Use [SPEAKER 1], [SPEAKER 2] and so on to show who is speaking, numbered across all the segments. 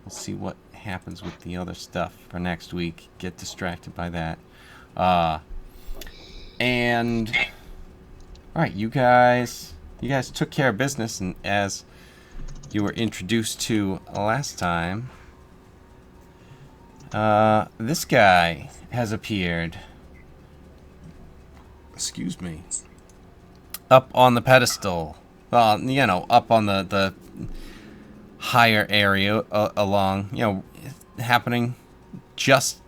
[SPEAKER 1] We'll see what happens with the other stuff for next week. Get distracted by that. And all right, you guys took care of business, and as you were introduced to last time, this guy has appeared. Excuse me. Up on the pedestal. Well, up on the higher area along, happening just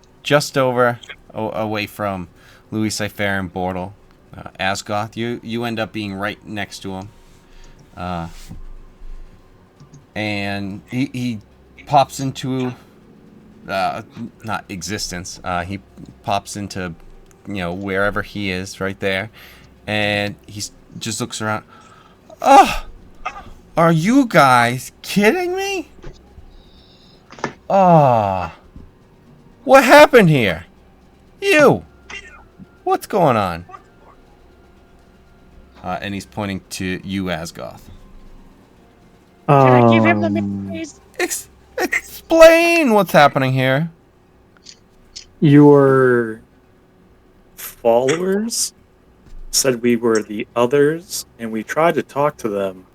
[SPEAKER 1] over away from Louis Cypher and Bortle. Asgoth, you end up being right next to him. And he pops into not existence. He pops into wherever he is right there, and he just looks around. Oh, are you guys kidding me? Oh, what happened here? You, what's going on? And he's pointing to you, Asgoth.
[SPEAKER 2] Can I give him the mayonnaise?
[SPEAKER 1] Explain what's happening here.
[SPEAKER 3] Your followers said we were the others, and we tried to talk to them,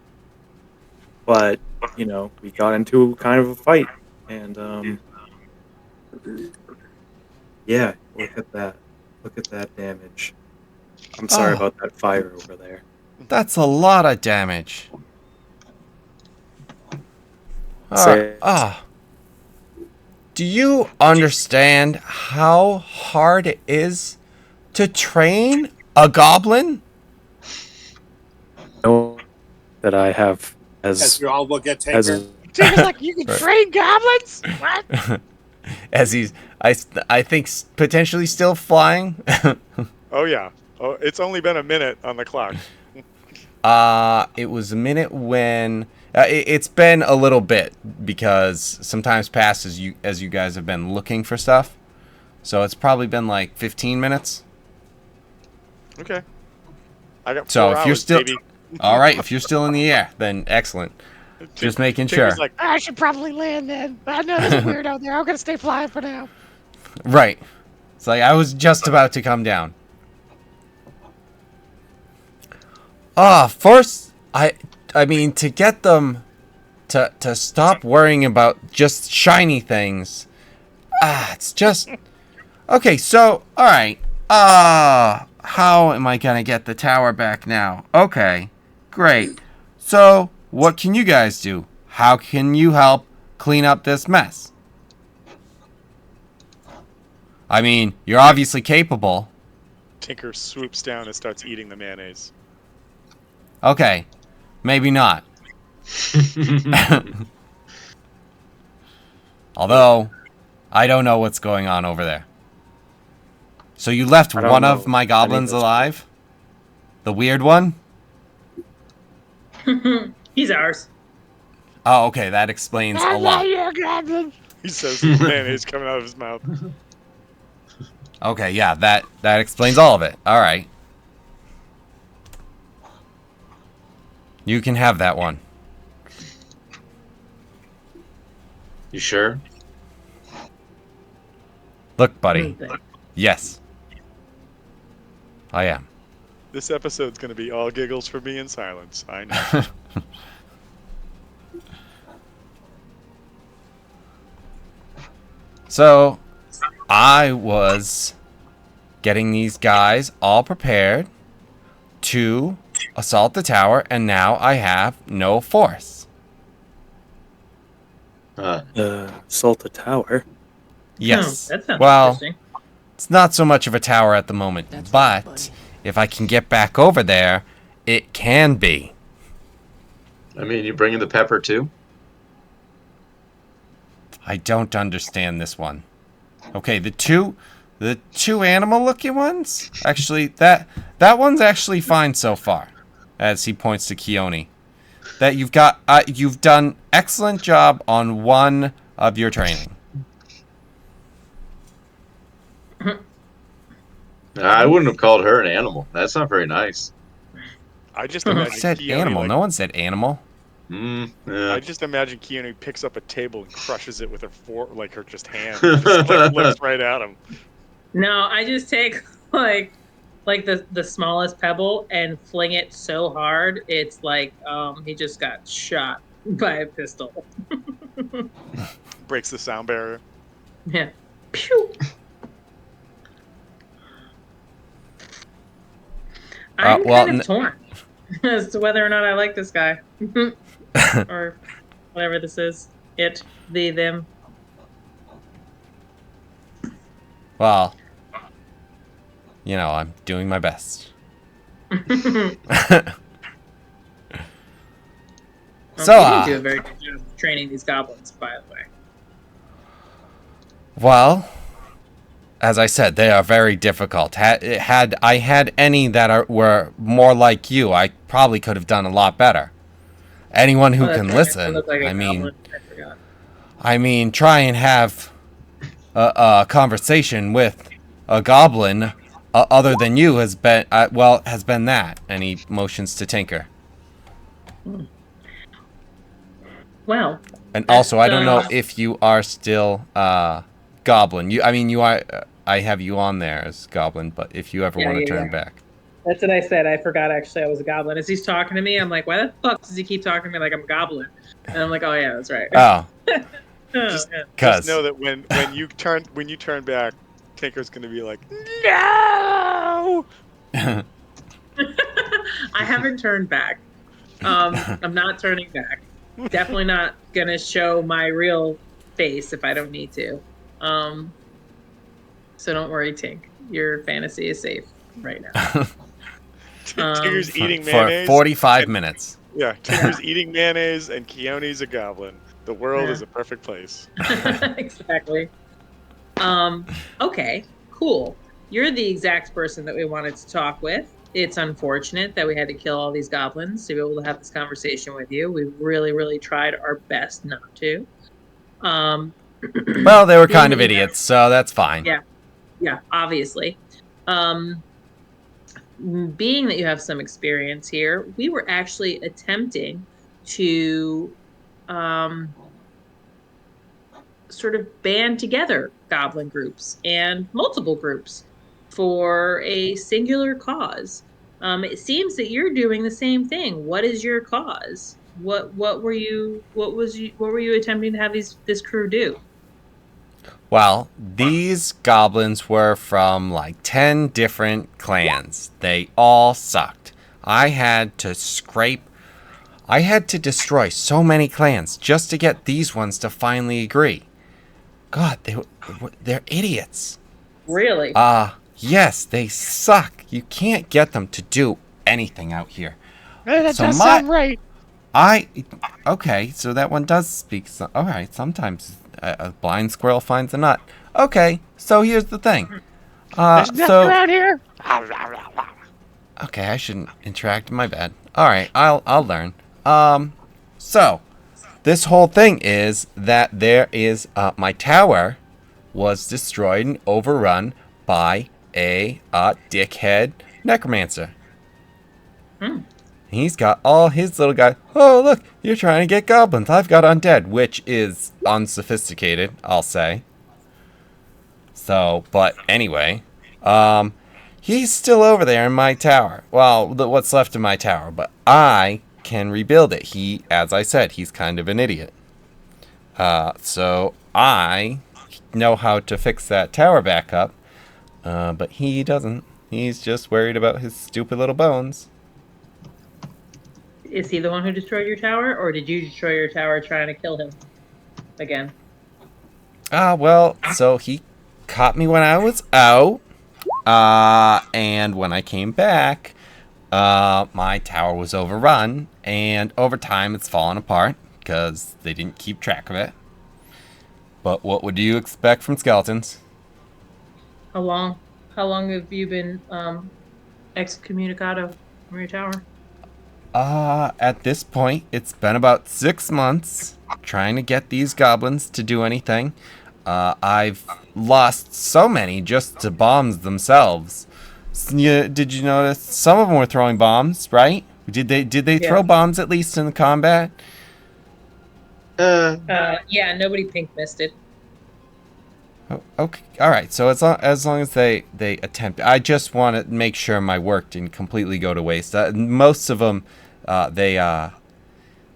[SPEAKER 3] but we got into kind of a fight, and yeah, look at that damage. I'm sorry about that fire over there.
[SPEAKER 1] That's a lot of damage. Do you understand how hard it is to train a goblin?
[SPEAKER 3] Know that I have
[SPEAKER 4] As you all will get taken.
[SPEAKER 2] Tinker's like, you can train goblins? What?
[SPEAKER 1] As he's, I think, potentially still flying.
[SPEAKER 5] Oh, yeah. Oh, it's only been a minute on the clock.
[SPEAKER 1] It was a minute when... it's been a little bit, because some time's passed as you guys have been looking for stuff. So it's probably been like 15 minutes.
[SPEAKER 5] Okay. I got 4
[SPEAKER 1] so if
[SPEAKER 5] hours,
[SPEAKER 1] you're still...
[SPEAKER 5] baby.
[SPEAKER 1] All right, if you're still in the air, then excellent. Just making sure.
[SPEAKER 5] Like,
[SPEAKER 2] I should probably land then. I know there's a weird out there. I'm going to stay flying for now.
[SPEAKER 1] Right. It's like I was just about to come down. First, I mean, to get them to stop worrying about just shiny things. It's just... Okay, so, alright. How am I gonna get the tower back now? Okay, great. So, what can you guys do? How can you help clean up this mess? I mean, you're obviously capable.
[SPEAKER 5] Tinker swoops down and starts eating the mayonnaise.
[SPEAKER 1] Okay, maybe not. Although, I don't know what's going on over there. So you left one of my goblins alive? The weird one?
[SPEAKER 6] He's ours.
[SPEAKER 1] Oh, okay, that explains a lot.
[SPEAKER 2] Your goblin.
[SPEAKER 5] He says mayonnaise coming out of his mouth.
[SPEAKER 1] Okay, yeah, that explains all of it. Alright. You can have that one.
[SPEAKER 7] You sure?
[SPEAKER 1] Look, buddy. Yes. I am.
[SPEAKER 5] This episode's going to be all giggles for me in silence. I know.
[SPEAKER 1] So, I was getting these guys all prepared to assault the tower, and now I have no force.
[SPEAKER 3] Assault the tower?
[SPEAKER 1] Yes.
[SPEAKER 6] Oh, that sounds interesting.
[SPEAKER 1] It's not so much of a tower at the moment, but if I can get back over there, it can be.
[SPEAKER 7] I mean, you bringing the pepper too?
[SPEAKER 1] I don't understand this one. Okay, the two animal-looking ones. Actually, that one's actually fine so far. As he points to Keone, that you've done excellent job on one of your training.
[SPEAKER 7] I wouldn't have called her an animal. That's not very nice.
[SPEAKER 5] I just
[SPEAKER 1] Who
[SPEAKER 5] imagine
[SPEAKER 1] said
[SPEAKER 5] Keone,
[SPEAKER 1] animal?
[SPEAKER 5] like,
[SPEAKER 1] No one said animal.
[SPEAKER 7] Yeah.
[SPEAKER 5] I just imagine Keanu picks up a table and crushes it with her her just hand, just like looks right at him.
[SPEAKER 6] No, I just take like the smallest pebble and fling it so hard it's like he just got shot by a pistol.
[SPEAKER 5] Breaks the sound barrier.
[SPEAKER 6] Yeah. Pew. I'm
[SPEAKER 1] well,
[SPEAKER 6] kind of torn as to whether or not I like this guy. Or whatever this is. It, the, them.
[SPEAKER 1] well, I'm doing my best. So,
[SPEAKER 6] You didn't do a very good job of training these goblins, by the way.
[SPEAKER 1] well, as I said, they are very difficult. Had I had any that were more like you, I probably could have done a lot better. Anyone who
[SPEAKER 6] Oh, that's
[SPEAKER 1] can
[SPEAKER 6] right.
[SPEAKER 1] listen,
[SPEAKER 6] It looked like a
[SPEAKER 1] I mean,
[SPEAKER 6] goblin. I forgot.
[SPEAKER 1] try and have a conversation with a goblin other than you has been that. And he motions to Tinker.
[SPEAKER 6] Well,
[SPEAKER 1] And also, I don't know
[SPEAKER 6] That's,
[SPEAKER 1] if you are still goblin. You are. I have you on there as goblin, but if you ever
[SPEAKER 6] Yeah,
[SPEAKER 1] want to
[SPEAKER 6] yeah,
[SPEAKER 1] turn
[SPEAKER 6] yeah.
[SPEAKER 1] back,
[SPEAKER 6] that's what I said. I forgot actually I was a goblin. As he's talking to me, I'm like, why the fuck does he keep talking to me like I'm a goblin? And I'm like, oh yeah, that's right.
[SPEAKER 1] oh,
[SPEAKER 5] Just
[SPEAKER 6] Yeah.
[SPEAKER 5] Just know that when you turn back, Tinker's gonna be like, no.
[SPEAKER 6] I haven't turned back. I'm not turning back. Definitely not gonna show my real face if I don't need to. So don't worry, Tink. Your fantasy is safe right now.
[SPEAKER 5] Tinker's eating
[SPEAKER 1] for
[SPEAKER 5] mayonnaise.
[SPEAKER 1] 45 minutes.
[SPEAKER 5] Yeah, Tinker's eating mayonnaise, and Keone's a goblin. The world is a perfect place.
[SPEAKER 6] Exactly. Okay, cool. You're the exact person that we wanted to talk with. It's unfortunate that we had to kill all these goblins to be able to have this conversation with you. We really, really tried our best not to.
[SPEAKER 1] Well, they were kind of idiots, so that's fine.
[SPEAKER 6] Yeah, obviously. Being that you have some experience here, we were actually attempting to sort of band together goblin groups and multiple groups for a singular cause. It seems that you're doing the same thing. What is your cause? What were you attempting to have this crew do?
[SPEAKER 1] Well, these goblins were from like 10 different clans. They all sucked. I had to destroy so many clans just to get these ones to finally agree. God, they're idiots.
[SPEAKER 6] Really?
[SPEAKER 1] Yes, they suck. You can't get them to do anything out here.
[SPEAKER 2] That does sound right.
[SPEAKER 1] Okay, so that one does speak. All right, sometimes a blind squirrel finds a nut. Okay, so here's the thing.
[SPEAKER 2] There's nothing around here.
[SPEAKER 1] Okay, I shouldn't interact. My bad. All right, I'll learn. So this whole thing is that there is my tower was destroyed and overrun by a dickhead necromancer. He's got all his little guy. Oh, look, you're trying to get goblins. I've got undead, which is unsophisticated, I'll say. So, but anyway, he's still over there in my tower. Well, what's left of my tower, but I can rebuild it. As I said, he's kind of an idiot. So I know how to fix that tower back up, but he doesn't. He's just worried about his stupid little bones.
[SPEAKER 6] Is he the one who destroyed your tower, or did you destroy your tower trying to kill him again?
[SPEAKER 1] Well, so he caught me when I was out, and when I came back, my tower was overrun, and over time it's fallen apart, because they didn't keep track of it. But what would you expect from skeletons?
[SPEAKER 6] How long have you been excommunicado from your tower?
[SPEAKER 1] At this point, it's been about 6 months trying to get these goblins to do anything. I've lost so many just to bombs themselves. Did you notice? Some of them were throwing bombs, right? Did they throw bombs at least in the combat?
[SPEAKER 6] Yeah, nobody pink missed it.
[SPEAKER 1] Oh, okay, all right. So as long as they attempt, I just want to make sure my work didn't completely go to waste. Most of them,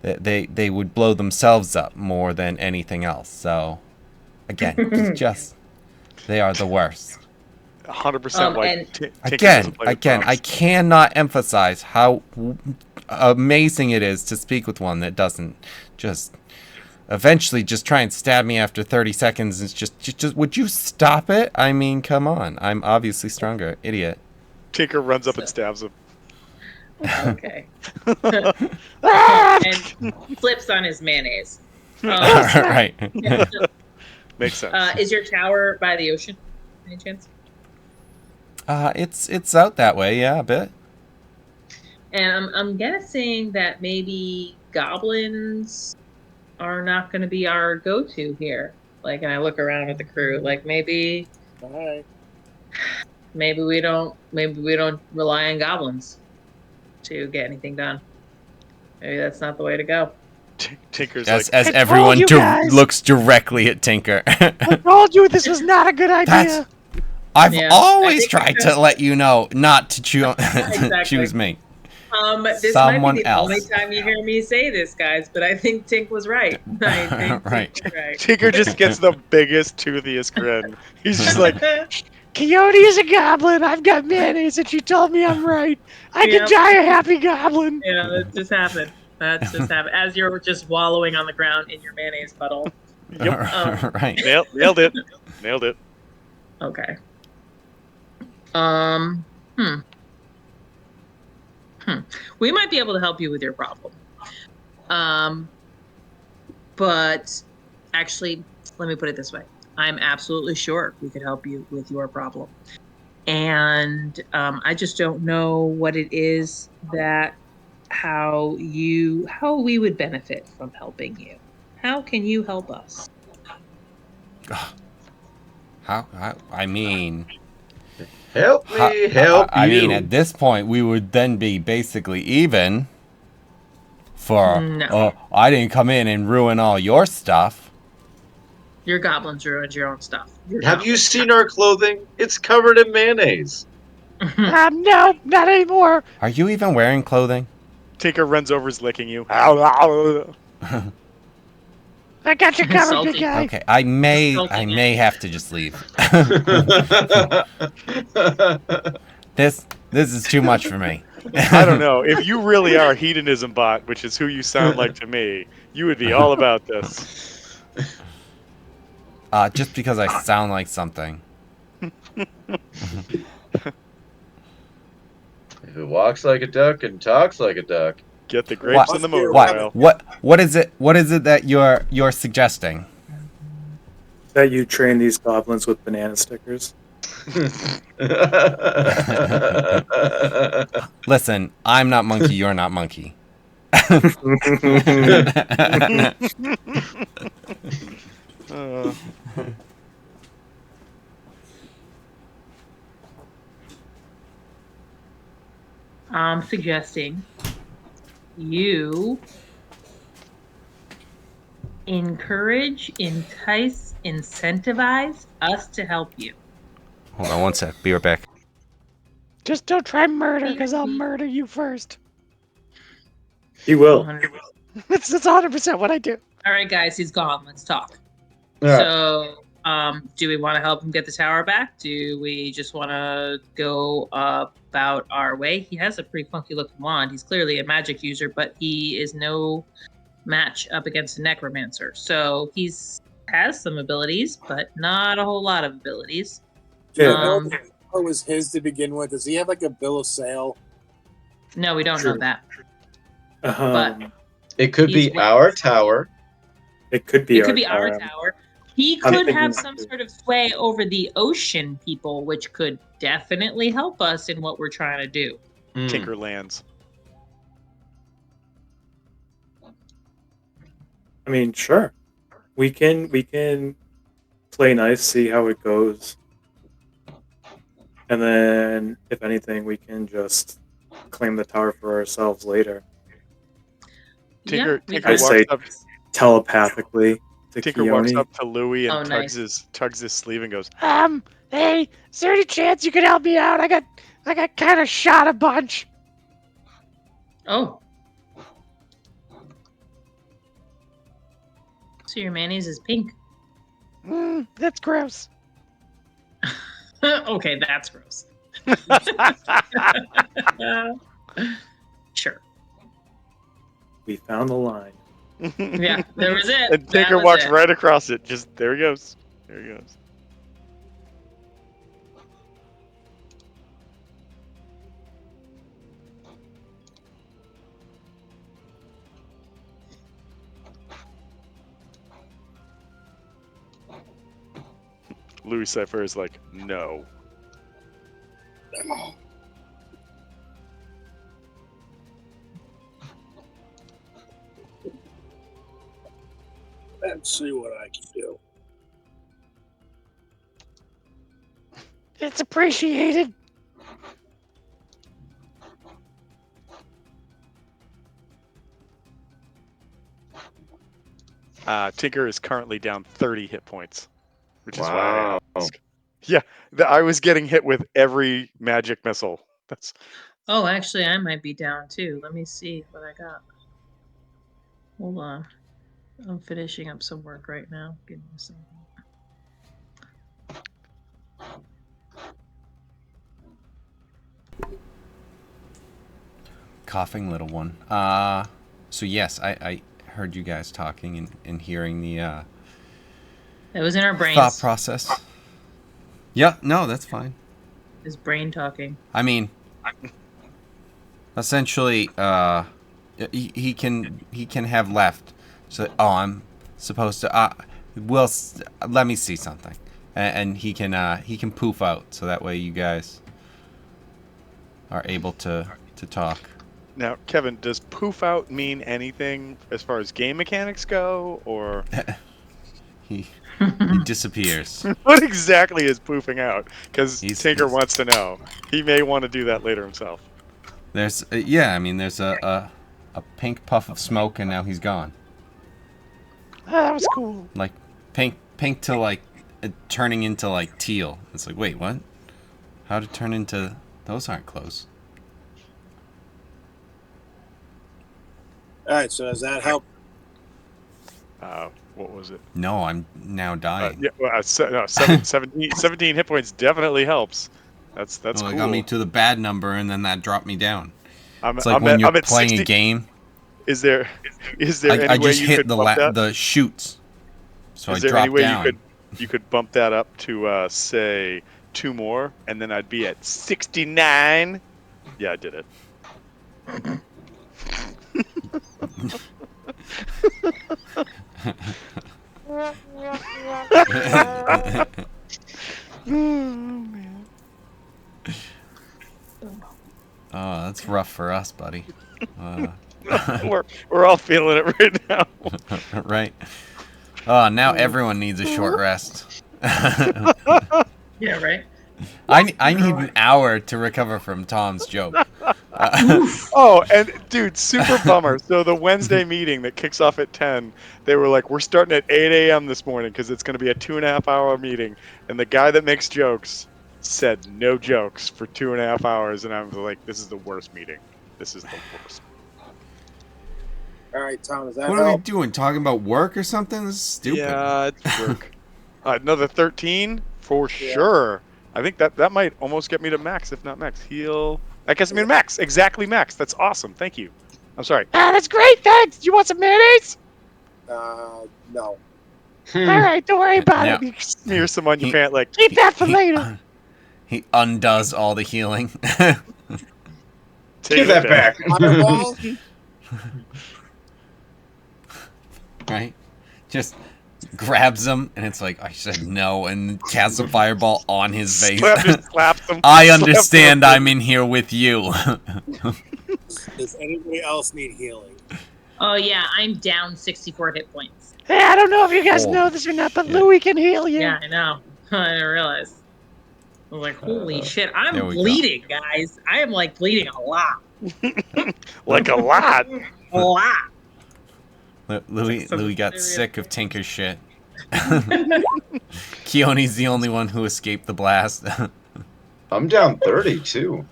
[SPEAKER 1] they would blow themselves up more than anything else. So, again, just they are the worst.
[SPEAKER 5] 100% why
[SPEAKER 6] And
[SPEAKER 5] Tinker
[SPEAKER 1] Again,
[SPEAKER 5] doesn't play with
[SPEAKER 1] I
[SPEAKER 5] bums.
[SPEAKER 1] cannot emphasize how amazing it is to speak with one that doesn't just eventually just try and stab me after 30 seconds. It's just would you stop it? I mean, come on. I'm obviously stronger, idiot.
[SPEAKER 5] Tinker runs up and stabs him.
[SPEAKER 6] okay. And flips on his mayonnaise.
[SPEAKER 1] Right.
[SPEAKER 5] Makes sense.
[SPEAKER 6] Is your tower by the ocean? Any chance?
[SPEAKER 1] It's out that way, yeah, a bit.
[SPEAKER 6] And I'm guessing that maybe goblins are not going to be our go-to here. Like, and I look around at the crew, like maybe
[SPEAKER 4] Bye.
[SPEAKER 6] we don't rely on goblins to get anything done. Maybe that's not the way to go.
[SPEAKER 5] Tinker's
[SPEAKER 1] As
[SPEAKER 5] like,
[SPEAKER 2] I told
[SPEAKER 1] everyone
[SPEAKER 2] you guys.
[SPEAKER 1] looks directly at Tinker.
[SPEAKER 2] I told you this was not a good idea.
[SPEAKER 1] I've
[SPEAKER 6] Yeah,
[SPEAKER 1] always
[SPEAKER 6] I think
[SPEAKER 1] tried to let you know not to
[SPEAKER 6] Exactly.
[SPEAKER 1] choose me.
[SPEAKER 6] This
[SPEAKER 1] Someone
[SPEAKER 6] might be the
[SPEAKER 1] else.
[SPEAKER 6] only time you hear me say this, guys, but I think Tink was right. I think
[SPEAKER 1] Right.
[SPEAKER 6] Tink was right.
[SPEAKER 5] Tinker just gets the biggest, toothiest grin. He's just like,
[SPEAKER 2] Coyote is a goblin. I've got mayonnaise, and she told me I'm right. I can
[SPEAKER 6] Yep.
[SPEAKER 2] die a happy goblin.
[SPEAKER 6] Yeah, that just happened. That's just happened. As you're just wallowing on the ground in your mayonnaise puddle.
[SPEAKER 5] yep,
[SPEAKER 1] Right.
[SPEAKER 5] nailed it. Nailed it.
[SPEAKER 6] Okay. We might be able to help you with your problem. But actually, let me put it this way. I'm absolutely sure we could help you with your problem. And I just don't know what it is that how we would benefit from helping you. How can you help us?
[SPEAKER 1] I mean,
[SPEAKER 7] Help me, help
[SPEAKER 1] I
[SPEAKER 7] you.
[SPEAKER 1] mean, at this point, we would then be basically even. For
[SPEAKER 6] No.
[SPEAKER 1] I didn't come in and ruin all your stuff.
[SPEAKER 6] Your goblins ruined your own stuff.
[SPEAKER 7] Have you seen our clothing? It's covered in mayonnaise.
[SPEAKER 2] No, not anymore.
[SPEAKER 1] Are you even wearing clothing?
[SPEAKER 5] Tinker runs over, is licking you.
[SPEAKER 2] I got you covered,
[SPEAKER 6] Salty.
[SPEAKER 2] big guy.
[SPEAKER 1] Okay, I may
[SPEAKER 6] Insulting.
[SPEAKER 1] have to just leave. This is too much for me.
[SPEAKER 5] I don't know. If you really are a hedonism bot, which is who you sound like to me, you would be all about this.
[SPEAKER 1] Just because I sound like something.
[SPEAKER 7] If it walks like a duck and talks like a duck.
[SPEAKER 5] Get the grapes
[SPEAKER 1] What?
[SPEAKER 5] in the motor pile.
[SPEAKER 1] What is it that you're suggesting?
[SPEAKER 3] That you train these goblins with banana stickers.
[SPEAKER 1] Listen, I'm not monkey, you're not monkey.
[SPEAKER 6] I'm suggesting you encourage, entice, incentivize us to help you.
[SPEAKER 1] Hold on one sec. Be right back.
[SPEAKER 2] Just don't try murder, because I'll murder you first.
[SPEAKER 3] He will.
[SPEAKER 6] 100%.
[SPEAKER 2] That's 100% what I do.
[SPEAKER 6] All right, guys, he's gone. Let's talk.
[SPEAKER 7] All right.
[SPEAKER 6] So, do we want to help him get the tower back? Do we just want to go about our way? He has a pretty funky looking wand. He's clearly a magic user, but he is no match up against a necromancer. So has some abilities, but not a whole lot of abilities.
[SPEAKER 3] Yeah.
[SPEAKER 6] Um,
[SPEAKER 4] What was his to begin with? Does he have like a bill of sale?
[SPEAKER 6] No, we don't
[SPEAKER 3] True.
[SPEAKER 6] know that.
[SPEAKER 3] Um,
[SPEAKER 7] It could
[SPEAKER 6] He's-
[SPEAKER 7] be our tower.
[SPEAKER 3] it could be.
[SPEAKER 6] It could be our
[SPEAKER 3] tower.
[SPEAKER 6] tower. He
[SPEAKER 3] I'm
[SPEAKER 6] could have
[SPEAKER 3] thinking-
[SPEAKER 6] some sort of sway over the ocean people, which could definitely help us in what we're trying to do.
[SPEAKER 5] Tinker lands.
[SPEAKER 3] I mean, sure. We can play nice, see how it goes, and then if anything, we can just claim the tower for ourselves later.
[SPEAKER 5] Tinker,
[SPEAKER 6] we
[SPEAKER 5] Tinker
[SPEAKER 3] I
[SPEAKER 5] walks
[SPEAKER 3] say-
[SPEAKER 5] up.
[SPEAKER 3] telepathically to
[SPEAKER 5] Tinker walks
[SPEAKER 3] Keone.
[SPEAKER 5] up to Louie and
[SPEAKER 6] Oh, nice.
[SPEAKER 5] tugs his sleeve and goes,
[SPEAKER 2] Hey, is there any chance you could help me out? I got kind of shot a bunch.
[SPEAKER 6] Oh. So your mayonnaise is pink.
[SPEAKER 2] That's gross.
[SPEAKER 6] Okay, that's gross. Sure.
[SPEAKER 3] We found the line.
[SPEAKER 6] Yeah, there was it.
[SPEAKER 5] And
[SPEAKER 6] That
[SPEAKER 5] Tinker
[SPEAKER 6] was
[SPEAKER 5] walks
[SPEAKER 6] it.
[SPEAKER 5] right across it. Just there he goes. There he goes. Louis Cypher is like, no.
[SPEAKER 4] Let's see what I can do.
[SPEAKER 2] It's appreciated.
[SPEAKER 5] Tinker is currently down 30 hit points, which is why I
[SPEAKER 7] Wow.
[SPEAKER 5] asked. Yeah, I was getting hit with every magic missile. That's
[SPEAKER 6] Oh, actually, I might be down too. Let me see what I got. Hold on. I'm finishing up some work right now. Give me a second.
[SPEAKER 1] Coughing little one. So yes, I heard you guys talking and hearing the
[SPEAKER 6] It was in our brains.
[SPEAKER 1] thought process. Yeah, no, that's fine.
[SPEAKER 6] His brain talking.
[SPEAKER 1] I mean, essentially, he can have left. So, I'm supposed to. Let me see something, and he can poof out. So that way, you guys are able to talk.
[SPEAKER 5] now, Kevin. Does poof out mean anything as far as game mechanics go, or
[SPEAKER 1] He disappears.
[SPEAKER 5] what exactly is poofing out? Because
[SPEAKER 1] He's-
[SPEAKER 5] Tinker
[SPEAKER 1] he's-
[SPEAKER 5] wants to know. He may want to do that later himself.
[SPEAKER 1] There's I mean, there's a pink puff of smoke, and now he's gone.
[SPEAKER 2] That was cool.
[SPEAKER 1] Like pink to like turning into like teal. It's like, wait, what? How to turn into? Those aren't clothes.
[SPEAKER 4] All right, so does that help?
[SPEAKER 5] What was it?
[SPEAKER 1] No, I'm now dying.
[SPEAKER 5] Yeah, well, 17 hit points definitely helps. That's
[SPEAKER 1] Well,
[SPEAKER 5] cool.
[SPEAKER 1] it got me to the bad number, and then that dropped me down.
[SPEAKER 5] I'm,
[SPEAKER 1] It's like
[SPEAKER 5] I'm
[SPEAKER 1] when
[SPEAKER 5] at,
[SPEAKER 1] you're
[SPEAKER 5] I'm at
[SPEAKER 1] playing
[SPEAKER 5] 60.
[SPEAKER 1] a game.
[SPEAKER 5] Is there any
[SPEAKER 1] I
[SPEAKER 5] way
[SPEAKER 1] just
[SPEAKER 5] you
[SPEAKER 1] hit
[SPEAKER 5] could
[SPEAKER 1] the
[SPEAKER 5] bump that?
[SPEAKER 1] the chutes, so
[SPEAKER 5] Is
[SPEAKER 1] I
[SPEAKER 5] there any
[SPEAKER 1] dropped
[SPEAKER 5] way
[SPEAKER 1] down.
[SPEAKER 5] you could bump that up to say 2 more, and then I'd be at 69? Yeah, I did it.
[SPEAKER 1] Oh, that's rough for us, buddy.
[SPEAKER 5] We're all feeling it right now.
[SPEAKER 1] Right? Oh, now everyone needs a short rest.
[SPEAKER 6] Yeah, right?
[SPEAKER 1] I need an hour to recover from Tom's joke.
[SPEAKER 5] Oh, and dude, super bummer. So the Wednesday meeting that kicks off at 10, they were like, we're starting at 8 a.m. this morning because it's going to be a 2.5-hour meeting. And the guy that makes jokes said no jokes for 2.5 hours. And I was like, this is the worst meeting. This is the worst.
[SPEAKER 4] All right, Tom, does that
[SPEAKER 1] What are we
[SPEAKER 4] help?
[SPEAKER 1] doing? Talking about work or something? This is stupid.
[SPEAKER 5] Yeah, it's work. Another 13 for
[SPEAKER 4] Yeah.
[SPEAKER 5] sure. I think that might almost get me to max, if not max. Heal. That gets me to max. Exactly max. That's awesome. Thank you. I'm sorry.
[SPEAKER 2] That's great. Thanks. You want some mayonnaise?
[SPEAKER 4] No.
[SPEAKER 2] All right, don't worry about
[SPEAKER 1] Now-
[SPEAKER 2] it.
[SPEAKER 5] Smear some on your
[SPEAKER 1] He-
[SPEAKER 5] pant like.
[SPEAKER 2] Keep that for later.
[SPEAKER 1] He undoes all the healing.
[SPEAKER 5] Take
[SPEAKER 7] Give
[SPEAKER 5] it
[SPEAKER 7] that back.
[SPEAKER 4] Fireball?
[SPEAKER 1] Right? Just grabs him, and it's like, I said no, and casts a fireball on his face.
[SPEAKER 5] Just slaps him.
[SPEAKER 1] I
[SPEAKER 5] Slaps him.
[SPEAKER 1] understand I'm in here with you.
[SPEAKER 4] Does anybody else need healing?
[SPEAKER 6] Oh, yeah, I'm down 64 hit points.
[SPEAKER 2] Hey, I don't know if you guys
[SPEAKER 1] Oh,
[SPEAKER 2] know this or not, but
[SPEAKER 1] shit.
[SPEAKER 2] Louie can heal you.
[SPEAKER 6] Yeah, I know. I didn't realize. I was like, holy shit, I'm
[SPEAKER 1] there we go.
[SPEAKER 6] bleeding, guys. I am like bleeding a lot.
[SPEAKER 5] Like a lot.
[SPEAKER 6] A lot.
[SPEAKER 1] Louis got sick of Tinker's shit. Keone's the only one who escaped the blast.
[SPEAKER 7] I'm down 30 too.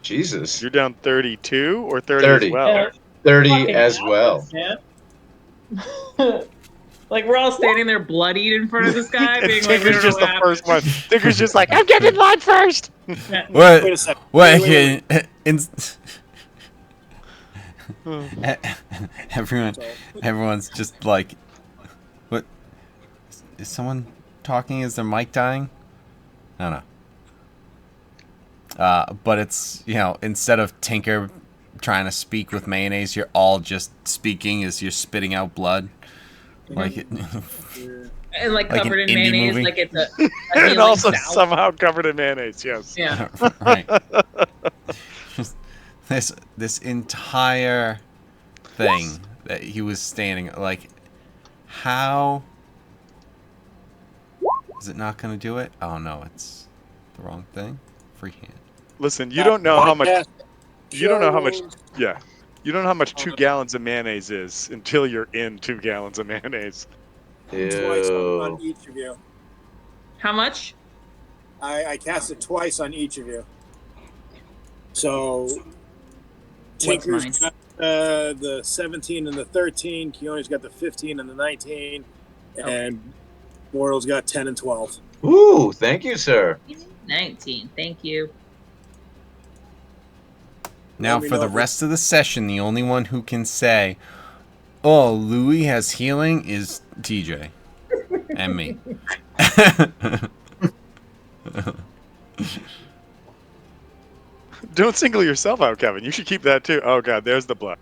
[SPEAKER 7] Jesus.
[SPEAKER 5] You're down 32 or 30 as
[SPEAKER 7] 30.
[SPEAKER 5] well?
[SPEAKER 6] Yeah,
[SPEAKER 7] 30
[SPEAKER 6] fucking
[SPEAKER 7] as well.
[SPEAKER 6] man. Like we're all standing there bloodied in front of this guy,
[SPEAKER 5] And
[SPEAKER 6] being like, we
[SPEAKER 5] Tinker's
[SPEAKER 6] don't know
[SPEAKER 5] just
[SPEAKER 6] what
[SPEAKER 5] the
[SPEAKER 6] happened.
[SPEAKER 5] first one. Tinker's just like,
[SPEAKER 2] I'm getting in line first.
[SPEAKER 6] Yeah.
[SPEAKER 1] What?
[SPEAKER 4] Wait a second.
[SPEAKER 1] What?
[SPEAKER 4] Wait.
[SPEAKER 1] Everyone's just like, what? Is someone talking? Is their mic dying? I don't know. But it's, instead of Tinker trying to speak with mayonnaise, you're all just speaking as you're spitting out blood. Like it.
[SPEAKER 6] And like
[SPEAKER 1] Like
[SPEAKER 6] covered
[SPEAKER 1] an
[SPEAKER 6] in
[SPEAKER 1] indie
[SPEAKER 6] mayonnaise,
[SPEAKER 1] movie?
[SPEAKER 6] like it's a
[SPEAKER 5] and
[SPEAKER 6] healing
[SPEAKER 5] also
[SPEAKER 6] salve.
[SPEAKER 5] somehow covered in mayonnaise. Yes.
[SPEAKER 6] Yeah.
[SPEAKER 1] Right. Just this entire thing that he was standing, like, how is it not going to do it? Oh no, it's the wrong thing. Freehand.
[SPEAKER 5] Listen, you don't know how much.
[SPEAKER 4] Podcast
[SPEAKER 5] You don't know how much.
[SPEAKER 4] shows.
[SPEAKER 5] Yeah. You don't know how much 2 gallons of mayonnaise is until you're in 2 gallons of mayonnaise.
[SPEAKER 4] Twice on
[SPEAKER 7] Ew.
[SPEAKER 4] each of you.
[SPEAKER 6] How much?
[SPEAKER 4] I cast it twice on each of you. So Tinker's
[SPEAKER 6] mine?
[SPEAKER 4] got the 17 and the 13. Keone's got the 15 and the 19. And Mortal's got 10 and 12.
[SPEAKER 7] Ooh, thank you, sir.
[SPEAKER 6] 19. Thank you.
[SPEAKER 1] Now,
[SPEAKER 4] Let me
[SPEAKER 1] for
[SPEAKER 4] know
[SPEAKER 1] the
[SPEAKER 4] if
[SPEAKER 1] rest of the session, the only one who can say, "Oh, Louis has healing," is TJ and me.
[SPEAKER 5] Don't single yourself out, Kevin. You should keep that too. Oh god, there's the blood.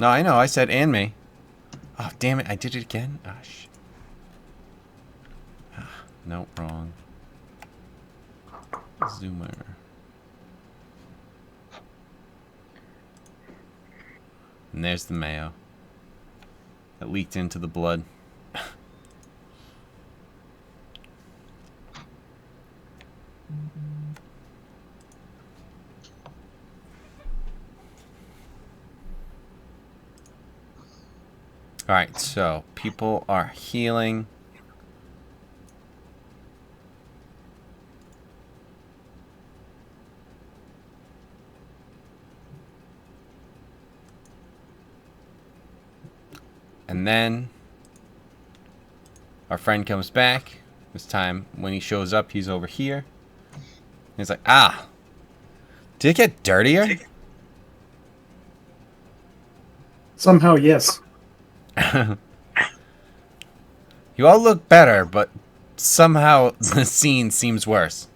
[SPEAKER 1] No, I know. I said and me. Oh, damn it. I did it again. Oh, shit. Nope, wrong. Zoomer. And there's the mayo. That leaked into the blood. Alright, so people are healing. And then our friend comes back. This time when he shows up, he's over here. He's like, ah, did it get dirtier?
[SPEAKER 3] Somehow, yes.
[SPEAKER 1] You all look better, but somehow the scene seems worse.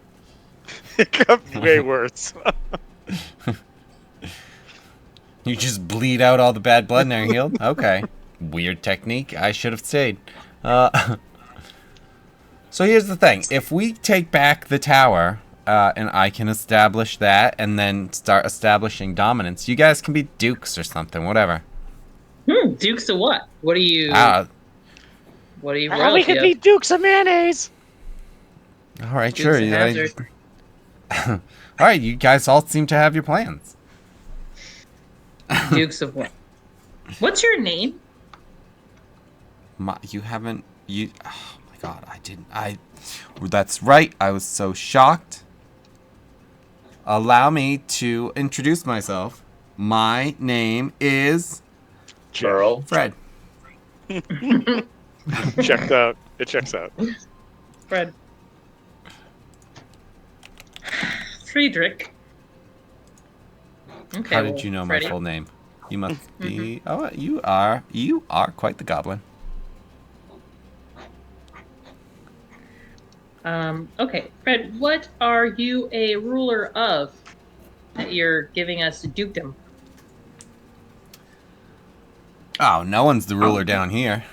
[SPEAKER 5] It got way worse.
[SPEAKER 1] You just bleed out all the bad blood and are healed? Okay. Weird technique. I should have stayed. So here's the thing. If we take back the tower, and I can establish that, and then start establishing dominance, you guys can be dukes or something, whatever.
[SPEAKER 6] Dukes of what? What are you? What are you?
[SPEAKER 2] We
[SPEAKER 6] royalty
[SPEAKER 2] could
[SPEAKER 6] of?
[SPEAKER 2] be Dukes of Mayonnaise.
[SPEAKER 1] All right,
[SPEAKER 6] Dukes
[SPEAKER 1] sure.
[SPEAKER 6] of Hazzard.
[SPEAKER 1] All right, you guys all seem to have your plans.
[SPEAKER 6] Dukes of what? What's your name?
[SPEAKER 1] You haven't. Oh my god, I didn't. That's right. I was so shocked. Allow me to introduce myself. My name is
[SPEAKER 7] Earl.
[SPEAKER 1] Fred.
[SPEAKER 5] Checked out. It checks out.
[SPEAKER 6] Fred. Friedrich. Okay.
[SPEAKER 1] How did you know
[SPEAKER 6] Freddy.
[SPEAKER 1] my full name? You must be. Oh, you are quite the goblin.
[SPEAKER 6] Okay, Fred. What are you a ruler of? That you're giving us dukedom.
[SPEAKER 1] Oh, no one's the ruler down here.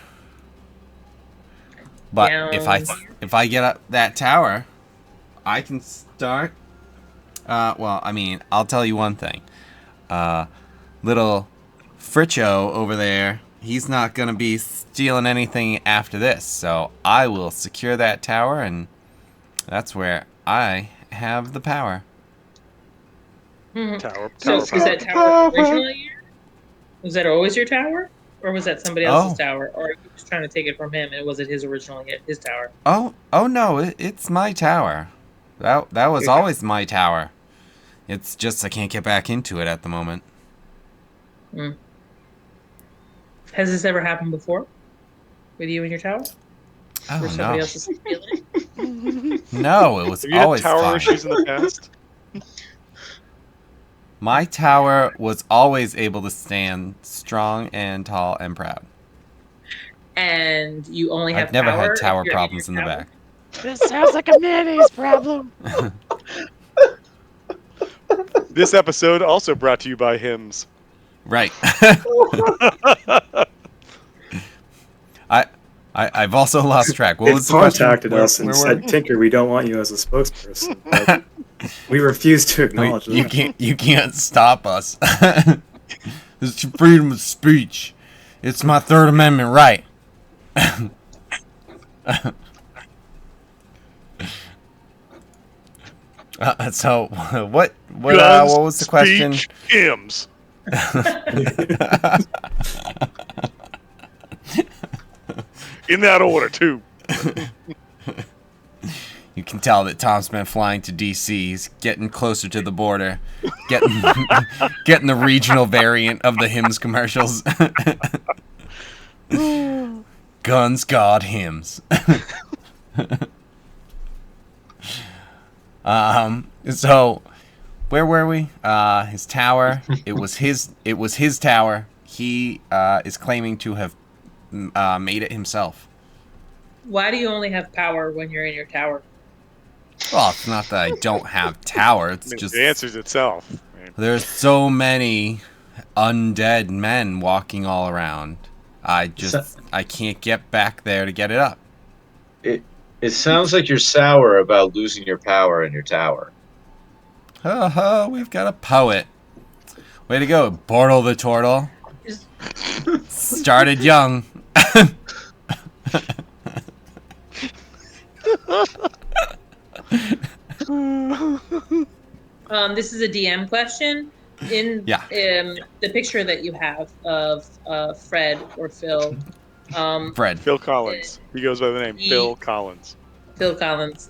[SPEAKER 1] But if I get up that tower, I can start. Well, I mean, I'll tell you one thing. Little Fricho over there, he's not gonna be stealing anything after this. So I will secure that tower, and that's where I have the power.
[SPEAKER 6] Mhm.
[SPEAKER 5] Tower
[SPEAKER 6] So
[SPEAKER 5] power.
[SPEAKER 6] was that tower originally yours? Was that always your tower? Or was that somebody else's
[SPEAKER 1] Oh.
[SPEAKER 6] tower? Or are you just trying to take it from him and was it his his tower?
[SPEAKER 1] Oh no, it's my tower. That was always my tower. It's just I can't get back into it at the moment.
[SPEAKER 6] Mm. Has this ever happened before? With you and your tower?
[SPEAKER 1] Oh
[SPEAKER 6] Where somebody
[SPEAKER 1] no.
[SPEAKER 6] else is stealing it?
[SPEAKER 1] No, it was
[SPEAKER 5] Have you had
[SPEAKER 1] always
[SPEAKER 5] tower
[SPEAKER 1] fine.
[SPEAKER 5] issues in the past?
[SPEAKER 1] My tower was always able to stand strong and tall and proud.
[SPEAKER 6] And you only have
[SPEAKER 1] I've never
[SPEAKER 6] power
[SPEAKER 1] had
[SPEAKER 6] if
[SPEAKER 1] tower
[SPEAKER 6] you're
[SPEAKER 1] problems in
[SPEAKER 6] your
[SPEAKER 1] the
[SPEAKER 6] tower?
[SPEAKER 1] back.
[SPEAKER 2] This sounds like a mayonnaise problem.
[SPEAKER 5] This episode also brought to you by Hims.
[SPEAKER 1] Right. I've also lost track. What
[SPEAKER 3] They've
[SPEAKER 1] was the question?
[SPEAKER 3] contacted us and
[SPEAKER 1] were
[SPEAKER 3] said,
[SPEAKER 1] we?
[SPEAKER 3] "Tinker, we don't want you as a spokesperson." But we refuse to acknowledge
[SPEAKER 1] You
[SPEAKER 3] that.
[SPEAKER 1] you can't stop us. It's freedom of speech. It's my Third Amendment right. So what was the question?
[SPEAKER 5] Speech, Hims. In that order, too.
[SPEAKER 1] You can tell that Tom's been flying to DC. He's getting closer to the border, getting getting the regional variant of the hymns commercials. Guns, God, hymns. So where were we? His tower. It was his tower. He is claiming to have made it himself.
[SPEAKER 6] Why do you only have power when you're in your tower?
[SPEAKER 1] Well, it's not that I don't have tower. It's
[SPEAKER 5] It
[SPEAKER 1] just
[SPEAKER 5] answers itself.
[SPEAKER 1] there's so many undead men walking all around. I can't get back there to get it up.
[SPEAKER 7] It sounds like you're sour about losing your power in your tower.
[SPEAKER 1] We've got a poet. Way to go, Bortle the Turtle. Started young.
[SPEAKER 6] This is a DM question. In the picture that you have of Fred or Phil,
[SPEAKER 1] Fred.
[SPEAKER 5] Phil Collins. He goes by the name Phil Collins.
[SPEAKER 6] Phil Collins.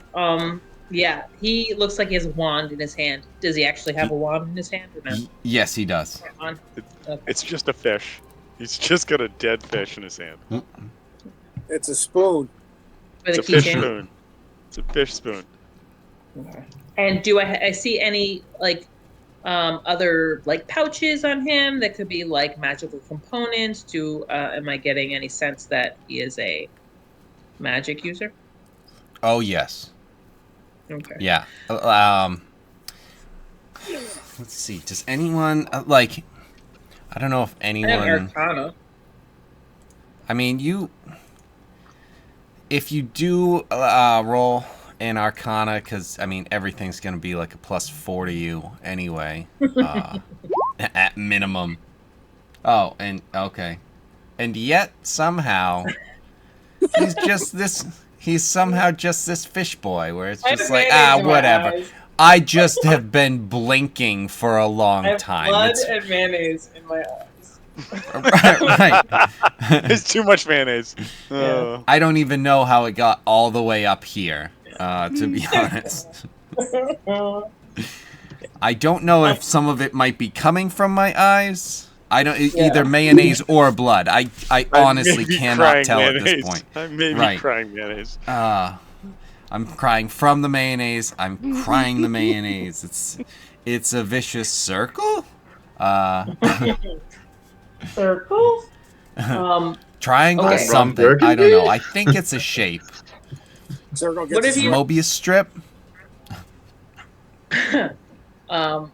[SPEAKER 6] Yeah, he looks like he has a wand in his hand. Does he actually have a wand in his hand or no?
[SPEAKER 1] Yes, he does.
[SPEAKER 5] It's just a fish. He's just got a dead fish in his hand.
[SPEAKER 4] It's a spoon.
[SPEAKER 6] With
[SPEAKER 5] It's
[SPEAKER 6] a
[SPEAKER 5] a fish
[SPEAKER 6] keychain?
[SPEAKER 5] spoon. It's a fish spoon.
[SPEAKER 6] Okay. And do I see any other like pouches on him that could be like magical components? Am I getting any sense that he is a magic user?
[SPEAKER 1] Oh yes.
[SPEAKER 6] Okay.
[SPEAKER 1] Yeah. Let's see. Does anyone like? I don't know if
[SPEAKER 6] I have
[SPEAKER 1] anyone.
[SPEAKER 6] Arcana.
[SPEAKER 1] I mean, if you do roll an Arcana, because I mean everything's gonna be like a +4 to you anyway, at minimum. Oh, and okay, and yet somehow he's somehow just this fish boy, where it's just like whatever. I just have been blinking for a long time.
[SPEAKER 6] Blood and mayonnaise in my eyes.
[SPEAKER 1] right.
[SPEAKER 5] It's too much mayonnaise.
[SPEAKER 6] Yeah.
[SPEAKER 1] I don't even know how it got all the way up here, to be honest. I don't know if some of it might be coming from my eyes. I don't either mayonnaise or blood. I honestly cannot tell
[SPEAKER 5] mayonnaise.
[SPEAKER 1] at this point.
[SPEAKER 5] I may be crying mayonnaise.
[SPEAKER 1] I'm crying from the mayonnaise. I'm crying the mayonnaise. It's a vicious circle.
[SPEAKER 6] Circles?
[SPEAKER 1] Triangle
[SPEAKER 6] Okay.
[SPEAKER 1] something. I don't know. I think it's a shape.
[SPEAKER 4] Circle
[SPEAKER 6] What
[SPEAKER 4] gets
[SPEAKER 6] if you-
[SPEAKER 1] Mobius strip.
[SPEAKER 6] Well,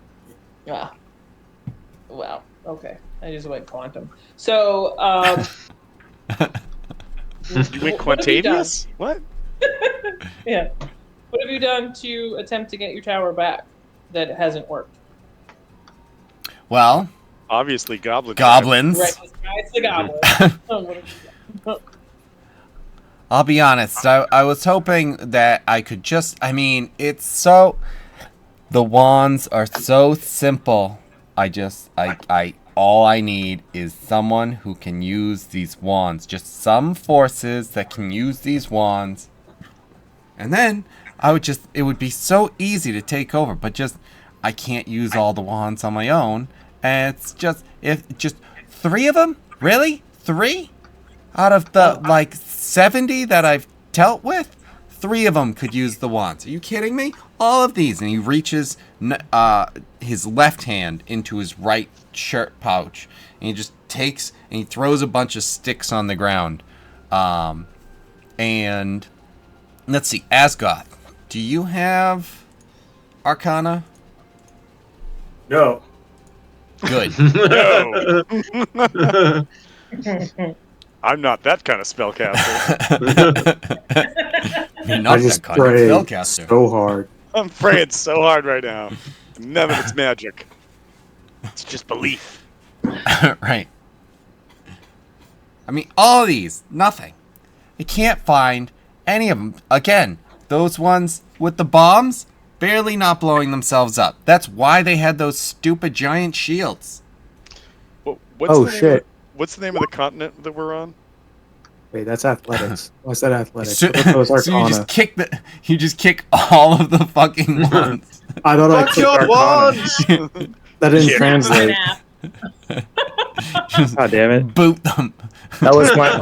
[SPEAKER 6] okay. I just went quantum. So,
[SPEAKER 5] You went
[SPEAKER 6] what have you done?
[SPEAKER 5] Quantavious? What?
[SPEAKER 6] Yeah. What have you done to attempt to get your tower back that hasn't worked?
[SPEAKER 1] Well,
[SPEAKER 5] Obviously, goblins.
[SPEAKER 1] goblins.
[SPEAKER 6] Right, this guy's the goblin. Oh, what have you done?
[SPEAKER 1] I'll be honest. I was hoping that I could just. I mean, it's so. The wands are so simple. All I need is someone who can use these wands. Just some forces that can use these wands. And then it would be so easy to take over, but I can't use all the wands on my own. And it's just 3 of them? Really? 3? Out of the 70 that I've dealt with? 3 of them could use the wands. Are you kidding me? All of these. And he reaches his left hand into his right shirt pouch. And he just takes and he throws a bunch of sticks on the ground. And let's see. Asgoth, do you have Arcana?
[SPEAKER 3] No.
[SPEAKER 1] Good.
[SPEAKER 5] No. I'm not that kind of spellcaster.
[SPEAKER 1] You're
[SPEAKER 3] I
[SPEAKER 1] not
[SPEAKER 3] just
[SPEAKER 1] that kind of
[SPEAKER 3] pray
[SPEAKER 1] spellcaster.
[SPEAKER 3] so hard.
[SPEAKER 5] I'm praying so hard right now. None of it's magic. It's just belief.
[SPEAKER 1] Right. I mean, all of these, nothing. You can't find any of them. Again, those ones with the bombs, barely not blowing themselves up. That's why they had those stupid giant shields.
[SPEAKER 5] What's the name of the continent that we're on?
[SPEAKER 3] Wait, that's athletics. Why is that athletics?
[SPEAKER 1] So,
[SPEAKER 3] I thought that was
[SPEAKER 1] so
[SPEAKER 3] Arcana.
[SPEAKER 1] you just kick all of the fucking ones.
[SPEAKER 3] I thought I
[SPEAKER 7] Fuck
[SPEAKER 3] clicked
[SPEAKER 7] your
[SPEAKER 3] Arcana.
[SPEAKER 7] wands!
[SPEAKER 3] That didn't
[SPEAKER 5] Yeah.
[SPEAKER 3] translate.
[SPEAKER 1] Just
[SPEAKER 3] God damn it.
[SPEAKER 1] boot them.
[SPEAKER 3] That was my.
[SPEAKER 1] All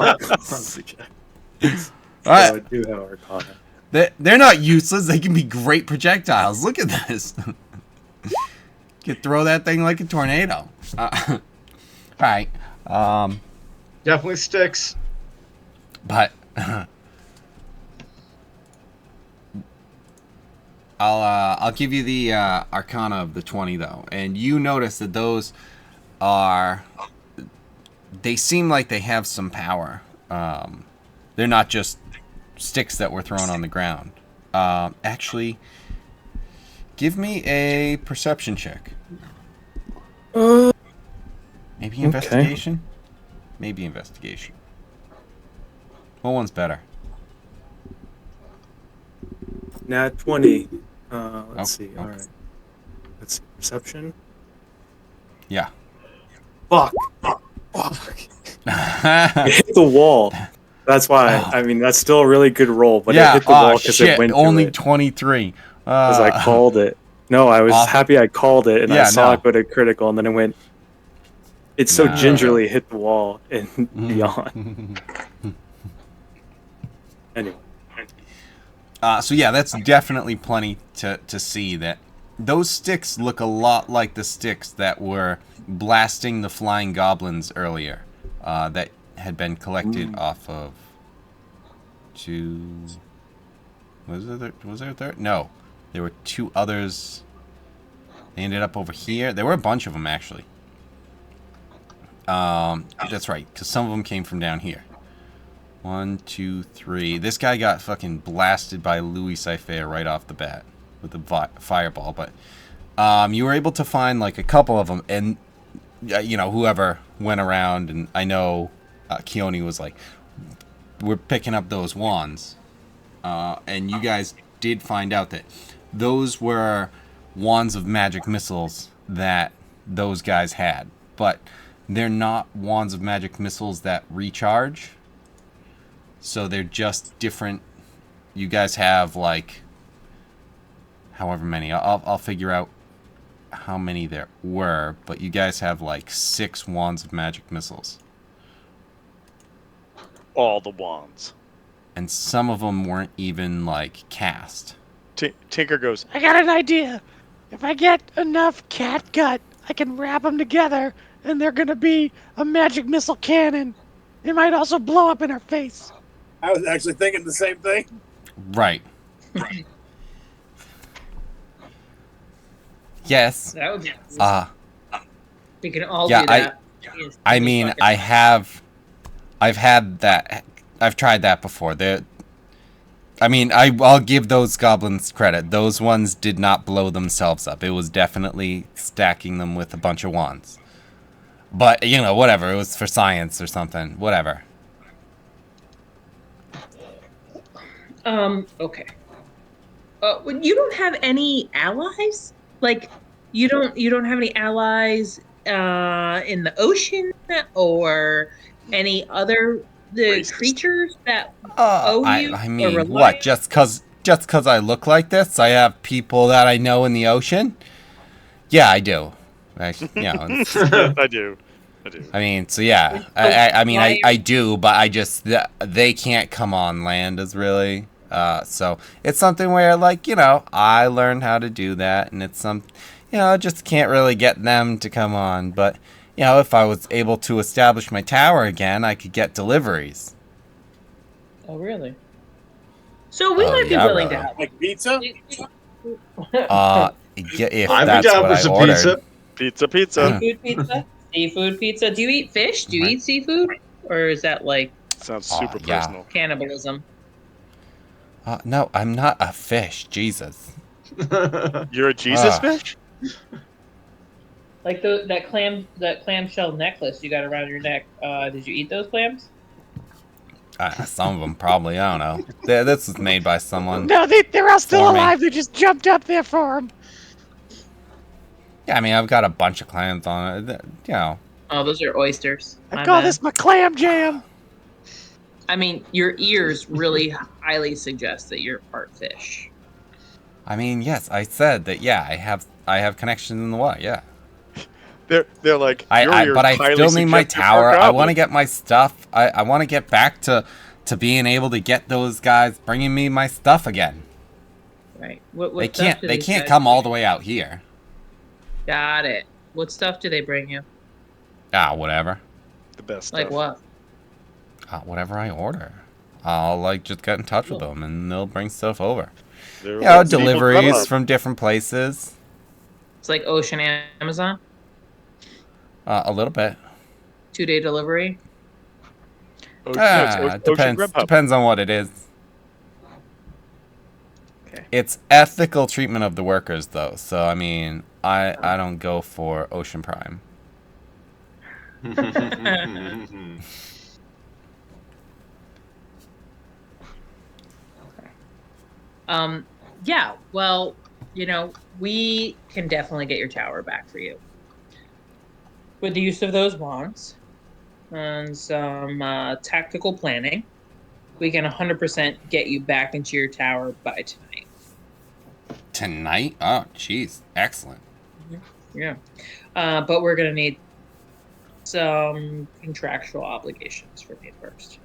[SPEAKER 1] right.
[SPEAKER 3] I do have Arcana.
[SPEAKER 1] They're not useless. They can be great projectiles. Look at this. You can throw that thing like a tornado. All right.
[SPEAKER 7] Definitely sticks.
[SPEAKER 1] But I'll give you the Arcana of the 20 though, and you notice that those they seem like they have some power. They're not just sticks that were thrown on the ground. Actually, give me a perception check. Maybe investigation? Maybe investigation. What one's better?
[SPEAKER 3] Nat 20. Let's see.
[SPEAKER 1] Okay.
[SPEAKER 3] All right. Let's see. Perception.
[SPEAKER 1] Yeah.
[SPEAKER 3] Fuck. It hit the wall. That's why. I mean, that's still a really good roll, but it hit the wall because it went
[SPEAKER 1] only
[SPEAKER 3] to it.
[SPEAKER 1] 23.
[SPEAKER 3] Because I called it. No, I was happy I called it, and I saw it go to critical, and then it went. It so gingerly hit the wall and beyond. Anyway.
[SPEAKER 1] So yeah, that's definitely plenty to see that those sticks look a lot like the sticks that were blasting the flying goblins earlier, that had been collected off of Was there a third? No, there were 2 others. They ended up over here. There were a bunch of them actually. That's right, because some of them came from down here. 1, 2, 3. This guy got fucking blasted by Louis Cypher right off the bat with the fireball, but you were able to find like a couple of them, and whoever went around, and I know Keone was like, we're picking up those wands, and you guys did find out that those were wands of magic missiles that those guys had, but they're not wands of magic missiles that recharge. So they're just different. You guys have like however many. I'll figure out how many there were, but you guys have like 6 wands of magic missiles.
[SPEAKER 5] All the wands.
[SPEAKER 1] And some of them weren't even like cast.
[SPEAKER 5] Tinker goes,
[SPEAKER 2] I got an idea. If I get enough cat gut, I can wrap them together, and they're gonna be a magic missile cannon. It might also blow up in our face.
[SPEAKER 4] I was actually thinking the same thing.
[SPEAKER 1] Right. Yes.
[SPEAKER 6] That would be we can all
[SPEAKER 1] yeah,
[SPEAKER 6] do that.
[SPEAKER 1] I mean, I've had that. I've tried that before. I'll give those goblins credit. Those ones did not blow themselves up. It was definitely stacking them with a bunch of wands. But, whatever. It was for science or something. Whatever.
[SPEAKER 6] Okay. You don't have any allies? Like you don't have any allies in the ocean or any other the
[SPEAKER 5] Racist.
[SPEAKER 6] creatures that owe you
[SPEAKER 1] I
[SPEAKER 6] or
[SPEAKER 1] mean,
[SPEAKER 6] rely
[SPEAKER 1] what? Just cause I look like this, I have people that I know in the ocean. Yeah, I do.
[SPEAKER 5] Yes, I do.
[SPEAKER 1] I mean, so yeah, I mean, I do, but they can't come on land as really. So it's something where like I learned how to do that, and it's just can't really get them to come on. But if I was able to establish my tower again, I could get deliveries.
[SPEAKER 6] Oh, really? So we
[SPEAKER 1] Oh
[SPEAKER 6] might be
[SPEAKER 1] yeah,
[SPEAKER 6] willing to
[SPEAKER 1] really.
[SPEAKER 6] help.
[SPEAKER 4] Like pizza?
[SPEAKER 1] If
[SPEAKER 7] I'd be
[SPEAKER 1] that's
[SPEAKER 7] down
[SPEAKER 1] what
[SPEAKER 7] for
[SPEAKER 1] I
[SPEAKER 7] some
[SPEAKER 1] ordered.
[SPEAKER 7] pizza.
[SPEAKER 5] Pizza.
[SPEAKER 6] Seafood pizza? Seafood pizza. Do you eat fish? Do you eat seafood? Or is that like
[SPEAKER 5] Sounds
[SPEAKER 1] Oh
[SPEAKER 5] super
[SPEAKER 1] yeah.
[SPEAKER 5] personal.
[SPEAKER 6] cannibalism?
[SPEAKER 1] No, I'm not a fish. Jesus.
[SPEAKER 5] You're a Jesus
[SPEAKER 1] Ugh.
[SPEAKER 5] fish?
[SPEAKER 6] Like that clamshell necklace you got around your neck. Did you eat those clams?
[SPEAKER 1] Some of them probably. I don't know. This was made by someone.
[SPEAKER 2] No, they're all still
[SPEAKER 1] For me.
[SPEAKER 2] alive. They just jumped up there for him.
[SPEAKER 1] Yeah, I mean, I've got a bunch of clams on it.
[SPEAKER 6] Oh, those are oysters.
[SPEAKER 2] I
[SPEAKER 6] My
[SPEAKER 2] call
[SPEAKER 6] bad.
[SPEAKER 2] this my clam jam.
[SPEAKER 6] I mean, your ears really highly suggest that you're part fish.
[SPEAKER 1] I mean, yes, I said that. Yeah, I have connections in the water. Yeah.
[SPEAKER 5] They're like
[SPEAKER 1] But I
[SPEAKER 5] highly
[SPEAKER 1] still need my
[SPEAKER 5] suggestive for
[SPEAKER 1] tower. I want to
[SPEAKER 5] goblins.
[SPEAKER 1] get my stuff. I want to get back to being able to get those guys bringing me my stuff again.
[SPEAKER 6] Right. What
[SPEAKER 1] They
[SPEAKER 6] stuff
[SPEAKER 1] can't.
[SPEAKER 6] do
[SPEAKER 1] They
[SPEAKER 6] these
[SPEAKER 1] can't
[SPEAKER 6] guys
[SPEAKER 1] come all
[SPEAKER 6] bring
[SPEAKER 1] the way out here.
[SPEAKER 6] you? Got it. What stuff do they bring you?
[SPEAKER 1] Whatever.
[SPEAKER 5] The best
[SPEAKER 6] Like
[SPEAKER 5] stuff.
[SPEAKER 6] what?
[SPEAKER 1] Whatever I order. I'll just get in touch with them and they'll bring stuff over.
[SPEAKER 5] They're like seafood
[SPEAKER 1] Deliveries
[SPEAKER 5] grubhub.
[SPEAKER 1] from different places.
[SPEAKER 6] It's like Ocean Amazon.
[SPEAKER 1] A little bit.
[SPEAKER 6] 2-day delivery.
[SPEAKER 5] No, it's Ocean
[SPEAKER 1] Depends.
[SPEAKER 5] Grubhub.
[SPEAKER 1] Depends on what it is.
[SPEAKER 6] Okay.
[SPEAKER 1] It's ethical treatment of the workers, though. So I mean, I don't go for Ocean Prime.
[SPEAKER 6] Yeah, well, we can definitely get your tower back for you. With the use of those wands and some tactical planning, we can 100% get you back into your tower by tonight.
[SPEAKER 1] Tonight? Oh, jeez. Excellent.
[SPEAKER 6] Yeah. But we're going to need some contractual obligations from you first.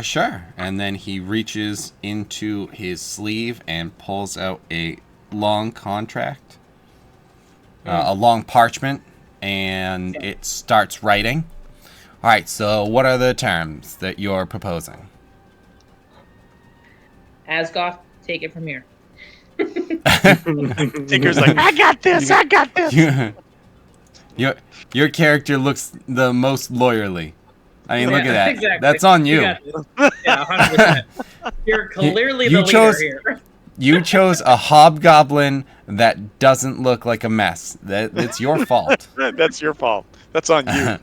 [SPEAKER 1] Sure. And then he reaches into his sleeve and pulls out a long contract, a long parchment, and it starts writing. All right, so what are the terms that you're proposing?
[SPEAKER 6] Asgoth, take it from here.
[SPEAKER 5] Tinker's like,
[SPEAKER 2] I got this. I got this.
[SPEAKER 1] Your character looks the most lawyerly. I mean, look at that.
[SPEAKER 6] Exactly.
[SPEAKER 1] That's on you.
[SPEAKER 6] got this. Yeah, 100%. You're clearly
[SPEAKER 1] You
[SPEAKER 6] the
[SPEAKER 1] chose-
[SPEAKER 6] leader here.
[SPEAKER 1] You chose a hobgoblin that doesn't look like a mess. It's your fault.
[SPEAKER 5] that's your fault. That's on you.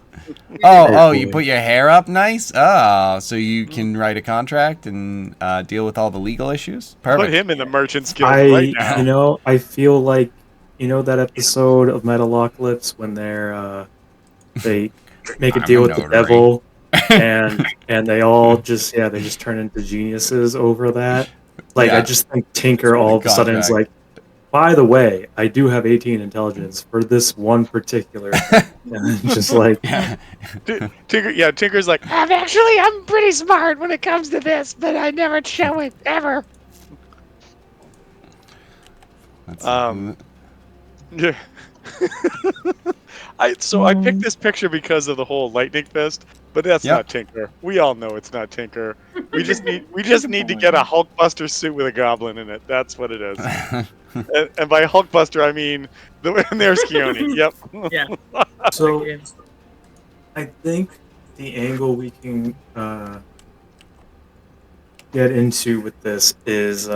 [SPEAKER 1] Oh, you put your hair up nice? Oh, so you can write a contract and deal with all the legal issues? Perfect.
[SPEAKER 5] Put him in the merchant's guild right now.
[SPEAKER 3] I feel like that episode of Metalocalypse when they make a
[SPEAKER 1] I'm
[SPEAKER 3] deal
[SPEAKER 1] a
[SPEAKER 3] with the
[SPEAKER 1] notary.
[SPEAKER 3] devil and they all just they just turn into geniuses over that. Like I just think Tinker all of a sudden is like, by the way, I do have 18 intelligence for this one particular thing. And just like
[SPEAKER 5] Tinker's like,
[SPEAKER 2] I'm pretty smart when it comes to this, but I never show it ever.
[SPEAKER 5] yeah. I picked this picture because of the whole lightning fist, but that's not Tinker. We all know it's not Tinker. We just need to get a Hulkbuster suit with a goblin in it. That's what it is. and by Hulkbuster, I mean there's Keone. Yep.
[SPEAKER 6] Yeah.
[SPEAKER 3] so. I think the angle we can get into with this is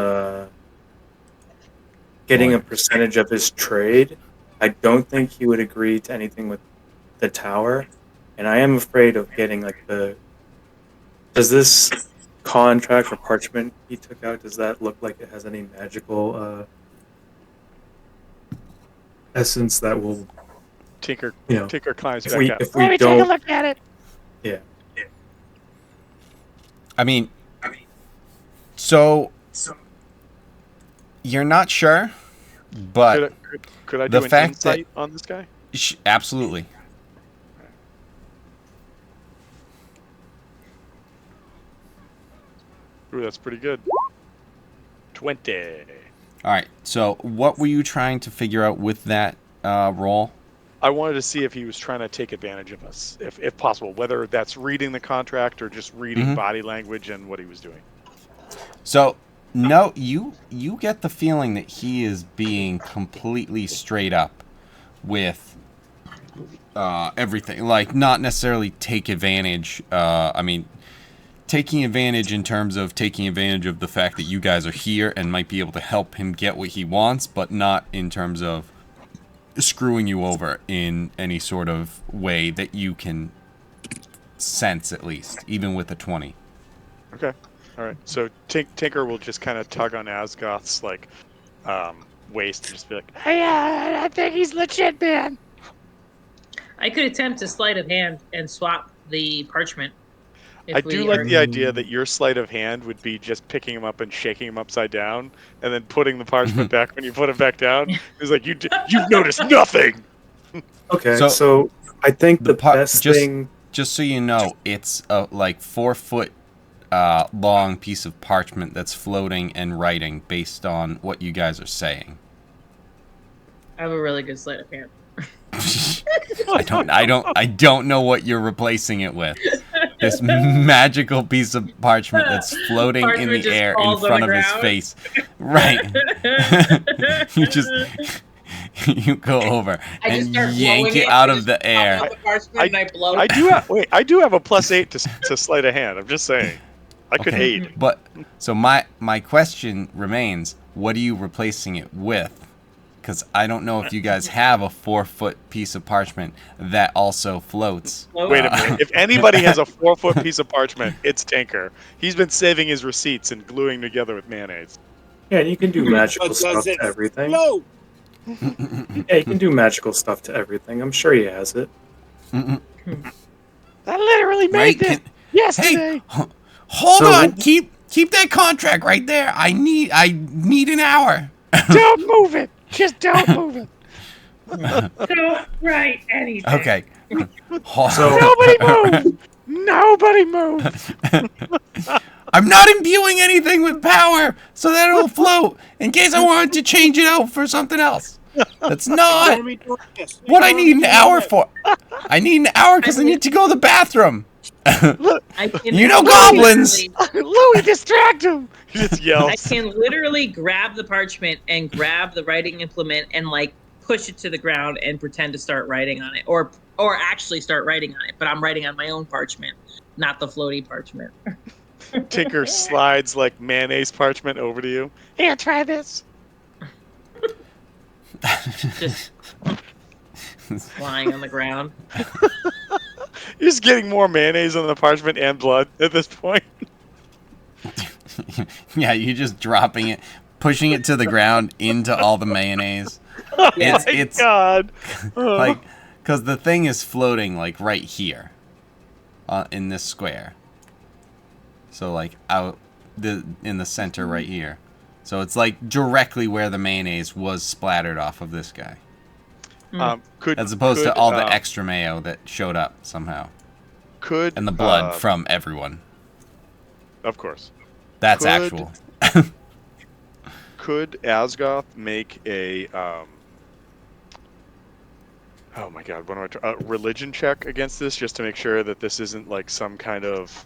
[SPEAKER 3] getting a percentage of his trade. I don't think he would agree to anything with the tower, and I am afraid of getting does this contract or parchment he took out, does that look like it has any magical essence that will
[SPEAKER 5] Tinker
[SPEAKER 3] you know
[SPEAKER 5] climbs
[SPEAKER 3] if
[SPEAKER 5] back
[SPEAKER 3] we
[SPEAKER 5] up.
[SPEAKER 3] if
[SPEAKER 2] Let
[SPEAKER 3] we
[SPEAKER 2] me take a
[SPEAKER 3] don't
[SPEAKER 2] look at it.
[SPEAKER 3] yeah.
[SPEAKER 1] I mean, so you're not sure, but
[SPEAKER 5] Could I
[SPEAKER 1] the
[SPEAKER 5] do an
[SPEAKER 1] fact that-
[SPEAKER 5] insight on this guy?
[SPEAKER 1] absolutely.
[SPEAKER 5] Ooh, that's pretty good. 20.
[SPEAKER 1] All right. So what were you trying to figure out with that roll?
[SPEAKER 5] I wanted to see if he was trying to take advantage of us, if possible, whether that's reading the contract or just reading body language and what he was doing.
[SPEAKER 1] So, no, you get the feeling that he is being completely straight up with everything. Like, not necessarily take advantage. I mean, taking advantage in terms of taking advantage of the fact that you guys are here and might be able to help him get what he wants, but not in terms of screwing you over in any sort of way that you can sense, at least, even with a 20.
[SPEAKER 5] Okay. All right. So Tinker will just kind of tug on Asgoth's waist and just be like,
[SPEAKER 2] Yeah, I think he's legit, man.
[SPEAKER 6] I could attempt a sleight of hand and swap the parchment.
[SPEAKER 5] I do like the idea that your sleight of hand would be just picking him up and shaking him upside down, and then putting the parchment back when you put it back down. It's like you've noticed nothing.
[SPEAKER 3] Okay,
[SPEAKER 1] So,
[SPEAKER 3] so I think the best
[SPEAKER 1] just,
[SPEAKER 3] thing.
[SPEAKER 1] Just so you know, it's a 4-foot long piece of parchment that's floating and writing based on what you guys are saying.
[SPEAKER 6] I have a really good sleight of hand.
[SPEAKER 1] I don't know what you're replacing it with. This magical piece of parchment that's floating in the air in front of his face. Right. You go over and yank it out of the air.
[SPEAKER 5] I do have a +8 to sleight of hand. I'm just saying. I could aid.
[SPEAKER 1] But so my question remains, what are you replacing it with? Because I don't know if you guys have a 4-foot piece of parchment that also floats.
[SPEAKER 5] Wait a minute. If anybody has a 4-foot piece of parchment, it's Tinker. He's been saving his receipts and gluing together with mayonnaise.
[SPEAKER 3] Yeah, you can do magical stuff to everything. Yeah, you can do magical stuff to everything. I'm sure he has it.
[SPEAKER 2] I literally made this yesterday.
[SPEAKER 1] Hey, hold on. Keep that contract right there. I need an hour.
[SPEAKER 2] Don't move it. Just don't move it.
[SPEAKER 6] Don't write anything.
[SPEAKER 1] Okay.
[SPEAKER 3] So
[SPEAKER 2] Nobody move. Nobody move.
[SPEAKER 1] I'm not imbuing anything with power so that it'll float in case I wanted to change it out for something else. That's not what I need an hour for. I need an hour because I need to go to the bathroom. You know goblins.
[SPEAKER 2] Louis, distract him.
[SPEAKER 5] He just yells.
[SPEAKER 6] I can literally grab the parchment and grab the writing implement and push it to the ground and pretend to start writing on it, or actually start writing on it. But I'm writing on my own parchment, not the floaty parchment.
[SPEAKER 5] Tinker slides mayonnaise parchment over to you.
[SPEAKER 2] Here, try this.
[SPEAKER 6] Just lying on the ground.
[SPEAKER 5] You're just getting more mayonnaise on the parchment and blood at this point.
[SPEAKER 1] Yeah, you're just dropping it, pushing it to the ground into all the mayonnaise. It's
[SPEAKER 5] God.
[SPEAKER 1] Because the thing is floating right here, in this square. So out in the center right here. So it's directly where the mayonnaise was splattered off of this guy. As opposed to all the extra mayo that showed up somehow. And the blood from everyone.
[SPEAKER 5] Of course.
[SPEAKER 1] That's actual.
[SPEAKER 5] Could Asgoth make a oh my god, what am I religion check against this, just to make sure that this isn't some kind of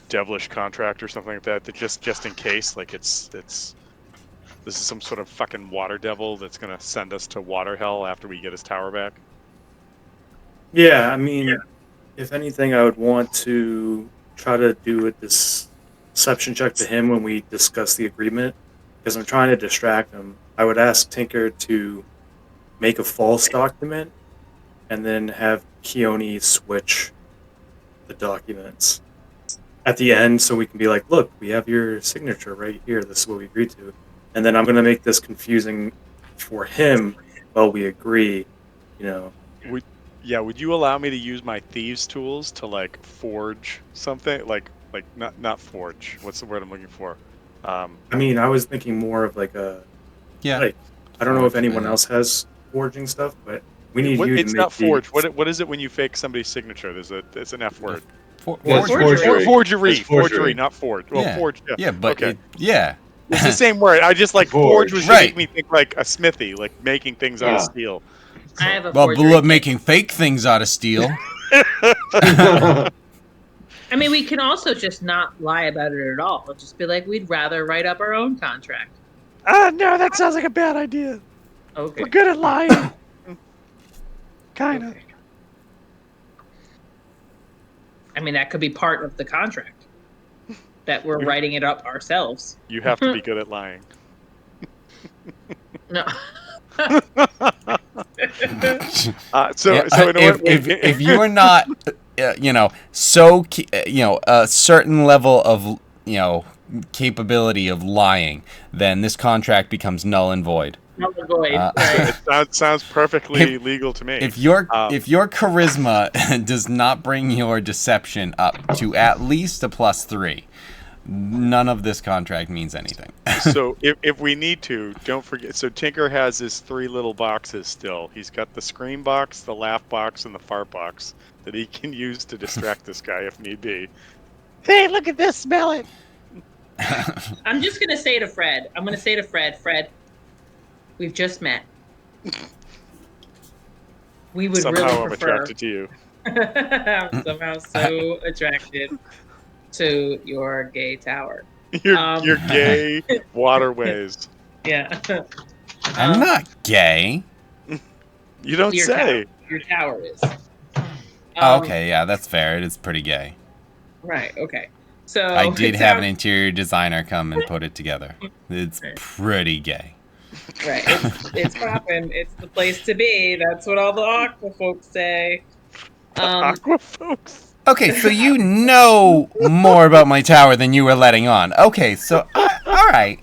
[SPEAKER 5] devilish contract or something like that, just in case this is some sort of fucking water devil that's gonna send us to water hell after we get his tower back?
[SPEAKER 3] Yeah, I mean, if anything, I would want to try to do a deception check to him when we discuss the agreement, because I'm trying to distract him. I would ask Tinker to make a false document and then have Keone switch the documents at the end so we can be like, look, we have your signature right here. This is what we agreed to. And then I'm going to make this confusing for him, well, we agree, you know.
[SPEAKER 5] Would you allow me to use my thieves tools to like forge something? Like not forge. What's the word I'm looking for?
[SPEAKER 3] I mean, I was thinking more of like a
[SPEAKER 1] Yeah.
[SPEAKER 3] like I don't know if
[SPEAKER 1] Forge,
[SPEAKER 3] anyone
[SPEAKER 1] yeah.
[SPEAKER 3] else has forging stuff, but we need you to
[SPEAKER 5] It's
[SPEAKER 3] make
[SPEAKER 5] not forge.
[SPEAKER 3] the
[SPEAKER 5] What is it when you fake somebody's signature? It's an F word.
[SPEAKER 7] Yeah, it's
[SPEAKER 6] Forgery.
[SPEAKER 7] forgery. It's
[SPEAKER 5] Forgery, not forge. Well,
[SPEAKER 1] Yeah.
[SPEAKER 5] forge. Yeah.
[SPEAKER 1] Yeah, but
[SPEAKER 5] okay.
[SPEAKER 1] yeah.
[SPEAKER 5] It's the same word. I just like forge was
[SPEAKER 7] Forge.
[SPEAKER 5] make me think like a smithy, like making things out of
[SPEAKER 7] Yeah.
[SPEAKER 5] steel.
[SPEAKER 6] I have a
[SPEAKER 1] Well,
[SPEAKER 6] forgery kit.
[SPEAKER 1] making fake things out of steel.
[SPEAKER 6] I mean, we can also just not lie about it at all. Just be like, we'd rather write up our own contract.
[SPEAKER 2] No, that sounds like a bad idea.
[SPEAKER 6] Okay.
[SPEAKER 2] We're good at lying. Kinda.
[SPEAKER 6] Okay. I mean, that could be part of the contract. That we're writing it up ourselves.
[SPEAKER 5] You have to be good at lying.
[SPEAKER 6] No.
[SPEAKER 1] If you are not, a certain level of capability of lying, then this contract becomes null and void.
[SPEAKER 6] Null and void, right.
[SPEAKER 5] It sounds perfectly legal to me.
[SPEAKER 1] If your charisma does not bring your deception up to at least a +3, none of this contract means anything.
[SPEAKER 5] So if we need to, don't forget. So Tinker has his 3 little boxes still. He's got the scream box, the laugh box, and the fart box that he can use to distract this guy if need be.
[SPEAKER 2] Hey, look at this. Smell it.
[SPEAKER 6] I'm just going to say to Fred, Fred, we've just met. We would
[SPEAKER 5] Somehow
[SPEAKER 6] really
[SPEAKER 5] I'm
[SPEAKER 6] prefer.
[SPEAKER 5] attracted to you.
[SPEAKER 6] I'm somehow so attracted to your gay tower.
[SPEAKER 5] Your gay waterways.
[SPEAKER 6] Yeah.
[SPEAKER 1] I'm not gay.
[SPEAKER 5] You don't say.
[SPEAKER 6] Your tower is.
[SPEAKER 1] Okay, yeah, that's fair. It is pretty gay.
[SPEAKER 6] Right, okay. So
[SPEAKER 1] I did have an interior designer come and put it together. It's pretty gay.
[SPEAKER 6] Right, it's poppin'. It's the place to be. That's what all the Aqua folks say.
[SPEAKER 5] Aqua folks.
[SPEAKER 1] Okay, so you know more about my tower than you were letting on. Okay, so all right.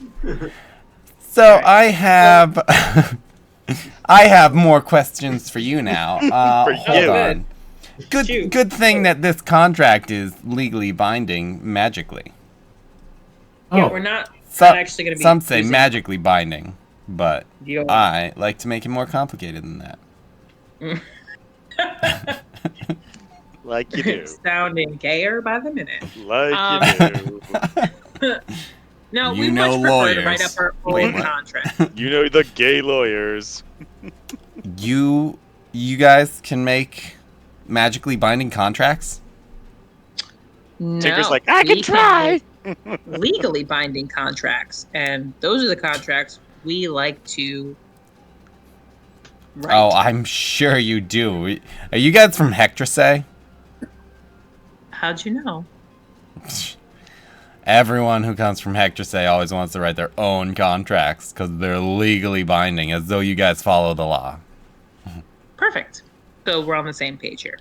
[SPEAKER 1] So I have I have more questions for you now. Hold on. Good thing that this contract is legally binding magically.
[SPEAKER 6] Yeah, we're not actually going to be.
[SPEAKER 1] Some say magically binding, but
[SPEAKER 6] Yeah.
[SPEAKER 1] I like to make it more complicated than that.
[SPEAKER 5] Like you do.
[SPEAKER 6] Sounding gayer by the minute.
[SPEAKER 5] Like you do.
[SPEAKER 6] No,
[SPEAKER 1] You
[SPEAKER 6] we
[SPEAKER 1] know
[SPEAKER 6] much prefer
[SPEAKER 1] lawyers.
[SPEAKER 6] to write up our own contract.
[SPEAKER 5] You know the gay lawyers.
[SPEAKER 1] You guys can make magically binding contracts?
[SPEAKER 6] No,
[SPEAKER 5] Tinker's like,
[SPEAKER 2] I can try.
[SPEAKER 6] Legally binding contracts, and those are the contracts we like to write.
[SPEAKER 1] Oh, I'm sure you do. Are you guys from Hectrasay?
[SPEAKER 6] How'd you know?
[SPEAKER 1] Everyone who comes from Hectrasay always wants to write their own contracts because they're legally binding, as though you guys follow the law.
[SPEAKER 6] Perfect. So we're on the same page here.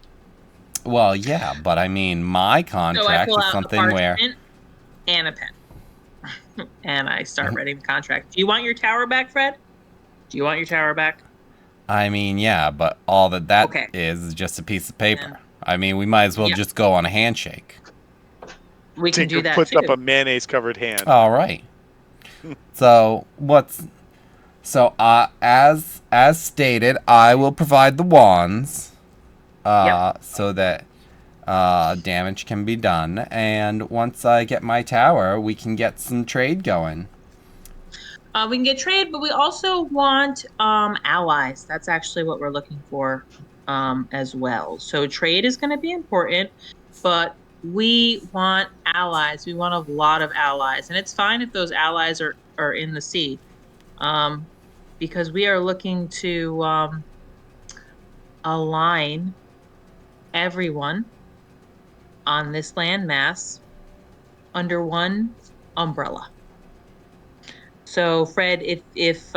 [SPEAKER 1] Well, yeah, but I mean, my contract is something where...
[SPEAKER 6] and a pen. And I start writing the contract. Do you want your tower back, Fred? Do you want your tower back?
[SPEAKER 1] I mean, yeah, but all that is just a piece of paper.
[SPEAKER 6] Yeah.
[SPEAKER 1] I mean, we might as well just go on a handshake.
[SPEAKER 6] We can
[SPEAKER 5] Tinker
[SPEAKER 6] do that
[SPEAKER 5] puts
[SPEAKER 6] too.
[SPEAKER 5] up a mayonnaise-covered hand.
[SPEAKER 1] All right. So as stated, I will provide the wands, so that damage can be done. And once I get my tower, we can get some trade going.
[SPEAKER 6] We can get trade, but we also want allies. That's actually what we're looking for as well. So trade is going to be important, but we want allies. We want a lot of allies. And it's fine if those allies are in the sea, because we are looking to align everyone on this landmass under one umbrella. So, Fred, if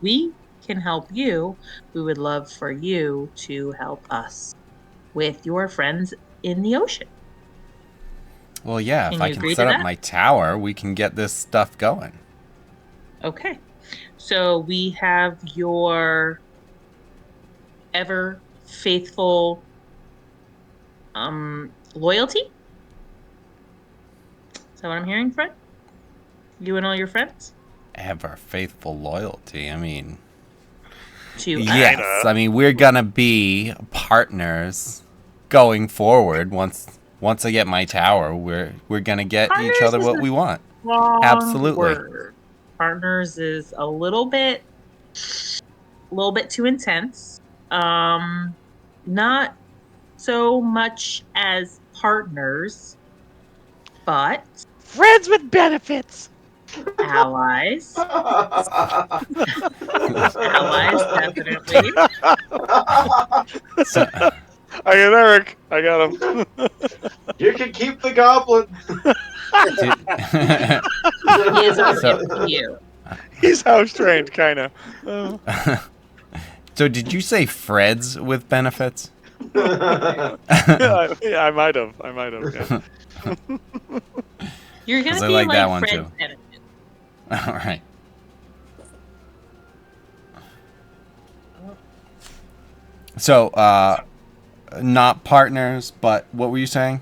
[SPEAKER 6] we can help you, we would love for you to help us with your friends in the ocean.
[SPEAKER 1] Well, yeah,
[SPEAKER 6] Can
[SPEAKER 1] if I
[SPEAKER 6] you
[SPEAKER 1] can
[SPEAKER 6] agree
[SPEAKER 1] set
[SPEAKER 6] to
[SPEAKER 1] up
[SPEAKER 6] that?
[SPEAKER 1] my tower, we can get this stuff going.
[SPEAKER 6] Okay. So we have your ever faithful loyalty. Is that what I'm hearing, Fred? You and all your friends?
[SPEAKER 1] Ever faithful loyalty. I mean,
[SPEAKER 6] To
[SPEAKER 1] yes.
[SPEAKER 6] us.
[SPEAKER 1] I mean, we're gonna be partners going forward. Once I get my tower, we're gonna get each other what we want. Absolutely.
[SPEAKER 6] Word. Partners is a little bit too intense. Not so much as partners, but
[SPEAKER 2] Friends with benefits.
[SPEAKER 6] allies. Allies, definitely.
[SPEAKER 1] So,
[SPEAKER 5] I got Eric. I got him.
[SPEAKER 7] You can keep the goblin.
[SPEAKER 6] He is our gift to you.
[SPEAKER 5] He's house trained, kind of.
[SPEAKER 1] So did you say Freds with benefits?
[SPEAKER 5] Yeah, I might have. Yeah.
[SPEAKER 6] You're gonna
[SPEAKER 1] 'Cause I
[SPEAKER 6] be
[SPEAKER 1] like
[SPEAKER 6] like
[SPEAKER 1] that one,
[SPEAKER 6] Fred's
[SPEAKER 1] too.
[SPEAKER 6] benefit.
[SPEAKER 1] All right. So, not partners, but what were you saying?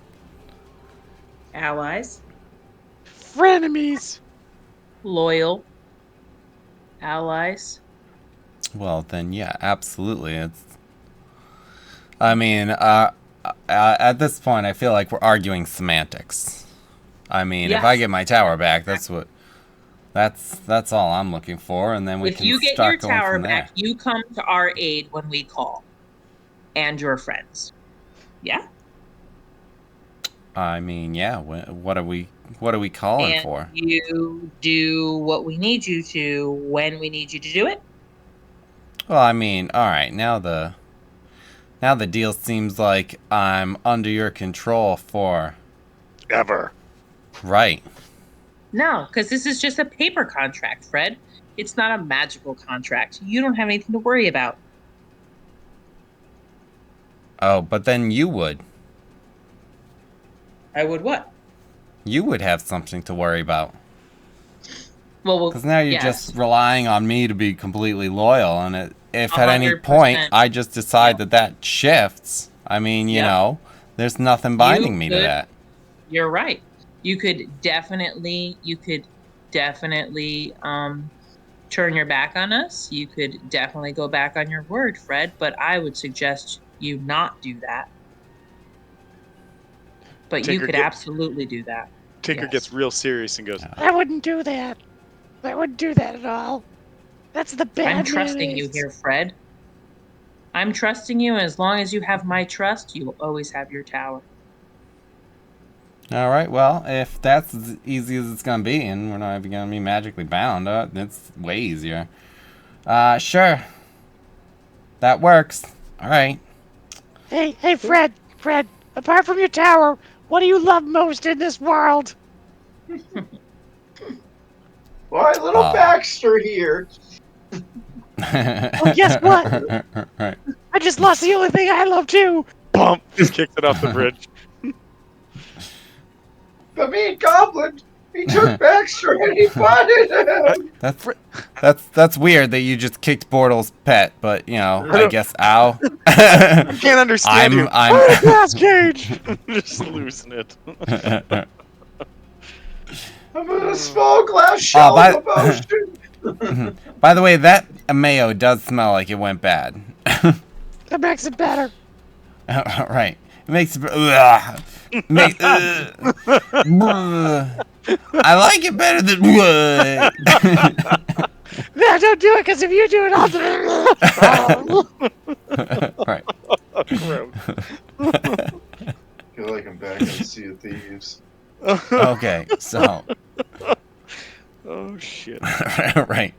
[SPEAKER 6] Allies,
[SPEAKER 2] Frenemies.
[SPEAKER 6] loyal. Allies.
[SPEAKER 1] Well, then, yeah, absolutely. I mean, at this point, I feel like we're arguing semantics. I mean, if I
[SPEAKER 6] Yes.
[SPEAKER 1] get my tower back, that's all I'm looking for, and then we
[SPEAKER 6] If
[SPEAKER 1] can
[SPEAKER 6] you get
[SPEAKER 1] start
[SPEAKER 6] your
[SPEAKER 1] going
[SPEAKER 6] tower
[SPEAKER 1] from
[SPEAKER 6] back,
[SPEAKER 1] there.
[SPEAKER 6] you come to our aid when we call. And your friends. Yeah?
[SPEAKER 1] I mean, yeah. What are we calling
[SPEAKER 6] And
[SPEAKER 1] for?
[SPEAKER 6] you do what we need you to when we need you to do it.
[SPEAKER 1] Well, I mean, all right. Now the deal seems like I'm under your control for
[SPEAKER 5] Ever.
[SPEAKER 1] right.
[SPEAKER 6] No, because this is just a paper contract, Fred. It's not a magical contract. You don't have anything to worry about.
[SPEAKER 1] Oh, but then you would.
[SPEAKER 6] I would what?
[SPEAKER 1] You would have something to worry about.
[SPEAKER 6] Well,
[SPEAKER 1] Because now you're
[SPEAKER 6] yes.
[SPEAKER 1] just relying on me to be completely loyal, and if at any
[SPEAKER 6] 100%.
[SPEAKER 1] point I just decide that shifts, I mean, you
[SPEAKER 6] Yep.
[SPEAKER 1] know, there's nothing binding me to
[SPEAKER 6] could-
[SPEAKER 1] that.
[SPEAKER 6] You're right. You could definitely turn your back on us. You could definitely go back on your word, Fred, but I would suggest you not do that. But you
[SPEAKER 5] Tinker
[SPEAKER 6] could absolutely do that.
[SPEAKER 5] Tinker
[SPEAKER 6] Yes.
[SPEAKER 5] gets real serious and goes,
[SPEAKER 2] I wouldn't do that. I wouldn't do that at all. That's the bad
[SPEAKER 6] I'm trusting you
[SPEAKER 2] mayonnaise.
[SPEAKER 6] here, Fred. I'm trusting you, and as long as you have my trust, you will always have your tower.
[SPEAKER 1] All right, well, if that's as easy as it's gonna be, and we're not even gonna be magically bound, it's way easier. Sure. That works. All right.
[SPEAKER 2] Hey, Fred, apart from your tower, what do you love most in this world?
[SPEAKER 7] Why, little Baxter here.
[SPEAKER 2] Well, guess what?
[SPEAKER 1] Right.
[SPEAKER 2] I just lost the only thing I love too.
[SPEAKER 5] bump, just kicked it off the bridge.
[SPEAKER 7] The mean goblin. He took Baxter and he fighted him.
[SPEAKER 1] That's weird that you just kicked Bortle's pet, but you know, I guess ow.
[SPEAKER 5] I can't understand you.
[SPEAKER 2] Oh, glass cage.
[SPEAKER 5] Just losing it.
[SPEAKER 7] I'm in a small glass shell of emotion.
[SPEAKER 1] By the way, that mayo does smell like it went bad.
[SPEAKER 2] That makes it better.
[SPEAKER 1] Right. It makes it. I like it better than.
[SPEAKER 2] No, don't do it, because if you do it, I'll do it.
[SPEAKER 1] Right.
[SPEAKER 7] I feel like I'm back in Sea of Thieves.
[SPEAKER 1] Okay, so.
[SPEAKER 5] Oh shit.
[SPEAKER 1] Right.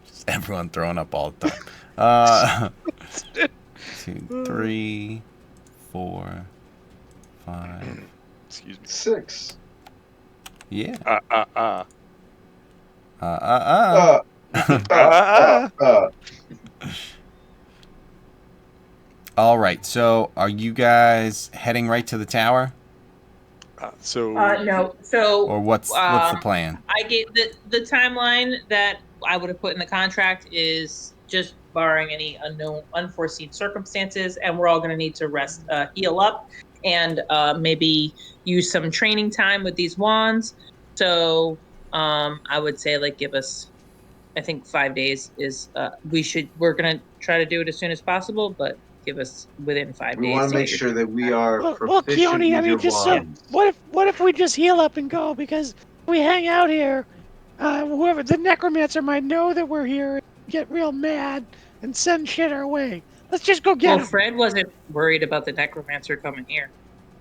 [SPEAKER 1] Just everyone throwing up all the time. 2, 3, 4, 5.
[SPEAKER 5] Excuse me.
[SPEAKER 7] 6.
[SPEAKER 1] Yeah. All right. So, are you guys heading right to the tower,
[SPEAKER 5] So
[SPEAKER 6] No. So
[SPEAKER 1] or what's the plan?
[SPEAKER 6] I gave the timeline that I would have put in the contract is just barring any unforeseen circumstances, and we're all going to need to heal up, and maybe use some training time with these wands. So I would say like give us, I think 5 days is we're going to try to do it as soon as possible, but give us within 5
[SPEAKER 7] We
[SPEAKER 6] days
[SPEAKER 7] want
[SPEAKER 6] to
[SPEAKER 7] to make
[SPEAKER 6] get your
[SPEAKER 7] sure that we
[SPEAKER 6] back.
[SPEAKER 7] are
[SPEAKER 2] Well,
[SPEAKER 7] proficient
[SPEAKER 2] Keone, I
[SPEAKER 7] with
[SPEAKER 2] mean,
[SPEAKER 7] your
[SPEAKER 2] just so
[SPEAKER 7] wands.
[SPEAKER 2] what if we just heal up and go? Because if we hang out here, whoever the necromancer might know that we're here, and get real mad and send shit our way. Let's just go get
[SPEAKER 6] Well,
[SPEAKER 2] him.
[SPEAKER 6] Fred wasn't worried about the necromancer coming here.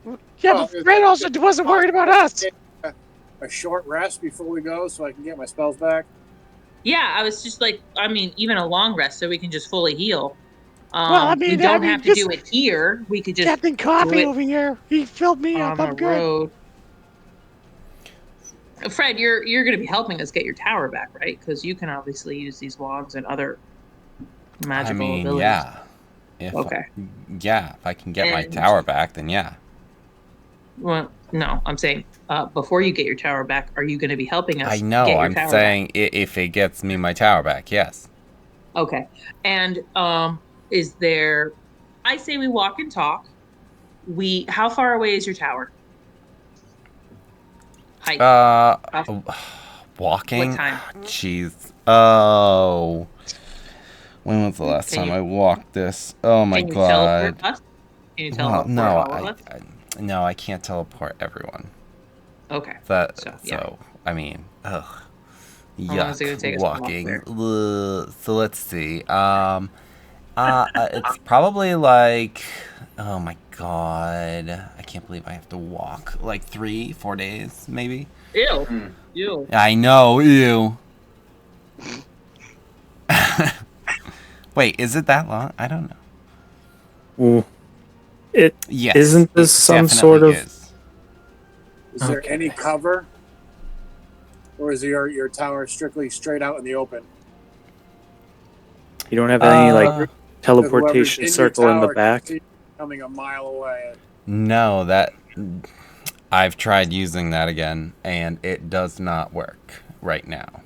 [SPEAKER 2] Yeah,
[SPEAKER 4] Well,
[SPEAKER 2] but Fred also wasn't worried about us.
[SPEAKER 4] A short rest before we go, so I can get my spells back.
[SPEAKER 6] Yeah, I was just like, I mean, even a long rest so we can just fully heal.
[SPEAKER 2] Well,
[SPEAKER 6] We don't have to do it here. We could just
[SPEAKER 2] Captain
[SPEAKER 6] do
[SPEAKER 2] Coffee
[SPEAKER 6] it
[SPEAKER 2] over here. He filled me up.
[SPEAKER 6] on
[SPEAKER 2] I'm
[SPEAKER 6] the
[SPEAKER 2] good.
[SPEAKER 6] road. Fred, you're going to be helping us get your tower back, right? Because you can obviously use these wands and other magical abilities.
[SPEAKER 1] Yeah. If I can get my tower back, then yeah.
[SPEAKER 6] Well, no, I'm saying before you get your tower back, are you going to be helping us?
[SPEAKER 1] I know.
[SPEAKER 6] Get your
[SPEAKER 1] I'm
[SPEAKER 6] tower
[SPEAKER 1] saying
[SPEAKER 6] back?
[SPEAKER 1] if it gets me my tower back, yes.
[SPEAKER 6] Okay. And is there? I say we walk and talk. How far away is your tower? Height.
[SPEAKER 1] Walking.
[SPEAKER 6] What time?
[SPEAKER 1] Jeez. Oh. When was the last time I walked this? Oh my
[SPEAKER 6] Can you
[SPEAKER 1] god.
[SPEAKER 6] teleport us? Can you
[SPEAKER 1] Well,
[SPEAKER 6] teleport
[SPEAKER 1] no,
[SPEAKER 6] all of us?
[SPEAKER 1] no, I can't teleport everyone.
[SPEAKER 6] Okay.
[SPEAKER 1] So I mean, ugh.
[SPEAKER 6] How long is it gonna take us to walk
[SPEAKER 1] Walking.
[SPEAKER 6] there?
[SPEAKER 1] So let's see. It's probably like, oh my god, I can't believe I have to walk like 3-4 days, maybe.
[SPEAKER 6] Ew. Ew.
[SPEAKER 1] I know, ew. Wait, is it that long? I don't know.
[SPEAKER 3] Well,
[SPEAKER 1] Yes.
[SPEAKER 3] isn't this some
[SPEAKER 1] definitely
[SPEAKER 3] sort of?
[SPEAKER 1] is.
[SPEAKER 4] Is there any cover, or is your tower strictly straight out in the open?
[SPEAKER 3] You don't have any like teleportation
[SPEAKER 4] Whoever's
[SPEAKER 3] circle in the
[SPEAKER 4] tower
[SPEAKER 3] back?
[SPEAKER 4] can see coming a mile away.
[SPEAKER 1] No, I've tried using that again, and it does not work right now.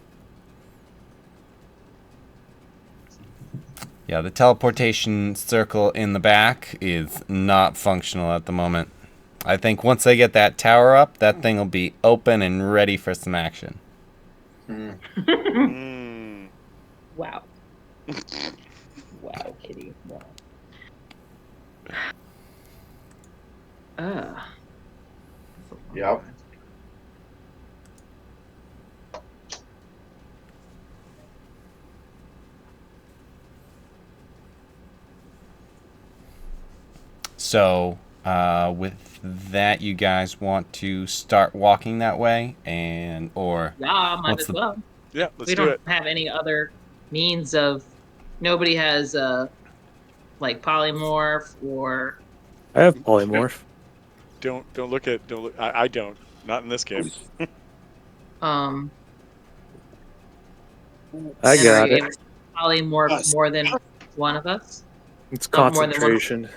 [SPEAKER 1] Yeah, the teleportation circle in the back is not functional at the moment. I think once I get that tower up, that thing will be open and ready for some action.
[SPEAKER 6] Wow. Wow, kitty. Wow.
[SPEAKER 7] Yep.
[SPEAKER 1] So, with that, you guys want to start walking that way, or
[SPEAKER 6] Yeah, might as well.
[SPEAKER 5] Yeah, let's
[SPEAKER 6] we
[SPEAKER 5] do
[SPEAKER 6] don't
[SPEAKER 5] it.
[SPEAKER 6] have any other means of. Nobody has like polymorph or.
[SPEAKER 3] I have polymorph.
[SPEAKER 5] Don't look. I don't. Not in this game.
[SPEAKER 6] I
[SPEAKER 3] got it.
[SPEAKER 6] Polymorph more than one of us.
[SPEAKER 3] It's
[SPEAKER 6] Not more than one.
[SPEAKER 3] concentration.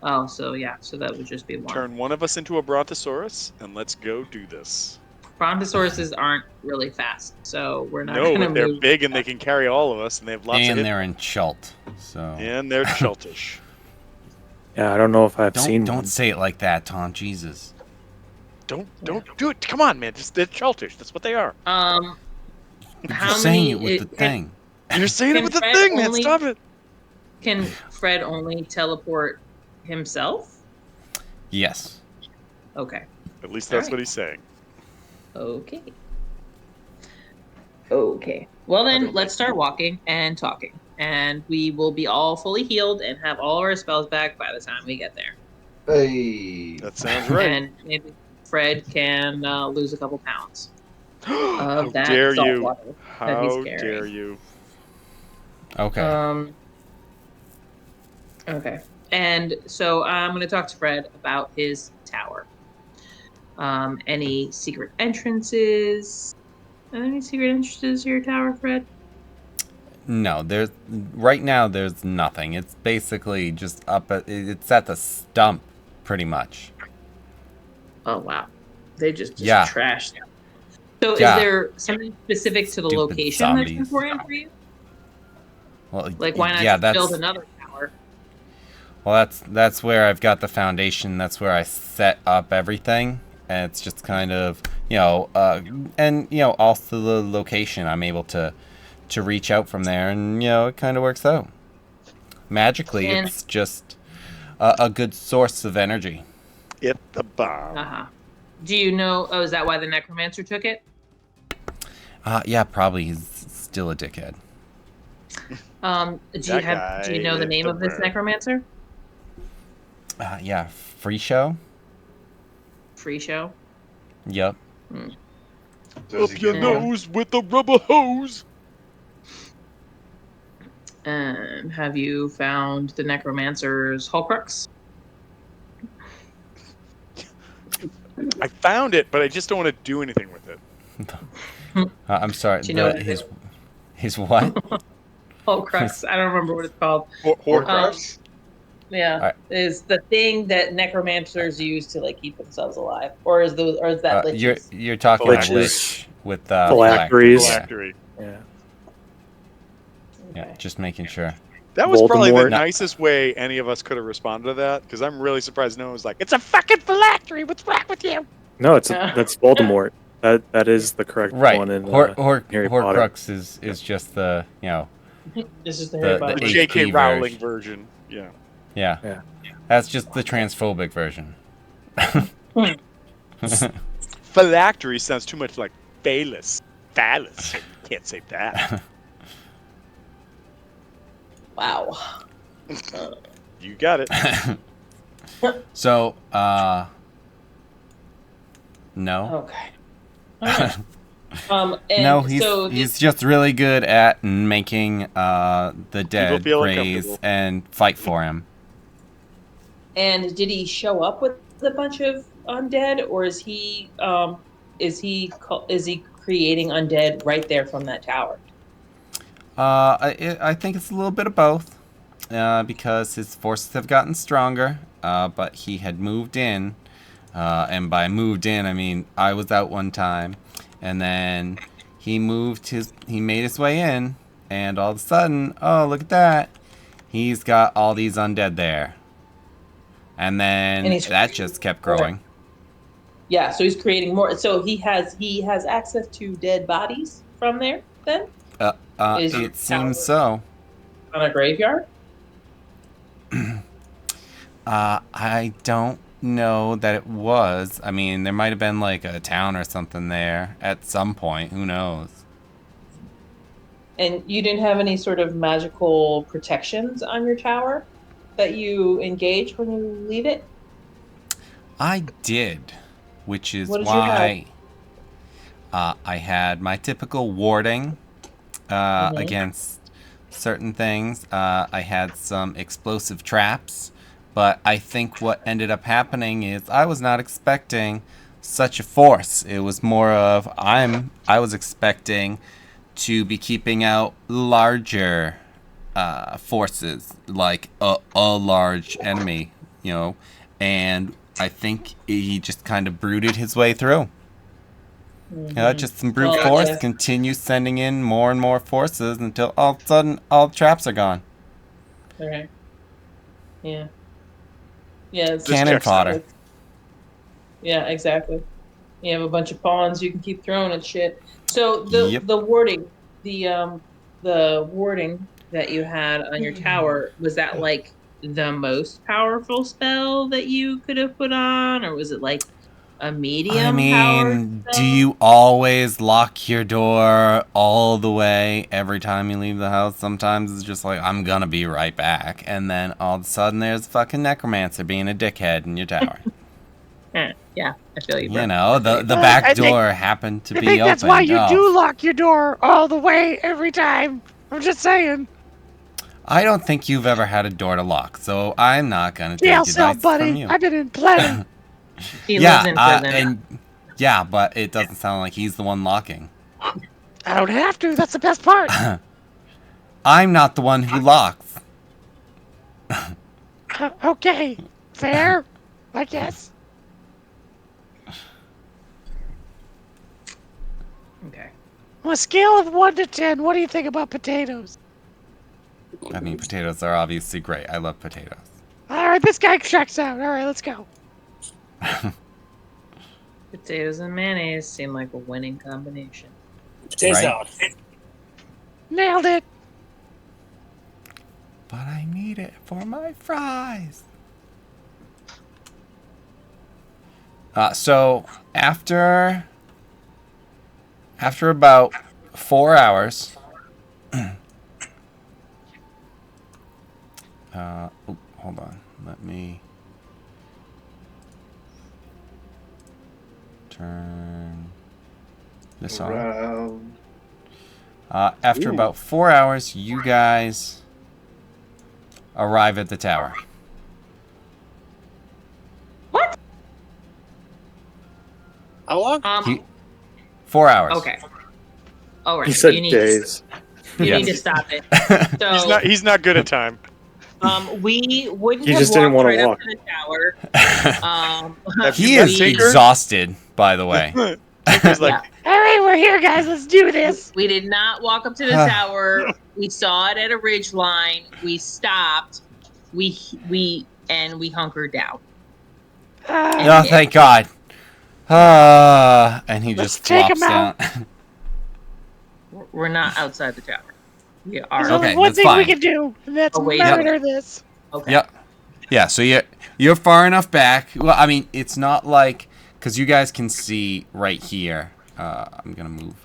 [SPEAKER 6] Oh, so yeah, so that would just be one.
[SPEAKER 5] Turn one of us into a brontosaurus, and let's go do this.
[SPEAKER 6] Brontosauruses aren't really fast, so we're not
[SPEAKER 5] No,
[SPEAKER 6] going to
[SPEAKER 5] but they're
[SPEAKER 6] move.
[SPEAKER 5] big and they can carry all of us, and they have lots of.
[SPEAKER 1] and they're in Chult, so.
[SPEAKER 5] And they're Chultish.
[SPEAKER 3] Yeah, I don't know if I've seen.
[SPEAKER 1] Don't
[SPEAKER 3] one.
[SPEAKER 1] say it like that, Tom. Jesus.
[SPEAKER 5] Don't do it. Come on, man. They're Chultish. That's what they are.
[SPEAKER 6] How
[SPEAKER 1] You're saying
[SPEAKER 6] many?
[SPEAKER 1] it with the thing.
[SPEAKER 5] You're saying it
[SPEAKER 6] can
[SPEAKER 5] with the
[SPEAKER 6] Fred
[SPEAKER 5] thing, man.
[SPEAKER 6] only-
[SPEAKER 5] Stop it.
[SPEAKER 6] Can Fred only teleport himself?
[SPEAKER 1] Yes.
[SPEAKER 6] Okay.
[SPEAKER 5] At least that's
[SPEAKER 6] Alright.
[SPEAKER 5] what he's saying.
[SPEAKER 6] Okay. Okay. Well then, let's start walking and talking, and we will be all fully healed and have all our spells back by the time we get there.
[SPEAKER 7] Hey.
[SPEAKER 5] That sounds right.
[SPEAKER 6] And maybe Fred can lose a couple pounds.
[SPEAKER 5] How
[SPEAKER 6] Of that
[SPEAKER 5] dare
[SPEAKER 6] salt
[SPEAKER 5] you?
[SPEAKER 6] water that he's
[SPEAKER 5] How
[SPEAKER 6] carrying.
[SPEAKER 5] dare you?
[SPEAKER 1] Okay.
[SPEAKER 6] Okay. And so I'm going to talk to Fred about his tower. Any secret entrances? Are there any secret entrances to your tower, Fred?
[SPEAKER 1] No, right now there's nothing. It's basically just it's at the stump, pretty much.
[SPEAKER 6] Oh wow, they just
[SPEAKER 1] Yeah.
[SPEAKER 6] trashed him. So is there something specific to the
[SPEAKER 1] Stupid
[SPEAKER 6] location
[SPEAKER 1] zombies.
[SPEAKER 6] that's important for you?
[SPEAKER 1] Well,
[SPEAKER 6] Like, why not
[SPEAKER 1] yeah,
[SPEAKER 6] just build another tower?
[SPEAKER 1] Well, that's where I've got the foundation. That's where I set up everything, and it's just kind of, and also the location. I'm able to reach out from there, and it kind of works out. Magically, it's just a good source of energy.
[SPEAKER 5] Hit the bomb.
[SPEAKER 6] Uh-huh. Do you know? Oh, is that why the necromancer took it?
[SPEAKER 1] Yeah, probably. He's still a dickhead.
[SPEAKER 6] Do you know the name of this necromancer?
[SPEAKER 1] Yeah, free show.
[SPEAKER 6] Free show.
[SPEAKER 1] Yep.
[SPEAKER 5] Up your nose with a rubber hose.
[SPEAKER 6] Have you found the necromancer's Horcrux?
[SPEAKER 5] I found it, but I just don't want to do anything with it.
[SPEAKER 1] I'm sorry.
[SPEAKER 6] Do you know
[SPEAKER 1] his what?
[SPEAKER 6] Horcrux. I don't remember what it's called.
[SPEAKER 5] Horcrux.
[SPEAKER 6] Yeah,
[SPEAKER 1] Right.
[SPEAKER 6] is the thing that necromancers use to like keep themselves alive, or is that liches?
[SPEAKER 1] You're talking about
[SPEAKER 3] Liches.
[SPEAKER 1] lich with
[SPEAKER 3] phylacteries.
[SPEAKER 5] Phylactery.
[SPEAKER 3] Yeah.
[SPEAKER 1] Yeah, just making sure.
[SPEAKER 5] That was probably the
[SPEAKER 3] Voldemort.
[SPEAKER 5] nicest way any of us could have responded to that, because I'm really surprised no one was like,
[SPEAKER 2] It's a fucking phylactery. What's wrong with you?
[SPEAKER 3] No, that's Voldemort. That is the correct
[SPEAKER 1] Right.
[SPEAKER 3] one in Harry Potter.
[SPEAKER 1] Horcrux is just the
[SPEAKER 6] This is the Harry Potter.
[SPEAKER 5] the
[SPEAKER 1] HP
[SPEAKER 5] J.K. Rowling
[SPEAKER 1] version.
[SPEAKER 5] version. Yeah.
[SPEAKER 3] Yeah.
[SPEAKER 1] That's just the transphobic version.
[SPEAKER 5] Phylactery sounds too much like phallus. Phallus. Can't say that.
[SPEAKER 6] Wow.
[SPEAKER 5] You got it.
[SPEAKER 1] So, no.
[SPEAKER 6] Okay. All right. And
[SPEAKER 1] No,
[SPEAKER 6] so
[SPEAKER 1] he's just really good at making the dead
[SPEAKER 5] feel
[SPEAKER 1] praise
[SPEAKER 5] uncomfortable.
[SPEAKER 1] and fight for him.
[SPEAKER 6] And did he show up with a bunch of undead, or is he creating undead right there from that tower?
[SPEAKER 1] I think it's a little bit of both, because his forces have gotten stronger, but he had moved in, and by moved in I mean I was out one time, and then he made his way in, and all of a sudden, oh look at that, he's got all these undead there, and then that just kept growing.
[SPEAKER 6] Yeah, so he's creating more. So he has access to dead bodies from there then?
[SPEAKER 1] It seems so.
[SPEAKER 6] On a graveyard?
[SPEAKER 1] I don't know that it was. I mean, there might have been like a town or something there at some point. Who knows?
[SPEAKER 6] And you didn't have any sort of magical protections on your tower that you engage when you leave it?
[SPEAKER 1] I did, which is
[SPEAKER 6] What did
[SPEAKER 1] why I had my typical warding against certain things. I had some explosive traps, but I think what ended up happening is I was not expecting such a force. It was more of I was expecting to be keeping out larger forces, like a large enemy, and I think he just kind of brooded his way through. Just some brute force continues sending in more and more forces until all of a sudden all the traps are gone.
[SPEAKER 6] Okay. Yeah. Yeah. It's
[SPEAKER 1] Cannon fodder.
[SPEAKER 6] Yeah, exactly. You have a bunch of pawns you can keep throwing at shit. So
[SPEAKER 1] Yep.
[SPEAKER 6] the warding, the warding that you had on your tower, was that like the most powerful spell that you could have put on, or was it like a medium powered spell?
[SPEAKER 1] Do you always lock your door all the way every time you leave the house? Sometimes it's just like, I'm gonna be right back, and then all of a sudden there's a fucking necromancer being a dickhead in your tower.
[SPEAKER 6] Yeah, I feel you, bro.
[SPEAKER 1] The back door happened to be open.
[SPEAKER 2] I think that's why you do lock your door all the way every time. I'm just saying.
[SPEAKER 1] I don't think you've ever had a door to lock, so I'm not gonna take
[SPEAKER 2] Jail
[SPEAKER 1] advice
[SPEAKER 2] cell,
[SPEAKER 1] from
[SPEAKER 2] buddy.
[SPEAKER 1] you.
[SPEAKER 2] I've been in plenty.
[SPEAKER 6] He lives in prison.
[SPEAKER 1] But it doesn't sound like he's the one locking.
[SPEAKER 2] I don't have to. That's the best part.
[SPEAKER 1] I'm not the one who locks.
[SPEAKER 2] Okay. Fair, I guess. On a scale of 1 to 10, what do you think about potatoes?
[SPEAKER 1] I mean, potatoes are obviously great. I love potatoes.
[SPEAKER 2] Alright, this guy checks out. Alright, let's go.
[SPEAKER 6] Potatoes and mayonnaise seem like a winning combination.
[SPEAKER 4] Potato
[SPEAKER 1] Right?
[SPEAKER 4] salad.
[SPEAKER 2] Nailed it.
[SPEAKER 1] But I need it for my fries. So after about 4 hours, hold on, let me turn this on.
[SPEAKER 7] Around.
[SPEAKER 1] After about 4 hours, you guys arrive at the tower.
[SPEAKER 6] What?
[SPEAKER 4] How long?
[SPEAKER 1] 4 hours.
[SPEAKER 6] Okay. All right.
[SPEAKER 3] He said
[SPEAKER 6] you need
[SPEAKER 3] days.
[SPEAKER 6] You
[SPEAKER 1] Yes.
[SPEAKER 6] need to stop it. So
[SPEAKER 5] He's not good at time.
[SPEAKER 6] we wouldn't
[SPEAKER 3] He
[SPEAKER 6] have
[SPEAKER 3] just didn't
[SPEAKER 6] walked
[SPEAKER 3] wanna
[SPEAKER 6] right
[SPEAKER 3] walk.
[SPEAKER 6] up to the tower.
[SPEAKER 1] He is exhausted, by the way.
[SPEAKER 5] Tinker's like,
[SPEAKER 2] Alright, we're here, guys. Let's do this.
[SPEAKER 6] We did not walk up to the tower. We saw it at a ridge line. We stopped. We hunkered down.
[SPEAKER 1] Oh, thank God. And he
[SPEAKER 2] Let's
[SPEAKER 1] just
[SPEAKER 2] take
[SPEAKER 1] flops
[SPEAKER 2] him out.
[SPEAKER 1] down.
[SPEAKER 6] We're not outside the tower. We
[SPEAKER 2] There's
[SPEAKER 6] are.
[SPEAKER 2] only
[SPEAKER 1] Okay,
[SPEAKER 2] one
[SPEAKER 1] that's
[SPEAKER 2] thing we
[SPEAKER 1] fine.
[SPEAKER 2] can do, and that's
[SPEAKER 6] Wait.
[SPEAKER 2] murder this.
[SPEAKER 6] Okay.
[SPEAKER 1] Yep. Yeah, so you're far enough back. Well, I mean, it's not like... Because you guys can see right here. I'm going to move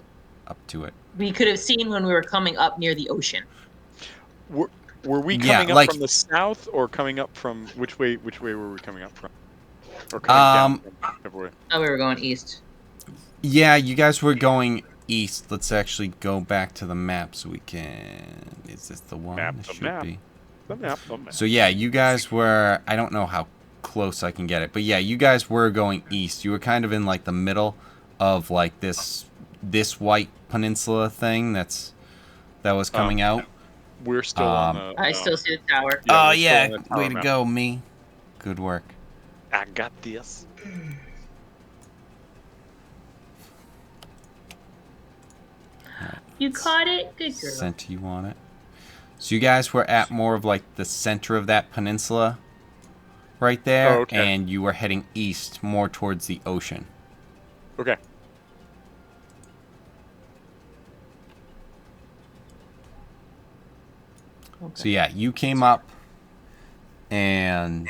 [SPEAKER 1] up to it.
[SPEAKER 6] We could have seen when we were coming up near the ocean.
[SPEAKER 5] were we
[SPEAKER 1] Yeah,
[SPEAKER 5] coming up
[SPEAKER 1] like-
[SPEAKER 5] from the south or coming up from which way were we coming up from? Or coming down from whichever way?
[SPEAKER 6] Oh, we were going east.
[SPEAKER 1] Yeah, you guys were going east. Let's actually go back to the map so we can... Is this the one?
[SPEAKER 5] Map,
[SPEAKER 1] It
[SPEAKER 5] the
[SPEAKER 1] should
[SPEAKER 5] map.
[SPEAKER 1] be.
[SPEAKER 5] The map.
[SPEAKER 1] So yeah, you guys were... I don't know how close I can get it. But yeah, you guys were going east. You were kind of in like the middle of like this white peninsula thing that was coming out.
[SPEAKER 5] We're still on the...
[SPEAKER 6] I still see the tower.
[SPEAKER 1] Oh
[SPEAKER 5] we're still
[SPEAKER 1] yeah,
[SPEAKER 5] on the tower
[SPEAKER 1] way to
[SPEAKER 5] map.
[SPEAKER 1] go, me. Good work.
[SPEAKER 5] I got this.
[SPEAKER 6] You caught it? Good girl.
[SPEAKER 1] Sent you on it. So you guys were at more of like the center of that peninsula right there,
[SPEAKER 5] Oh, okay.
[SPEAKER 1] and you were heading east more towards the ocean.
[SPEAKER 5] Okay.
[SPEAKER 1] So yeah, you came up, and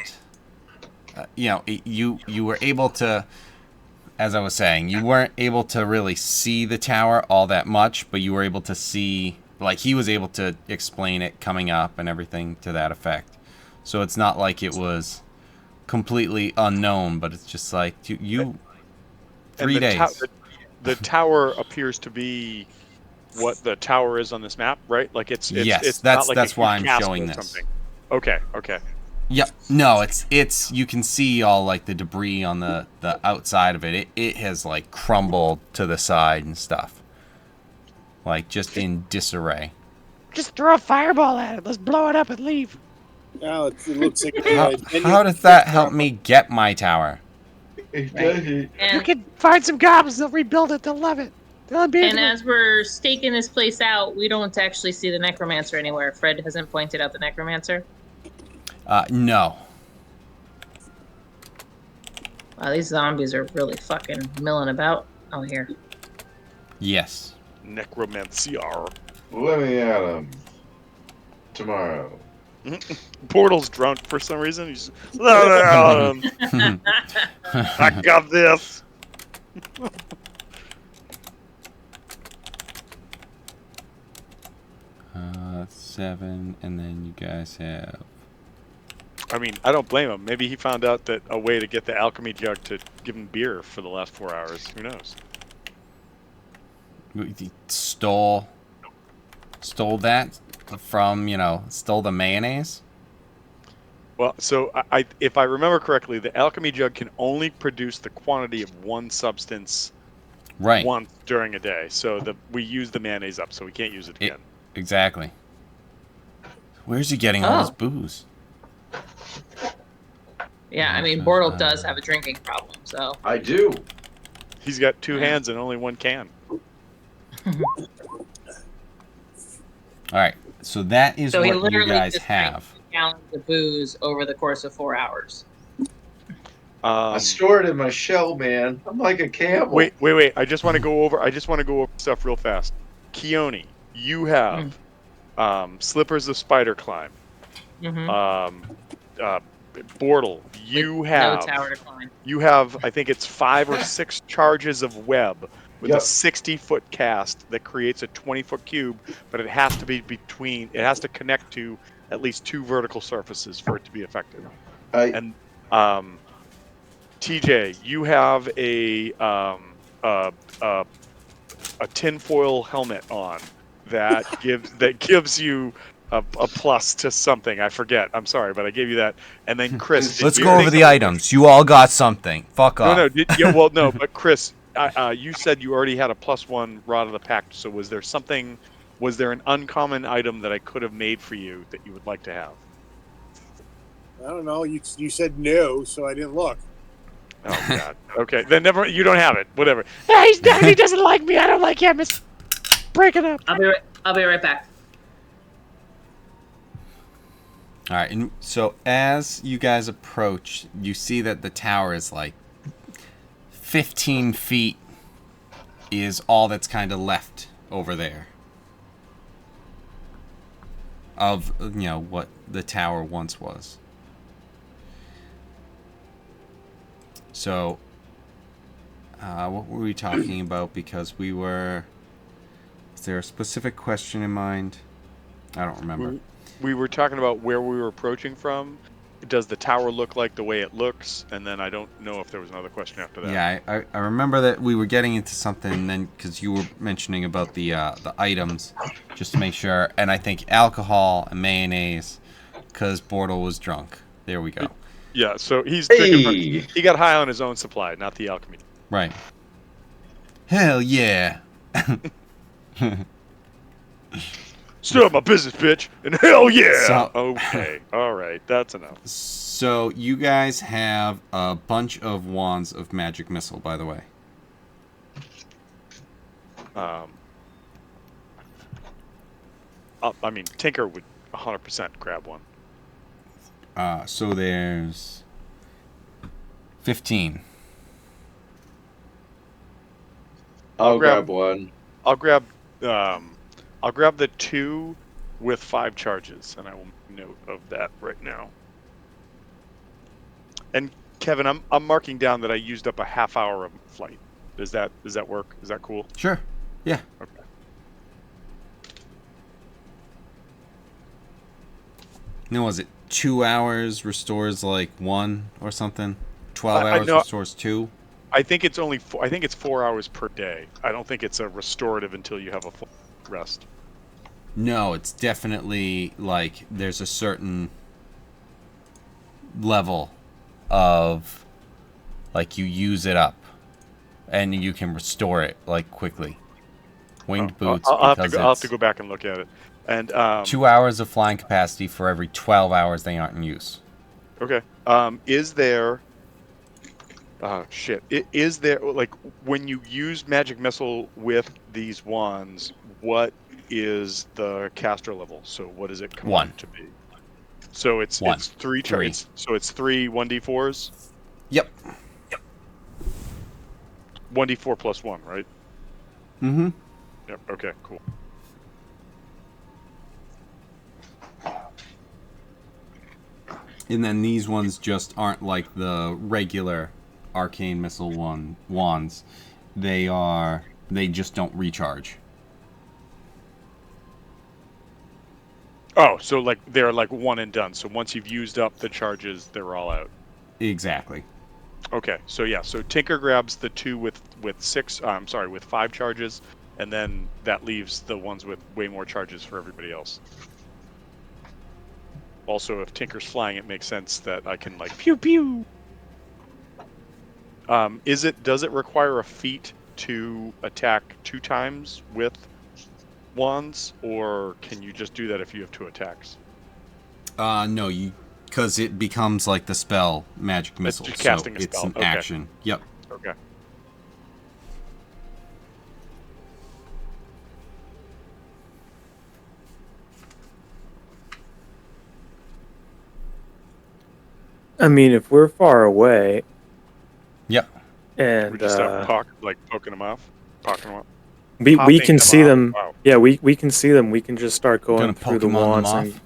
[SPEAKER 1] you were able to, as I was saying, you weren't able to really see the tower all that much, but you were able to see, like he was able to explain it coming up and everything to that effect. So it's not like it was completely unknown, but it's just like you 3
[SPEAKER 5] And
[SPEAKER 1] days.
[SPEAKER 5] The tower appears to be what the tower is on this map, right? Like it's
[SPEAKER 1] Yes,
[SPEAKER 5] it's
[SPEAKER 1] that's-
[SPEAKER 5] not like
[SPEAKER 1] that's
[SPEAKER 5] a
[SPEAKER 1] why
[SPEAKER 5] huge
[SPEAKER 1] I'm
[SPEAKER 5] castle
[SPEAKER 1] showing
[SPEAKER 5] or
[SPEAKER 1] this.
[SPEAKER 5] something. Okay.
[SPEAKER 1] Yep. No, it's you can see all like the debris on the outside of it. It has like crumbled to the side and stuff. Like just in disarray.
[SPEAKER 2] Just throw a fireball at it. Let's blow it up and leave.
[SPEAKER 4] No, it looks like
[SPEAKER 1] How does that help me get my tower?
[SPEAKER 7] It doesn't.
[SPEAKER 2] You
[SPEAKER 6] And,
[SPEAKER 2] can find some goblins. They'll rebuild it. They'll love it. They'll be
[SPEAKER 6] and as we're staking this place out, we don't actually see the necromancer anywhere. Fred hasn't pointed out the necromancer.
[SPEAKER 1] No.
[SPEAKER 6] Wow, these zombies are really fucking milling about out here.
[SPEAKER 1] Yes.
[SPEAKER 5] Necromancer.
[SPEAKER 7] Let me at him tomorrow.
[SPEAKER 5] Portal's drunk for some reason. He's I got this.
[SPEAKER 1] 7, and then you guys have...
[SPEAKER 5] I mean, I don't blame him. Maybe he found out that a way to get the alchemy jug to give him beer for the last 4 hours. Who knows?
[SPEAKER 1] He stole that from, stole the mayonnaise?
[SPEAKER 5] Well, so if I remember correctly, the alchemy jug can only produce the quantity of one substance
[SPEAKER 1] Right.
[SPEAKER 5] once during a day. So we use the mayonnaise up, so we can't use it again.
[SPEAKER 1] Exactly. Where's he getting all this
[SPEAKER 6] Oh.
[SPEAKER 1] booze?
[SPEAKER 6] Yeah, I mean, Bortle does have a drinking problem, so.
[SPEAKER 7] I do.
[SPEAKER 5] He's got 2 hands and only 1 can.
[SPEAKER 1] All right. So that is
[SPEAKER 6] So he
[SPEAKER 1] what you
[SPEAKER 6] literally
[SPEAKER 1] guys
[SPEAKER 6] just drank
[SPEAKER 1] have.
[SPEAKER 6] 2 gallons of booze over the course of 4 hours.
[SPEAKER 7] I store it in my shell, man. I'm like a camel.
[SPEAKER 5] Wait. I just want to go over stuff real fast. Keone, you have Slippers of Spider Climb.
[SPEAKER 6] Mm-hmm.
[SPEAKER 5] Bortle,
[SPEAKER 6] With
[SPEAKER 5] you
[SPEAKER 6] no
[SPEAKER 5] have
[SPEAKER 6] tower to climb.
[SPEAKER 5] I think it's 5 or 6 charges of web with a 60-foot cast that creates a 20-foot cube, but it has to connect to at least 2 vertical surfaces for it to be effective. And TJ, you have a tinfoil helmet on that gives you a plus to something. I forget. I'm sorry, but I gave you that. And then Chris,
[SPEAKER 1] Let's go over the items. You all got something. Fuck off.
[SPEAKER 5] No. But Chris, you said you already had a +1 Rod of the Pact. So was there an uncommon item that I could have made for you that you would like to have?
[SPEAKER 4] I don't know. You said no, so I didn't look.
[SPEAKER 5] Oh God. Okay, then never. You don't have it. Whatever.
[SPEAKER 2] He doesn't like me. I don't like him. It's breaking up.
[SPEAKER 6] I'll be right back.
[SPEAKER 1] All right, and so as you guys approach, you see that the tower is like 15 feet is all that's kind of left over there of, what the tower once was. So, what were we talking about? Because is there a specific question in mind? I don't remember.
[SPEAKER 5] We were talking about where we were approaching from. Does the tower look like the way it looks? And then I don't know if there was another question after that.
[SPEAKER 1] Yeah, I remember that we were getting into something then because you were mentioning about the items, just to make sure. And I think alcohol and mayonnaise, because Bortle was drunk. There we go.
[SPEAKER 5] Yeah, so he's drinking. He got high on his own supply, not the alchemy.
[SPEAKER 1] Right. Hell yeah.
[SPEAKER 5] Still my business, bitch, and hell yeah.
[SPEAKER 1] So,
[SPEAKER 5] okay, all right, that's enough.
[SPEAKER 1] So you guys have a bunch of wands of magic missile, by the way.
[SPEAKER 5] I mean, Tinker would 100% grab one.
[SPEAKER 1] So there's 15.
[SPEAKER 7] I'll grab one.
[SPEAKER 5] I'll grab the 2 with 5 charges, and I will make note of that right now. And Kevin, I'm marking down that I used up a half hour of flight. Does that work? Is that cool?
[SPEAKER 1] Sure. Yeah.
[SPEAKER 5] Okay.
[SPEAKER 1] No, was it 2 hours restores like 1 or something? 12 hours restores 2?
[SPEAKER 5] I think it's only. I think it's 4 hours per day. I don't think it's a restorative until you have a full rest.
[SPEAKER 1] No, it's definitely like there's a certain level of like you use it up and you can restore it like quickly. Winged boots.
[SPEAKER 5] I'll have to go back and look at it. And
[SPEAKER 1] 2 hours of flying capacity for every 12 hours they aren't in use.
[SPEAKER 5] Okay. Is there? Is there, like, when you use magic missile with these wands, what is the caster level? So what does it come
[SPEAKER 1] 1
[SPEAKER 5] to be? So it's 3 charges. So it's 3 1d4s.
[SPEAKER 1] Yep.
[SPEAKER 5] 1d4 plus 1, right?
[SPEAKER 1] Mm-hmm.
[SPEAKER 5] Yep. Okay. Cool.
[SPEAKER 1] And then these ones just aren't like the regular arcane missile wands. They just don't recharge.
[SPEAKER 5] Oh, so like they're like one and done. So once you've used up the charges, they're all out.
[SPEAKER 1] Exactly.
[SPEAKER 5] Okay. So yeah. So Tinker grabs the 2 with 5 charges, and then that leaves the ones with way more charges for everybody else. Also, if Tinker's flying, it makes sense that I can like pew pew. Does it require a feat to attack 2 times with wands, or can you just do that if you have 2 attacks?
[SPEAKER 1] No, because it becomes like the spell magic missile,
[SPEAKER 5] just
[SPEAKER 1] so
[SPEAKER 5] casting a
[SPEAKER 1] it's
[SPEAKER 5] spell.
[SPEAKER 1] an
[SPEAKER 5] Okay.
[SPEAKER 1] action. Yep.
[SPEAKER 5] Okay.
[SPEAKER 3] I mean, if we're far away,
[SPEAKER 1] Yep.
[SPEAKER 3] and
[SPEAKER 5] We just start poking them off, poking them up.
[SPEAKER 3] we can see
[SPEAKER 5] off.
[SPEAKER 3] them.
[SPEAKER 5] Wow.
[SPEAKER 3] Yeah, we can see them. We can just start
[SPEAKER 1] Gonna
[SPEAKER 3] going through the
[SPEAKER 1] Pokemon them
[SPEAKER 3] wands,
[SPEAKER 1] off.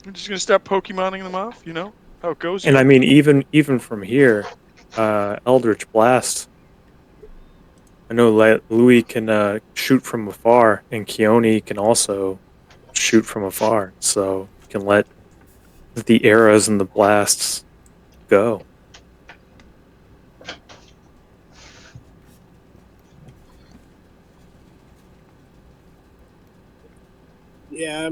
[SPEAKER 5] We're just gonna start Pokemoning them off. You know how it goes.
[SPEAKER 3] and I mean, even from here, Eldritch Blast. I know Louis can shoot from afar, and Keone can also shoot from afar, so you can let the arrows and the blasts go.
[SPEAKER 4] Yeah.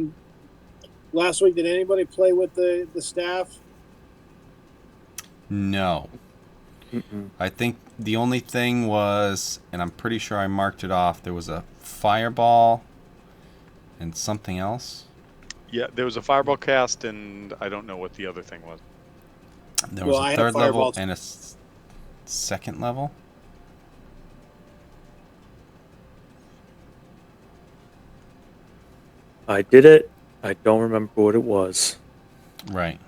[SPEAKER 4] Last week, did anybody play with the staff?
[SPEAKER 1] No.
[SPEAKER 3] Mm-mm.
[SPEAKER 1] I think the only thing was, and I'm pretty sure I marked it off, there was a fireball and something else.
[SPEAKER 5] Yeah, there was a fireball cast, and I don't know what the other thing was.
[SPEAKER 1] There was
[SPEAKER 4] I
[SPEAKER 1] a
[SPEAKER 4] had
[SPEAKER 1] third level
[SPEAKER 4] fireball.
[SPEAKER 1] and a second level.
[SPEAKER 3] I did it. I don't remember what it was.
[SPEAKER 1] Right.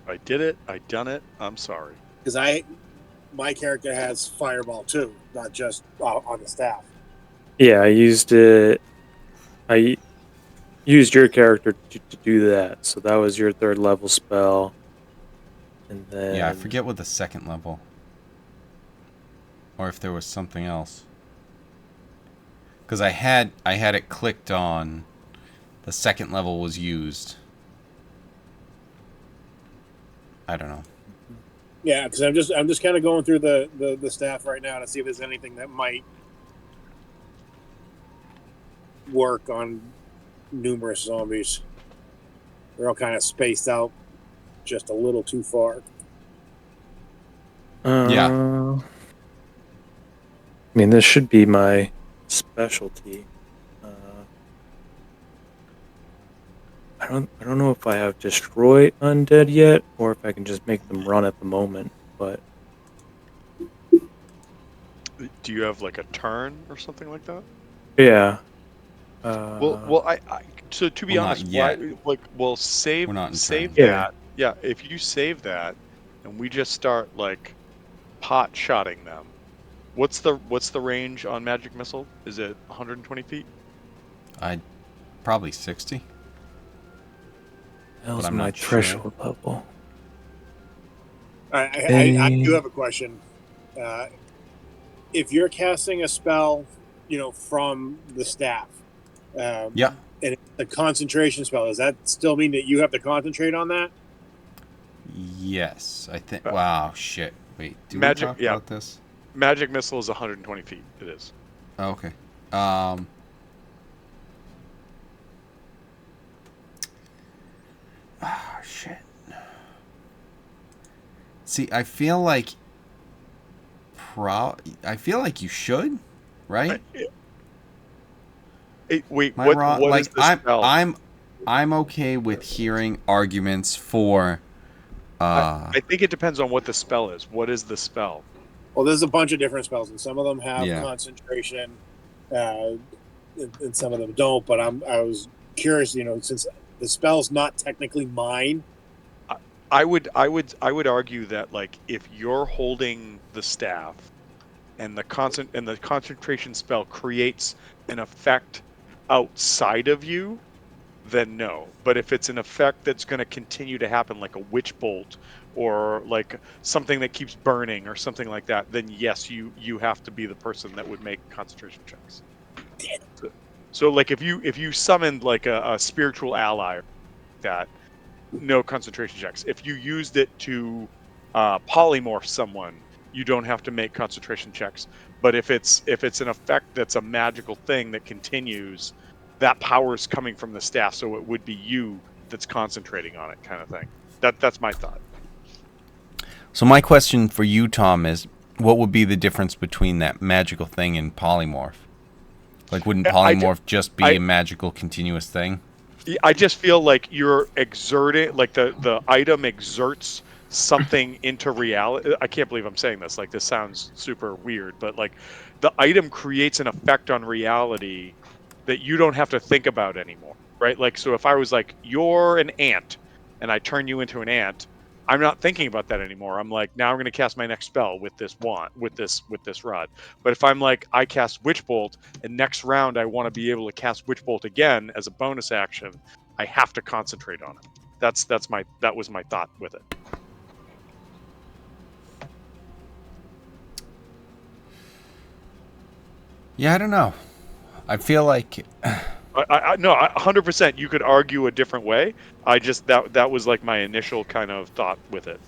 [SPEAKER 5] I did it. I done it. I'm sorry.
[SPEAKER 4] Because my character has fireball too, not just on the staff.
[SPEAKER 3] Yeah, I used it. I used your character to do that, so that was your third level spell. And then
[SPEAKER 1] Yeah, I forget what the second level, or if there was something else. Because I had it clicked on. The second level was used. I don't know.
[SPEAKER 4] Yeah, because I'm just kind of going through the staff right now to see if there's anything that might work on numerous zombies. They're all kind of spaced out just a little too far.
[SPEAKER 1] Yeah.
[SPEAKER 3] I mean, this should be my specialty. I don't know if I have destroy undead yet, or if I can just make them run at the moment. But
[SPEAKER 5] Do you have like a turn or something like that?
[SPEAKER 3] yeah.
[SPEAKER 5] Well, I so to be
[SPEAKER 1] Well, not
[SPEAKER 5] honest,
[SPEAKER 1] yet.
[SPEAKER 5] save
[SPEAKER 1] We're not in
[SPEAKER 5] save
[SPEAKER 1] turn.
[SPEAKER 5] that. Yeah, if you save that, and we just start like pot shotting them. What's the range on magic missile? Is it 120 feet?
[SPEAKER 1] I'd probably 60.
[SPEAKER 3] How's
[SPEAKER 1] I'm
[SPEAKER 3] my
[SPEAKER 1] not sure.
[SPEAKER 3] threshold level?
[SPEAKER 4] I do have a question. If you're casting a spell, from the staff,
[SPEAKER 1] Yeah.
[SPEAKER 4] and it's a concentration spell, does that still mean that you have to concentrate on that?
[SPEAKER 1] Yes, I think. Wow, shit. Wait, did we
[SPEAKER 5] Magic-
[SPEAKER 1] talk
[SPEAKER 5] yeah.
[SPEAKER 1] about this?
[SPEAKER 5] Magic missile is 120 feet. It is.
[SPEAKER 1] Oh, okay. Oh, shit. See, I feel like you should, right?
[SPEAKER 5] Wait,
[SPEAKER 1] Am I
[SPEAKER 5] what?
[SPEAKER 1] wrong?
[SPEAKER 5] What
[SPEAKER 1] Like
[SPEAKER 5] is the spell?
[SPEAKER 1] I'm okay with hearing arguments for.
[SPEAKER 5] I think it depends on what the spell is. What is the spell?
[SPEAKER 4] Well, there's a bunch of different spells, and some of them have
[SPEAKER 1] Yeah.
[SPEAKER 4] concentration, and some of them don't. But I was curious, since the spell's not technically mine.
[SPEAKER 5] I would argue that like if you're holding the staff and the concentration spell creates an effect outside of you, then no. But if it's an effect that's going to continue to happen, like a witch bolt or like something that keeps burning or something like that, then yes, you have to be the person that would make concentration checks. So like if you summoned like a spiritual ally or that, no concentration checks. If you used it to polymorph someone, you don't have to make concentration checks. But if it's an effect that's a magical thing that continues, that power is coming from the staff, so it would be you that's concentrating on it, kind of thing. That's my thought.
[SPEAKER 1] So my question for you, Tom, is what would be the difference between that magical thing and polymorph? Like, wouldn't polymorph just be a magical continuous thing?
[SPEAKER 5] I just feel like you're exerting, like the item exerts something into reality. I can't believe I'm saying this. Like, this sounds super weird, but like the item creates an effect on reality that you don't have to think about anymore, right? Like, so if I was like, you're an ant and I turn you into an ant, I'm not thinking about that anymore. I'm like, now I'm going to cast my next spell with this wand, with this rod. But if I'm like, I cast Witch Bolt, and next round I want to be able to cast Witch Bolt again as a bonus action, I have to concentrate on it. That was my thought with it.
[SPEAKER 1] Yeah, I don't know. I feel like
[SPEAKER 5] No, 100%. You could argue a different way. I just that was like my initial kind of thought with it.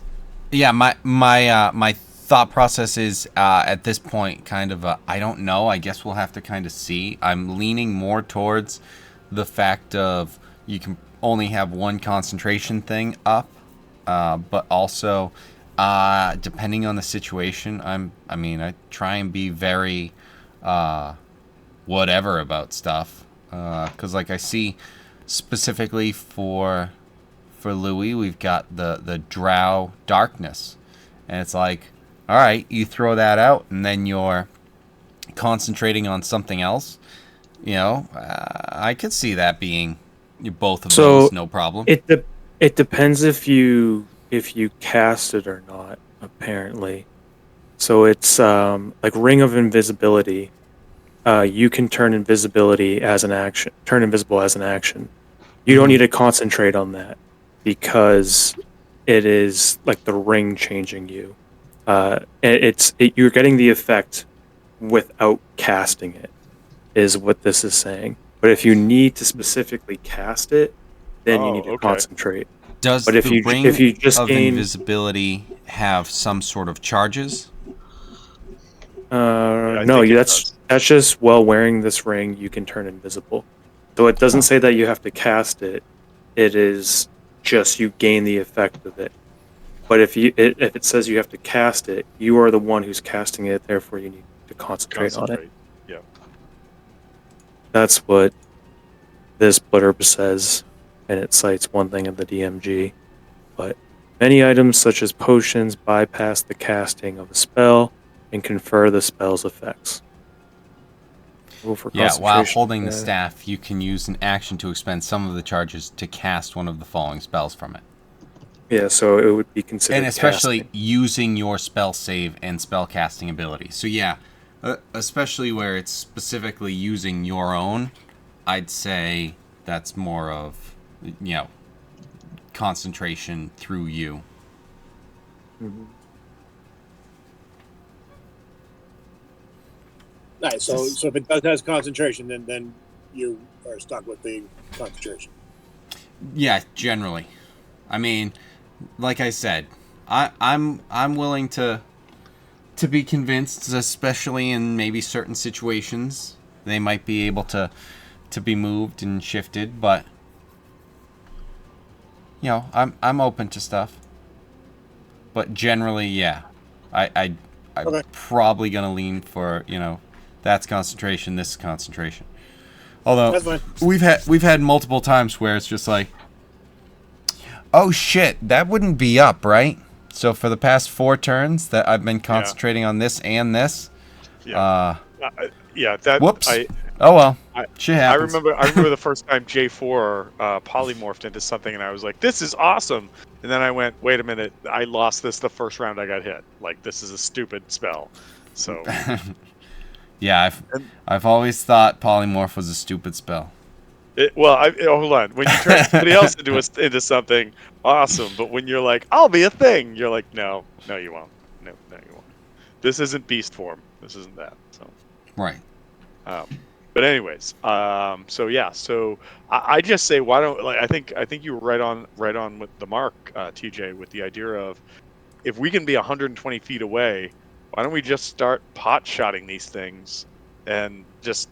[SPEAKER 1] yeah, my thought process is at this point kind of I don't know. I guess we'll have to kind of see. I'm leaning more towards the fact of you can only have one concentration thing up, but also depending on the situation, I try and be very whatever about stuff, because like I see specifically for Louis, we've got the Drow Darkness, and it's like, all right, you throw that out, and then you're concentrating on something else. I could see that being both of those, no problem.
[SPEAKER 3] It depends if you cast it or not. Apparently, so it's like Ring of Invisibility. You can turn invisibility as an action. Turn invisible as an action. You don't need to concentrate on that because it is like the ring changing you. You're getting the effect without casting it, is what this is saying. But if you need to specifically cast it, then you need to concentrate.
[SPEAKER 1] Does
[SPEAKER 3] but if
[SPEAKER 1] the ring
[SPEAKER 3] if you just
[SPEAKER 1] of
[SPEAKER 3] gain
[SPEAKER 1] invisibility have some sort of charges?
[SPEAKER 3] no, that's just while wearing this ring, you can turn invisible. So it doesn't say that you have to cast it. It is just you gain the effect of it. But if it says you have to cast it, you are the one who's casting it. Therefore, you need to concentrate on it.
[SPEAKER 5] Yeah.
[SPEAKER 3] That's what this blurb says, and it cites one thing in the DMG. But many items such as potions bypass the casting of a spell and confer the spell's effects.
[SPEAKER 1] Yeah, while holding the staff, you can use an action to expend some of the charges to cast one of the following spells from it.
[SPEAKER 3] Yeah, so it would be considered
[SPEAKER 1] and especially
[SPEAKER 3] casting.
[SPEAKER 1] Using your spell save and spell casting ability. So yeah, especially where it's specifically using your own, I'd say that's more of, concentration through you.
[SPEAKER 3] Mm-hmm.
[SPEAKER 4] Nice. So if it does has concentration, then you are stuck with the concentration.
[SPEAKER 1] Yeah, generally. I mean, like I said, I'm willing to be convinced, especially in maybe certain situations, they might be able to be moved and shifted, but I'm open to stuff. But generally, yeah, I'm probably gonna lean for that's concentration, this is concentration. Although we've had multiple times where it's just like, oh shit, that wouldn't be up, right? So for the past 4 turns that I've been concentrating on this and this.
[SPEAKER 5] That.
[SPEAKER 1] Whoops. Oh well. Shit happens.
[SPEAKER 5] I remember the first time J4 polymorphed into something, and I was like, "This is awesome!" And then I went, "Wait a minute! I lost this the first round I got hit. Like, this is a stupid spell." So.
[SPEAKER 1] Yeah, I've always thought polymorph was a stupid spell.
[SPEAKER 5] Hold on. When you turn somebody else into something, awesome. But when you're like, I'll be a thing, you're like, no, you won't. No, you won't. This isn't beast form. This isn't that. So.
[SPEAKER 1] Right.
[SPEAKER 5] But anyways, so I just say, why don't I think you were right on with the mark, TJ, with the idea of if we can be 120 feet away, why don't we just start pot shotting these things and just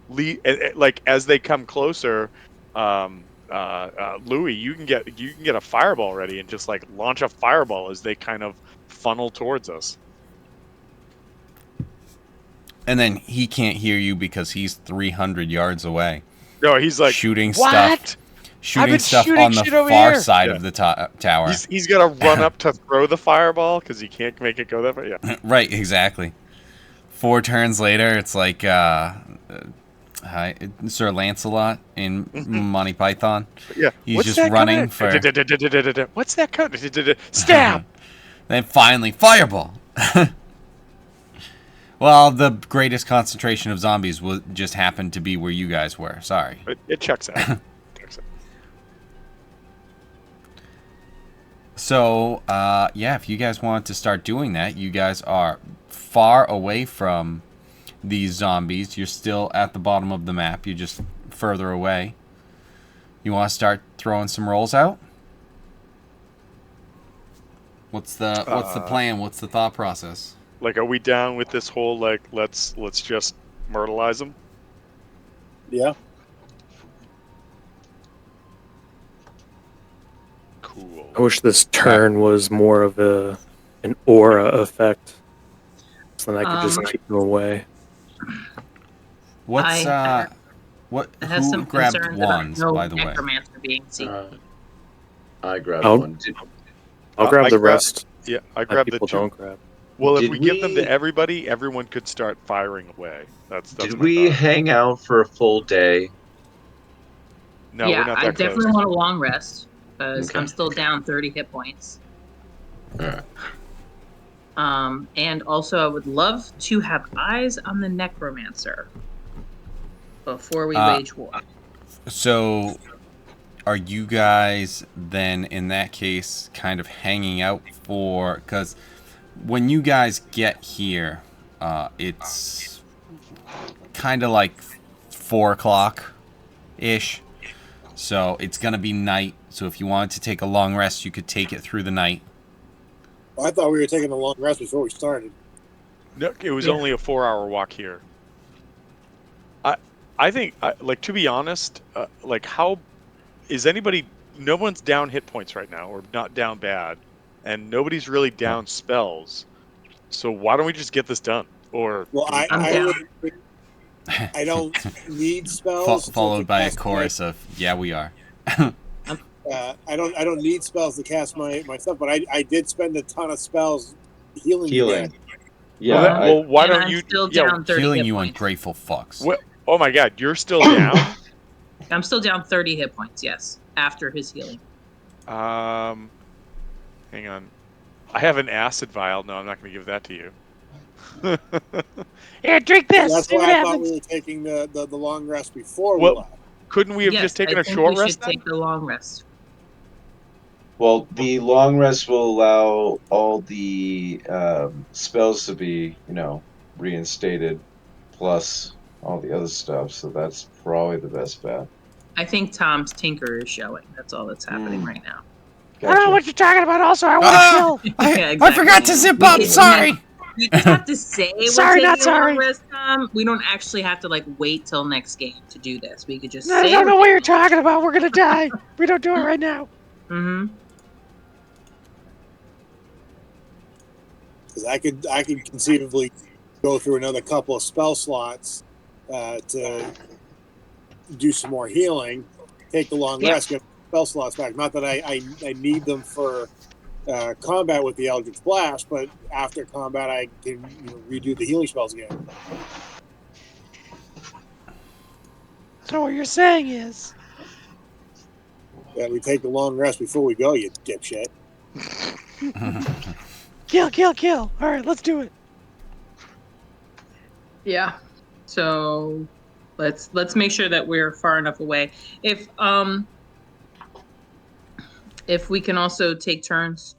[SPEAKER 5] like as they come closer, Louis, you can get a fireball ready and just like launch a fireball as they kind of funnel towards us.
[SPEAKER 1] And then he can't hear you because he's 300 yards away.
[SPEAKER 5] No, he's like
[SPEAKER 1] shooting
[SPEAKER 2] what?
[SPEAKER 1] stuff. Shooting stuff on the far side of the tower.
[SPEAKER 5] He's got to run up to throw the fireball because he can't make it go that far. Yeah.
[SPEAKER 1] Right, exactly. 4 turns later, it's like Hi, Sir Lancelot in Monty Python.
[SPEAKER 5] Yeah.
[SPEAKER 1] He's
[SPEAKER 5] What's
[SPEAKER 1] just
[SPEAKER 5] that
[SPEAKER 1] running
[SPEAKER 5] coming?
[SPEAKER 1] for.
[SPEAKER 5] What's that coming? Stab!
[SPEAKER 1] Then finally, fireball. Well, the greatest concentration of zombies just happened to be where you guys were. Sorry.
[SPEAKER 5] It checks out.
[SPEAKER 1] So, yeah, if you guys want to start doing that, you guys are far away from these zombies. You're still at the bottom of the map. You're just further away. You want to start throwing some rolls out? What's the plan? What's the thought process?
[SPEAKER 5] Like, are we down with this whole, like, let's just myrtleize them?
[SPEAKER 4] Yeah.
[SPEAKER 5] Cool.
[SPEAKER 3] I wish this turn was more of an aura effect, so then I could just keep them away.
[SPEAKER 1] What's what?
[SPEAKER 6] Has
[SPEAKER 1] Who
[SPEAKER 6] some
[SPEAKER 1] grabbed
[SPEAKER 6] concerns
[SPEAKER 1] wands?
[SPEAKER 6] about no
[SPEAKER 1] By the way,
[SPEAKER 6] necromancer being seen.
[SPEAKER 7] I grabbed
[SPEAKER 3] I'll-
[SPEAKER 7] one.
[SPEAKER 3] I'll grab
[SPEAKER 5] I
[SPEAKER 3] the
[SPEAKER 5] grab-
[SPEAKER 3] rest.
[SPEAKER 5] Yeah, I
[SPEAKER 3] that
[SPEAKER 5] grabbed the
[SPEAKER 3] people
[SPEAKER 5] 2.
[SPEAKER 3] don't grab.
[SPEAKER 5] Well, if
[SPEAKER 7] Did
[SPEAKER 5] we give them to
[SPEAKER 7] we-
[SPEAKER 5] everybody, everyone could start firing away. That's
[SPEAKER 7] Did
[SPEAKER 5] my
[SPEAKER 7] we
[SPEAKER 5] thought.
[SPEAKER 7] hang out for a full day?
[SPEAKER 5] No,
[SPEAKER 6] yeah,
[SPEAKER 5] we're not
[SPEAKER 6] I
[SPEAKER 5] that
[SPEAKER 6] definitely
[SPEAKER 5] close.
[SPEAKER 6] want a long rest because
[SPEAKER 7] Okay.
[SPEAKER 6] I'm still down 30 hit points.
[SPEAKER 7] Alright.
[SPEAKER 6] And also I would love to have eyes on the necromancer before we wage war.
[SPEAKER 1] so are you guys then in that case kind of hanging out for? Because when you guys get here, it's kind of like 4 o'clock ish. So it's gonna be night. So if you wanted to take a long rest, you could take it through the night.
[SPEAKER 4] Well, I thought we were taking a long rest before we started.
[SPEAKER 5] No, it was
[SPEAKER 6] Yeah.
[SPEAKER 5] only a 4-hour walk here. I think, like, to be honest, like, how is anybody? No one's down hit points right now, or not down bad, and nobody's really down spells. So why don't we just get this done? Or
[SPEAKER 4] Well,
[SPEAKER 6] I'm down.
[SPEAKER 4] I don't need spells.
[SPEAKER 1] Followed by a
[SPEAKER 4] cast
[SPEAKER 1] chorus of "Yeah, we are."
[SPEAKER 4] I don't need spells to cast my stuff, but I did spend a ton of spells healing.
[SPEAKER 7] Healing.
[SPEAKER 5] Well,
[SPEAKER 7] Yeah.
[SPEAKER 5] well, why
[SPEAKER 6] And
[SPEAKER 5] don't
[SPEAKER 6] I'm
[SPEAKER 5] you?
[SPEAKER 6] still
[SPEAKER 5] Yeah.
[SPEAKER 6] down 30
[SPEAKER 1] Healing
[SPEAKER 6] hit
[SPEAKER 1] you
[SPEAKER 6] points.
[SPEAKER 1] ungrateful fucks.
[SPEAKER 5] Well, oh my God, you're still down.
[SPEAKER 6] I'm still down 30 hit points, yes, after his healing.
[SPEAKER 5] Hang on. I have an acid vial. No, I'm not going to give that to you.
[SPEAKER 2] Here, drink this.
[SPEAKER 4] That's
[SPEAKER 2] See what
[SPEAKER 4] why I thought
[SPEAKER 2] happens.
[SPEAKER 4] we were taking the long rest before we
[SPEAKER 5] Well,
[SPEAKER 4] left.
[SPEAKER 5] Couldn't we have
[SPEAKER 6] Yes,
[SPEAKER 5] just taken
[SPEAKER 6] I
[SPEAKER 5] a
[SPEAKER 6] think
[SPEAKER 5] short
[SPEAKER 6] we should
[SPEAKER 5] rest then?
[SPEAKER 6] take the long rest.
[SPEAKER 7] Well, the long rest will allow all the spells to be, reinstated, plus all the other stuff. So that's probably the best bet.
[SPEAKER 6] I think Tom's tinker is showing. That's all that's happening right now.
[SPEAKER 2] I don't know what you're talking about. Also, I want to kill.
[SPEAKER 6] Yeah,
[SPEAKER 1] I
[SPEAKER 6] exactly.
[SPEAKER 1] forgot to zip
[SPEAKER 6] We
[SPEAKER 1] up.
[SPEAKER 6] can-
[SPEAKER 1] Sorry.
[SPEAKER 6] You just have to say
[SPEAKER 2] Sorry,
[SPEAKER 6] we're
[SPEAKER 2] not
[SPEAKER 6] taking a long
[SPEAKER 2] sorry.
[SPEAKER 6] rest, Tom. We don't actually have to wait till next game to do this. We could just
[SPEAKER 2] I
[SPEAKER 6] say
[SPEAKER 2] don't know what you're
[SPEAKER 6] taking
[SPEAKER 2] talking about. We're gonna die. We don't do it right now.
[SPEAKER 6] Mm-hmm.
[SPEAKER 4] Because I could conceivably go through another couple of spell slots to do some more healing, take the long
[SPEAKER 6] Yeah.
[SPEAKER 4] rest, get spell slots back. Not that I need them for combat with the Eldritch Blast, but after combat I can redo the healing spells again.
[SPEAKER 2] So what you're saying is,
[SPEAKER 4] Yeah, we take the long rest before we go, you dipshit.
[SPEAKER 2] kill. All right, let's do it.
[SPEAKER 6] Yeah. So let's make sure that we're far enough away. If we can also take turns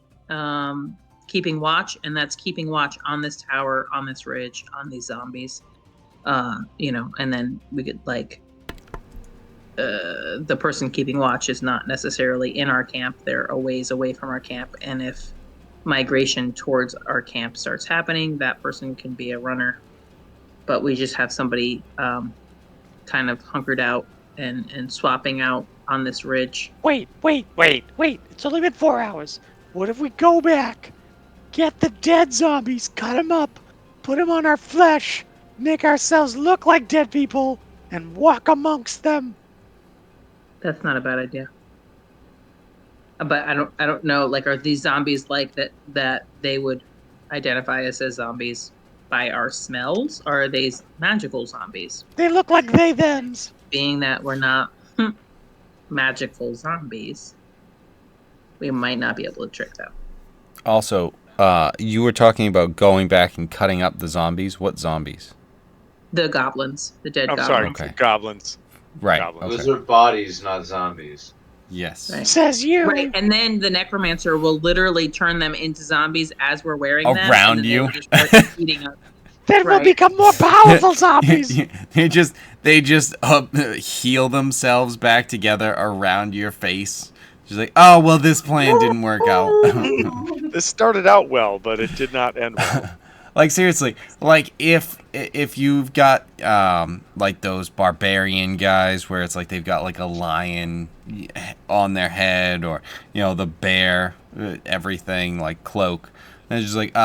[SPEAKER 6] keeping watch, and that's keeping watch on this tower, on this ridge, on these zombies, and then we could the person keeping watch is not necessarily in our camp. They're a ways away from our camp, and if migration towards our camp starts happening, that person can be a runner. But we just have somebody kind of hunkered out and swapping out on this ridge.
[SPEAKER 2] Wait. It's only been 4 hours. What if we go back, get the dead zombies, cut them up, put them on our flesh, make ourselves look like dead people, and walk amongst them?
[SPEAKER 6] That's not a bad idea. But I don't know. Are these zombies that they would identify as zombies? by our smells, or are they magical zombies?
[SPEAKER 2] They look like they thems.
[SPEAKER 6] Being that we're not magical zombies, we might not be able to trick them.
[SPEAKER 1] Also, you were talking about going back and cutting up the zombies. What zombies?
[SPEAKER 6] The goblins, the dead
[SPEAKER 5] I'm
[SPEAKER 6] goblins.
[SPEAKER 5] sorry,
[SPEAKER 1] Okay.
[SPEAKER 5] goblins.
[SPEAKER 1] Right.
[SPEAKER 5] Goblins.
[SPEAKER 7] Those
[SPEAKER 1] Okay.
[SPEAKER 7] are bodies, not zombies.
[SPEAKER 1] Yes.
[SPEAKER 6] Right.
[SPEAKER 2] Says you.
[SPEAKER 6] Right, and then the necromancer will literally turn them into zombies as we're wearing them.
[SPEAKER 1] Around
[SPEAKER 6] and then
[SPEAKER 1] you.
[SPEAKER 6] they'll just start eating us.
[SPEAKER 2] Then we'll
[SPEAKER 6] Right.
[SPEAKER 2] become more powerful zombies.
[SPEAKER 1] they just heal themselves back together around your face. Just like, oh well, this plan didn't work out.
[SPEAKER 5] This started out well, but it did not end well.
[SPEAKER 1] Like seriously, like if you've got like those barbarian guys where it's like they've got like a lion on their head, or the bear, everything like cloak, and it's just like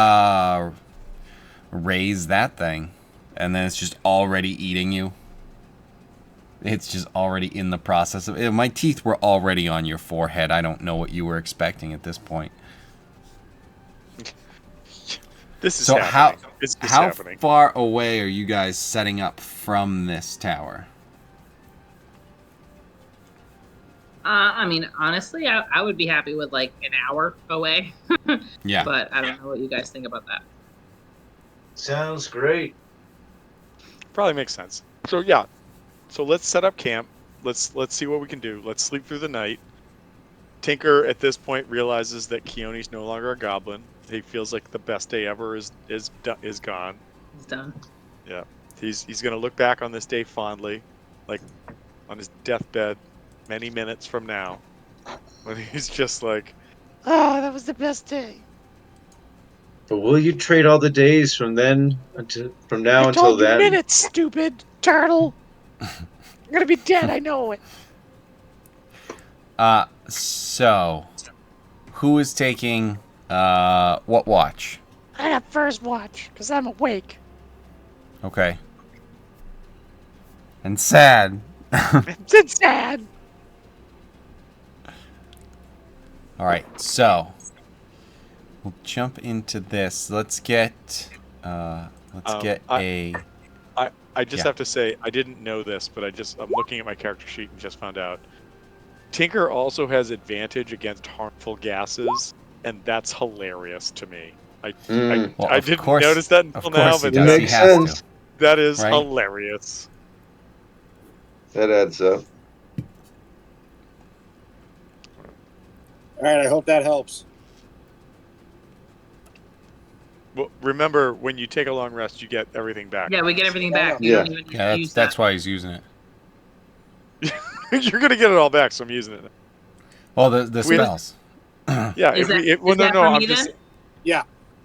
[SPEAKER 1] raise that thing, and then it's just already eating you. It's just already in the process of. My teeth were already on your forehead. I don't know what you were expecting at this point.
[SPEAKER 5] This is
[SPEAKER 1] So
[SPEAKER 5] happening. It's just
[SPEAKER 1] how
[SPEAKER 5] happening.
[SPEAKER 1] far away are you guys setting up from this tower?
[SPEAKER 6] I mean, honestly, I would be happy with like an hour away.
[SPEAKER 1] Yeah.
[SPEAKER 6] But I don't know what you guys think about that.
[SPEAKER 7] Sounds great.
[SPEAKER 5] Probably makes sense. So yeah. So let's set up camp. Let's see what we can do. Let's sleep through the night. Tinker at this point realizes that Keone's no longer a goblin. He feels like the best day ever is gone.
[SPEAKER 6] It's done.
[SPEAKER 5] Yeah. He's gonna look back on this day fondly, like on his deathbed many minutes from now. When he's just like,
[SPEAKER 2] Oh, that was the best day.
[SPEAKER 7] But will you trade all the days from now
[SPEAKER 2] I
[SPEAKER 7] until
[SPEAKER 2] told you
[SPEAKER 7] then?
[SPEAKER 2] minutes, stupid turtle. I'm gonna be dead. I know it.
[SPEAKER 1] So who is taking what watch?
[SPEAKER 2] I got first watch because I'm awake.
[SPEAKER 1] Okay. And sad.
[SPEAKER 2] It's sad.
[SPEAKER 1] All right, so we'll jump into this. Let's get
[SPEAKER 5] I just
[SPEAKER 1] Yeah.
[SPEAKER 5] have to say I didn't know this, but I'm looking at my character sheet and just found out. Tinker also has advantage against harmful gases, and that's hilarious to me. I
[SPEAKER 1] Well, of
[SPEAKER 5] didn't
[SPEAKER 1] course-
[SPEAKER 5] notice that
[SPEAKER 1] of
[SPEAKER 5] until
[SPEAKER 1] course
[SPEAKER 5] now,
[SPEAKER 1] he
[SPEAKER 5] but
[SPEAKER 1] does.
[SPEAKER 7] It
[SPEAKER 1] He
[SPEAKER 7] makes
[SPEAKER 1] has
[SPEAKER 7] sense.
[SPEAKER 1] to.
[SPEAKER 5] that is
[SPEAKER 1] Right?
[SPEAKER 5] hilarious.
[SPEAKER 7] That adds up.
[SPEAKER 4] All right, I hope that helps.
[SPEAKER 5] Well, remember, when you take a long rest, you get everything back.
[SPEAKER 6] Yeah, we get everything back. You
[SPEAKER 7] Yeah.
[SPEAKER 6] don't even
[SPEAKER 1] Yeah,
[SPEAKER 6] use
[SPEAKER 1] that's
[SPEAKER 6] that.
[SPEAKER 1] why he's using it.
[SPEAKER 5] You're gonna get it all back, so I'm using it.
[SPEAKER 1] Well, the
[SPEAKER 5] We-
[SPEAKER 1] spells.
[SPEAKER 5] Yeah.
[SPEAKER 6] Is that,
[SPEAKER 5] well,
[SPEAKER 6] is
[SPEAKER 5] no,
[SPEAKER 6] that
[SPEAKER 5] no.
[SPEAKER 6] for
[SPEAKER 5] I'm
[SPEAKER 6] me
[SPEAKER 5] just.
[SPEAKER 6] then?
[SPEAKER 4] Yeah.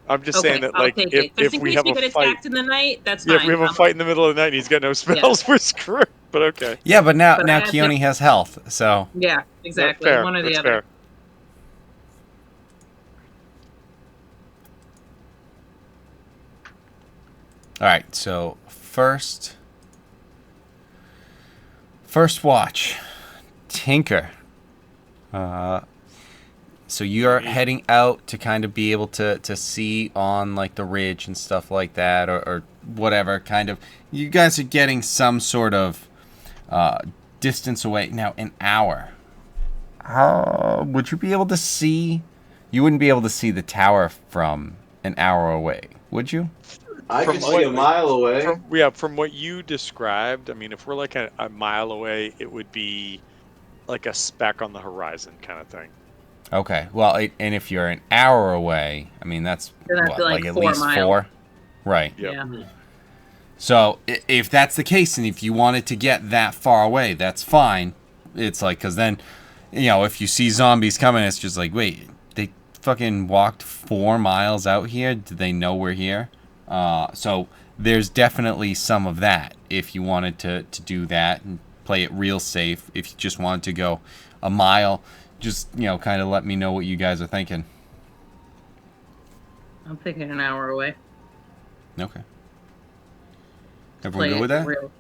[SPEAKER 5] I'm just
[SPEAKER 6] Okay,
[SPEAKER 5] saying that,
[SPEAKER 6] I'll
[SPEAKER 5] like,
[SPEAKER 6] take it. Just
[SPEAKER 5] if
[SPEAKER 6] in
[SPEAKER 5] we
[SPEAKER 6] case
[SPEAKER 5] have
[SPEAKER 6] we
[SPEAKER 5] a
[SPEAKER 6] get
[SPEAKER 5] fight,
[SPEAKER 6] attacked in the night, that's
[SPEAKER 5] yeah,
[SPEAKER 6] fine.
[SPEAKER 5] if we have a
[SPEAKER 6] I'm-
[SPEAKER 5] fight in the middle of the night and he's got no spells, we're screwed. But okay.
[SPEAKER 1] Yeah, but now
[SPEAKER 6] But I have
[SPEAKER 1] Keone has health, so
[SPEAKER 6] Yeah, exactly.
[SPEAKER 5] Fair.
[SPEAKER 6] One or the
[SPEAKER 5] That's
[SPEAKER 6] other.
[SPEAKER 5] fair.
[SPEAKER 1] all right. So first watch, Tinker. So you're heading out to kind of be able to see on like the ridge and stuff like that, or whatever kind of. You guys are getting some sort of distance away. Now, an hour. How would you be able to see? You wouldn't be able to see the tower from an hour away, would you?
[SPEAKER 7] I
[SPEAKER 5] From
[SPEAKER 7] can see a
[SPEAKER 5] what-
[SPEAKER 7] mile away.
[SPEAKER 5] From what you described, I mean, if we're like a mile away, it would be like a speck on the horizon kind of thing.
[SPEAKER 1] Okay. Well, and if you're an hour away, I mean that's
[SPEAKER 6] Then that'd
[SPEAKER 1] what,
[SPEAKER 6] be like
[SPEAKER 1] at
[SPEAKER 6] 4
[SPEAKER 1] least
[SPEAKER 6] miles.
[SPEAKER 1] 4, right?
[SPEAKER 5] Yep.
[SPEAKER 6] Yeah.
[SPEAKER 1] So if that's the case, and if you wanted to get that far away, that's fine. It's like, because then, if you see zombies coming, it's just like, wait, they fucking walked 4 miles out here? Did they know we're here? So there's definitely some of that if you wanted to do that and play it real safe. If you just wanted to go a mile, just, kind of let me know what you guys are thinking.
[SPEAKER 6] I'm thinking an hour away.
[SPEAKER 1] Okay. Everyone
[SPEAKER 6] Play
[SPEAKER 1] good
[SPEAKER 6] it
[SPEAKER 1] with that?
[SPEAKER 6] real.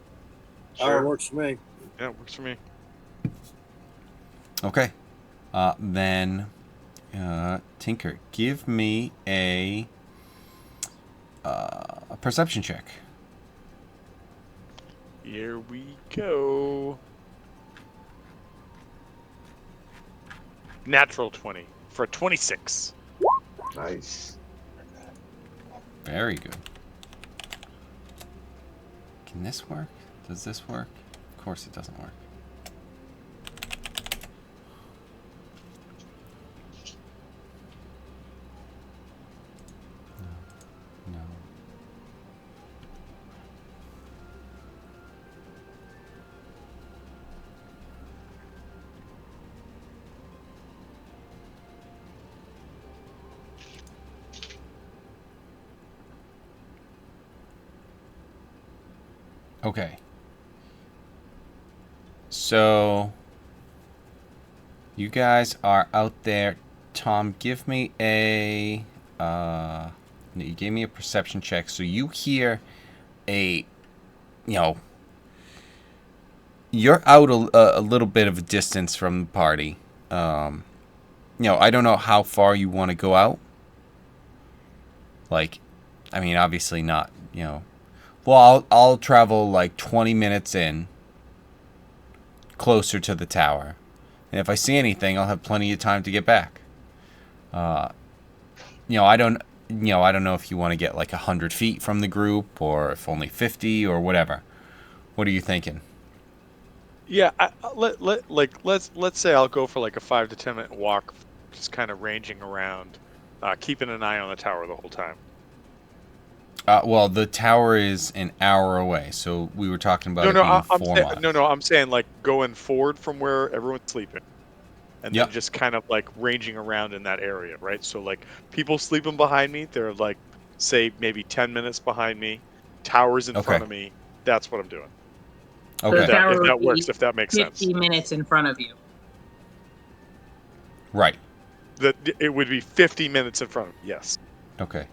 [SPEAKER 4] It works for me.
[SPEAKER 5] Yeah, it works for me.
[SPEAKER 1] Okay. Then, Tinker, give me a Perception check.
[SPEAKER 5] Here we go. Natural 20 for 26.
[SPEAKER 7] Nice.
[SPEAKER 1] Very good. Can this work? Does this work? Of course it doesn't work. No. Okay. So, you guys are out there. Tom, give me a... you gave me a perception check. So you hear a... you're out a little bit of a distance from the party. I don't know how far you want to go out. Like, I mean, obviously not, Well, I'll travel like 20 minutes in, closer to the tower, and if I see anything, I'll have plenty of time to get back. I don't know if you want to get like 100 feet from the group, or if only 50, or whatever. What are you thinking?
[SPEAKER 5] Yeah, let's say I'll go for like a 5 to 10 minute walk, just kind of ranging around, keeping an eye on the tower the whole time.
[SPEAKER 1] Well, the tower is an hour away, so we were talking about it being 4 miles.
[SPEAKER 5] No, I'm saying like going forward from where everyone's sleeping, and then just kind of like ranging around in that area, right? So like people sleeping behind me, they're like, say maybe 10 minutes behind me, towers in front of me. That's what I'm doing.
[SPEAKER 1] Okay.
[SPEAKER 6] So the tower
[SPEAKER 5] If that
[SPEAKER 6] would
[SPEAKER 5] works,
[SPEAKER 6] be
[SPEAKER 5] if that makes
[SPEAKER 6] 50
[SPEAKER 5] sense.
[SPEAKER 6] minutes in front of you.
[SPEAKER 1] Right.
[SPEAKER 5] It would be 50 minutes in front of me, yes.
[SPEAKER 1] Okay.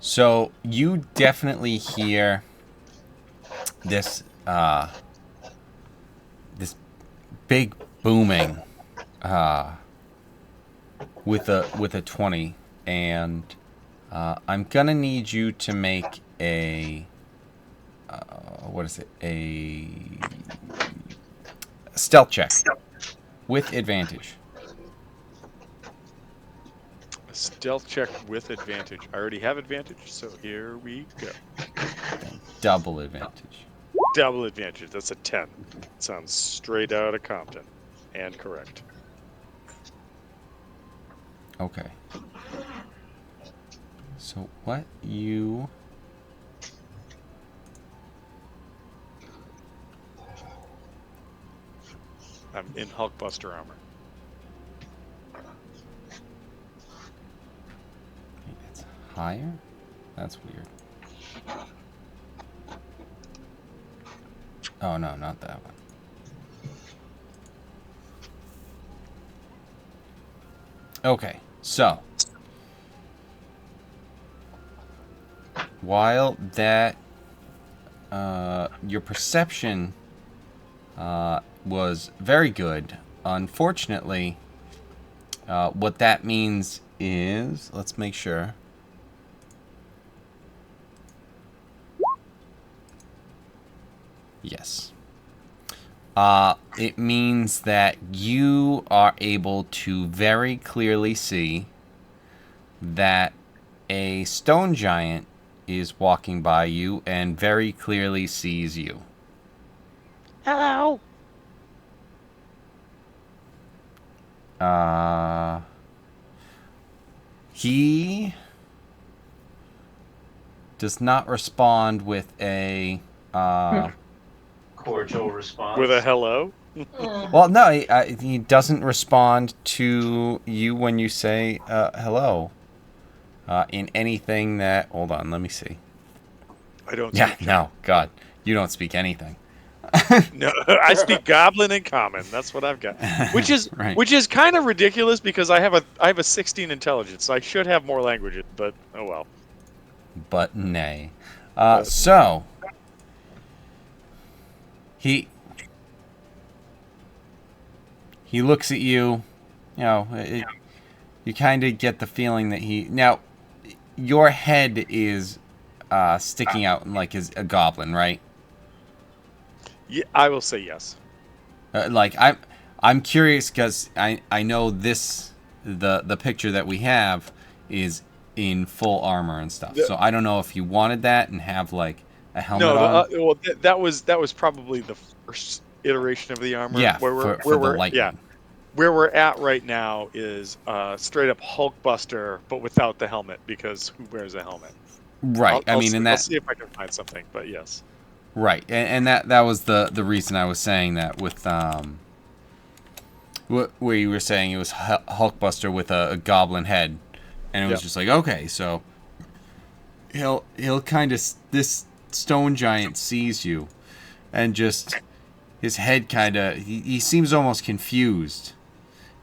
[SPEAKER 1] So you definitely hear this this big booming with a 20, and I'm gonna need you to make a a stealth check with advantage.
[SPEAKER 5] Stealth check with advantage. I already have advantage, so here we go.
[SPEAKER 1] Double advantage.
[SPEAKER 5] Double advantage. That's a 10. Sounds straight out of Compton. And correct.
[SPEAKER 1] Okay. So what you...
[SPEAKER 5] I'm in Hulkbuster armor.
[SPEAKER 1] It's higher? That's weird. Oh no, not that one. Okay, so while that your perception was very good, unfortunately, what that means is, let's make sure. Yes. It means that you are able to very clearly see that a stone giant is walking by you and very clearly sees you.
[SPEAKER 2] Hello.
[SPEAKER 1] He does not respond with a
[SPEAKER 7] Cordial response.
[SPEAKER 5] With a hello?
[SPEAKER 1] well, no, he doesn't respond to you when you say hello. In anything that... Hold on, let me see.
[SPEAKER 5] I don't
[SPEAKER 1] Yeah,
[SPEAKER 5] speak
[SPEAKER 1] no, God. You don't speak anything.
[SPEAKER 5] No, I speak Goblin and Common. That's what I've got. Which is
[SPEAKER 1] Right.
[SPEAKER 5] which is kind of ridiculous because I have a 16 intelligence. So I should have more languages, but oh well.
[SPEAKER 1] But nay. So... He looks at you, you kind of get the feeling that he... Now, your head is sticking out like is a goblin, right?
[SPEAKER 5] Yeah, I will say yes.
[SPEAKER 1] Like I'm curious because I know the picture that we have is in full armor and stuff. So I don't know if you wanted that and have like a helmet on.
[SPEAKER 5] Well, that was probably the first iteration of the armor.
[SPEAKER 1] Yeah, for the lightning.
[SPEAKER 5] Where we're at right now is straight up Hulkbuster, but without the helmet, because who wears a helmet?
[SPEAKER 1] Right.
[SPEAKER 5] I'll see if I can find something, but yes.
[SPEAKER 1] Right, and that was the reason I was saying that with where you were saying it was Hulkbuster with a goblin head, and it was just like, okay, so he'll kind of, this stone giant sees you, and just his head kind of, he seems almost confused,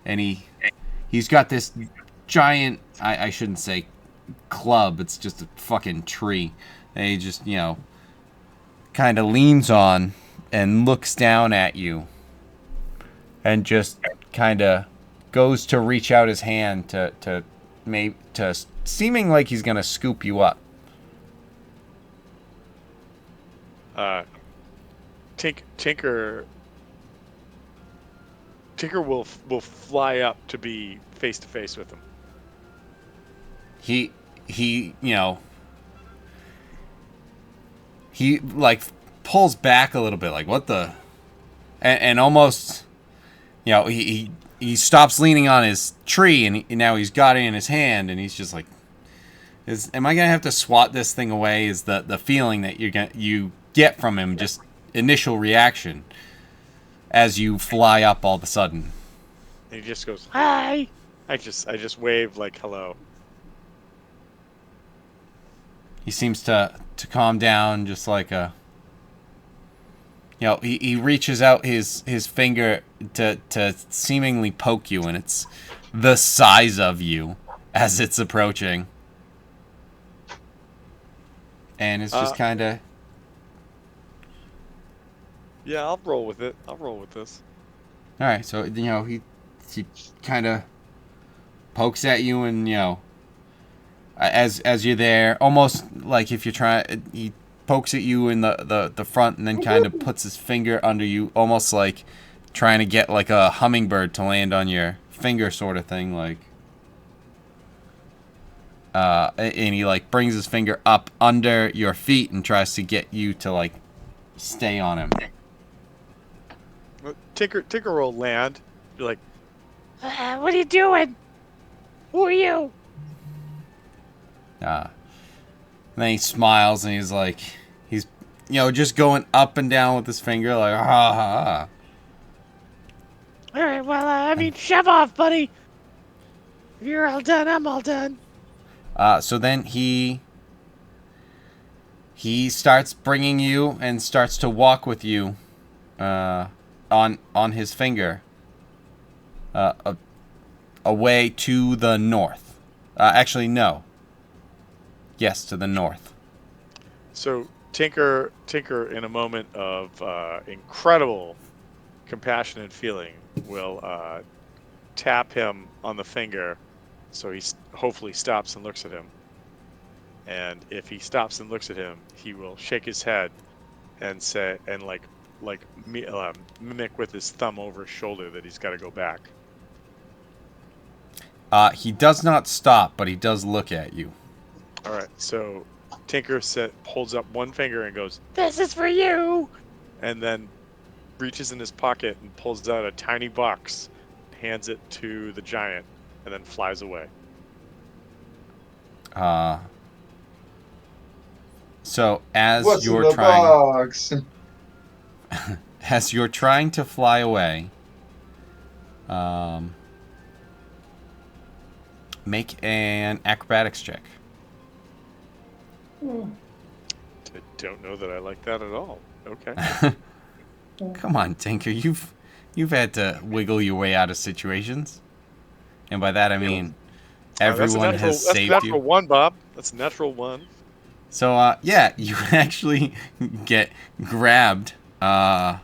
[SPEAKER 1] and he's got this giant, I shouldn't say club, it's just a fucking tree, and he just kind of leans on and looks down at you and just kind of goes to reach out his hand to seeming like he's gonna scoop you up.
[SPEAKER 5] Tinker will fly up to be face to face with him.
[SPEAKER 1] He like pulls back a little bit, like what the, and almost, he stops leaning on his tree, and now he's got it in his hand, and he's just like, am I gonna have to swat this thing away? Is the feeling that you get from him, just initial reaction as you fly up all of a sudden.
[SPEAKER 5] And he just goes, hi. I just wave like hello.
[SPEAKER 1] He seems to calm down, just like a, he reaches out his finger to seemingly poke you, and it's the size of you as it's approaching. And it's just kind of...
[SPEAKER 5] Yeah, I'll roll with it. I'll roll with this.
[SPEAKER 1] All right, so, he kind of pokes at you, and, as you're there, almost like if you're trying, he pokes at you in the front and then kind of puts his finger under you, almost like trying to get like a hummingbird to land on your finger sort of thing, like. And he like brings his finger up under your feet and tries to get you to like stay on him.
[SPEAKER 5] Tinker will land. Be like,
[SPEAKER 2] what are you doing? Who are you?
[SPEAKER 1] And then he smiles and he's like, he's just going up and down with his finger, like ha ha ha.
[SPEAKER 2] All right, well, shove off, buddy. If you're all done, I'm all done.
[SPEAKER 1] So then he starts bringing you and starts to walk with you, on his finger, away to the north. Actually, no. Yes, to the north.
[SPEAKER 5] So Tinker, in a moment of incredible compassion and feeling, will tap him on the finger, so he hopefully stops and looks at him. And if he stops and looks at him, he will shake his head and say, and mimic with his thumb over his shoulder that he's got to go back.
[SPEAKER 1] He does not stop, but he does look at you.
[SPEAKER 5] All right, so Tinker holds up one finger and goes,
[SPEAKER 2] "This is for you,"
[SPEAKER 5] and then reaches in his pocket and pulls out a tiny box, hands it to the giant, and then flies away.
[SPEAKER 1] So as
[SPEAKER 7] What's
[SPEAKER 1] you're
[SPEAKER 7] in the
[SPEAKER 1] trying,
[SPEAKER 7] box?
[SPEAKER 1] as you're trying to fly away, make an acrobatics check.
[SPEAKER 5] I don't know that I like that at all. Okay.
[SPEAKER 1] Come on, Tinker. You've had to wiggle your way out of situations, and by that I mean everyone has saved you.
[SPEAKER 5] That's natural one, Bob. That's natural one.
[SPEAKER 1] So yeah, you actually get grabbed by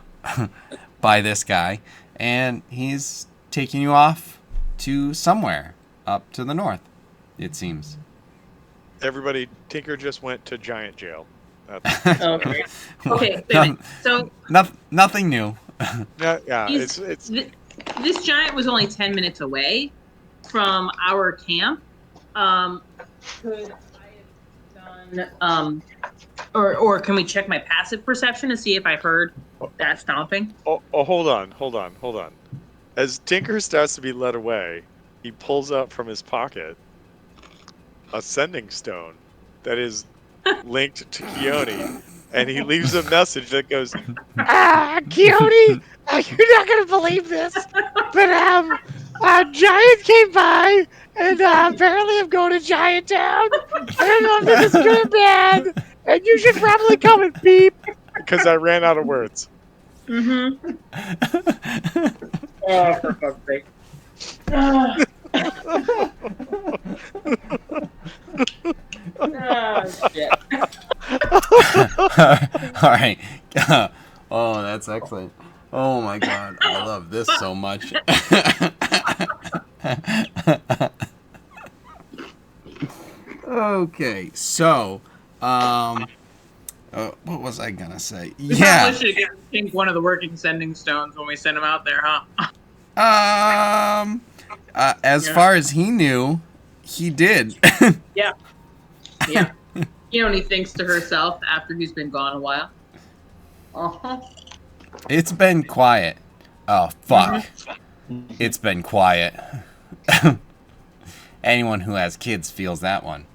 [SPEAKER 1] this guy, and he's taking you off to somewhere up to the north, it seems.
[SPEAKER 5] Everybody, Tinker just went to giant jail. That's
[SPEAKER 6] Okay. Okay, wait a minute. So
[SPEAKER 1] Nothing new.
[SPEAKER 5] yeah,
[SPEAKER 6] he's,
[SPEAKER 5] it's
[SPEAKER 6] this giant was only 10 minutes away from our camp. Could I have done or can we check my passive perception to see if I heard that stomping?
[SPEAKER 5] oh, hold on. As Tinker starts to be led away, he pulls out from his pocket a sending stone that is linked to Keone, and he leaves a message that goes,
[SPEAKER 2] Keone, you're not gonna believe this, but a giant came by, and apparently I'm going to Giant Town. I don't know if this is good or bad, and you should probably come and beep.
[SPEAKER 5] because I ran out of words.
[SPEAKER 6] Mm-hmm. Oh, for fuck's sake. Shit.
[SPEAKER 1] All right. Oh, that's excellent. Oh my god, I love this so much. Okay, so, what was I gonna say?
[SPEAKER 6] We
[SPEAKER 1] Yeah.
[SPEAKER 6] probably should give Pink one of the working sending stones when we send him out there, huh?
[SPEAKER 1] As far as he knew, he did.
[SPEAKER 6] Yeah. Yeah. Keone thinks to herself after he's been gone a while. Uh-huh.
[SPEAKER 1] It's been quiet. Oh, fuck. It's been quiet. Anyone who has kids feels that one.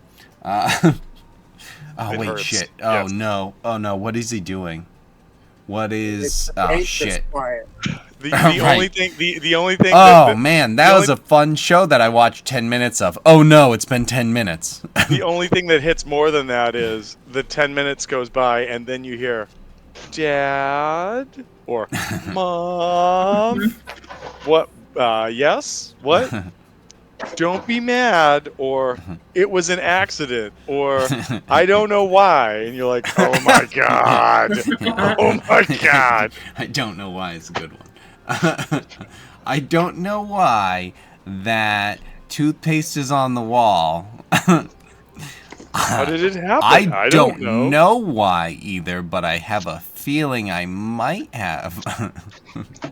[SPEAKER 1] Oh,
[SPEAKER 5] It
[SPEAKER 1] wait,
[SPEAKER 5] hurts.
[SPEAKER 1] shit. Oh,
[SPEAKER 5] Yes.
[SPEAKER 1] no. Oh, no. What is he doing? What is... Oh,
[SPEAKER 4] Anxious
[SPEAKER 1] shit.
[SPEAKER 4] quiet.
[SPEAKER 5] The
[SPEAKER 1] Right.
[SPEAKER 5] only thing the only thing
[SPEAKER 1] Oh, man. That
[SPEAKER 5] the
[SPEAKER 1] was
[SPEAKER 5] only-
[SPEAKER 1] a fun show that I watched 10 minutes of. Oh, no. It's been 10 minutes.
[SPEAKER 5] the only thing that hits more than that is the 10 minutes goes by and then you hear Dad or Mom. What yes? What? Don't be mad, or it was an accident, or I don't know why, and you're like, oh my god, oh my god.
[SPEAKER 1] I don't know why it's a good one. I don't know why that toothpaste is on the wall.
[SPEAKER 5] How did it happen?
[SPEAKER 1] I don't know why either, but I have a feeling I might have.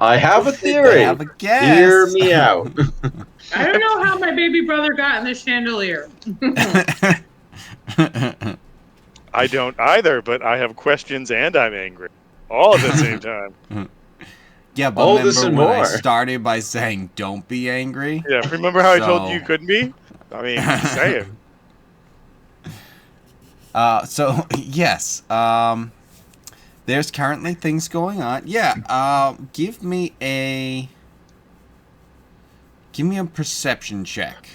[SPEAKER 7] I have a theory.
[SPEAKER 1] I have a guess.
[SPEAKER 7] Hear me out.
[SPEAKER 6] I don't know how my baby brother got in this chandelier.
[SPEAKER 5] I don't either, but I have questions and I'm angry, all at the same time.
[SPEAKER 1] Yeah, but
[SPEAKER 7] All this
[SPEAKER 1] remember
[SPEAKER 7] and
[SPEAKER 1] when I
[SPEAKER 7] more.
[SPEAKER 1] started by saying, don't be angry?
[SPEAKER 5] Yeah, remember how I told you
[SPEAKER 1] So-
[SPEAKER 5] you couldn't be? I mean, just saying.
[SPEAKER 1] So, yes, there's currently things going on. Yeah, give me a perception check.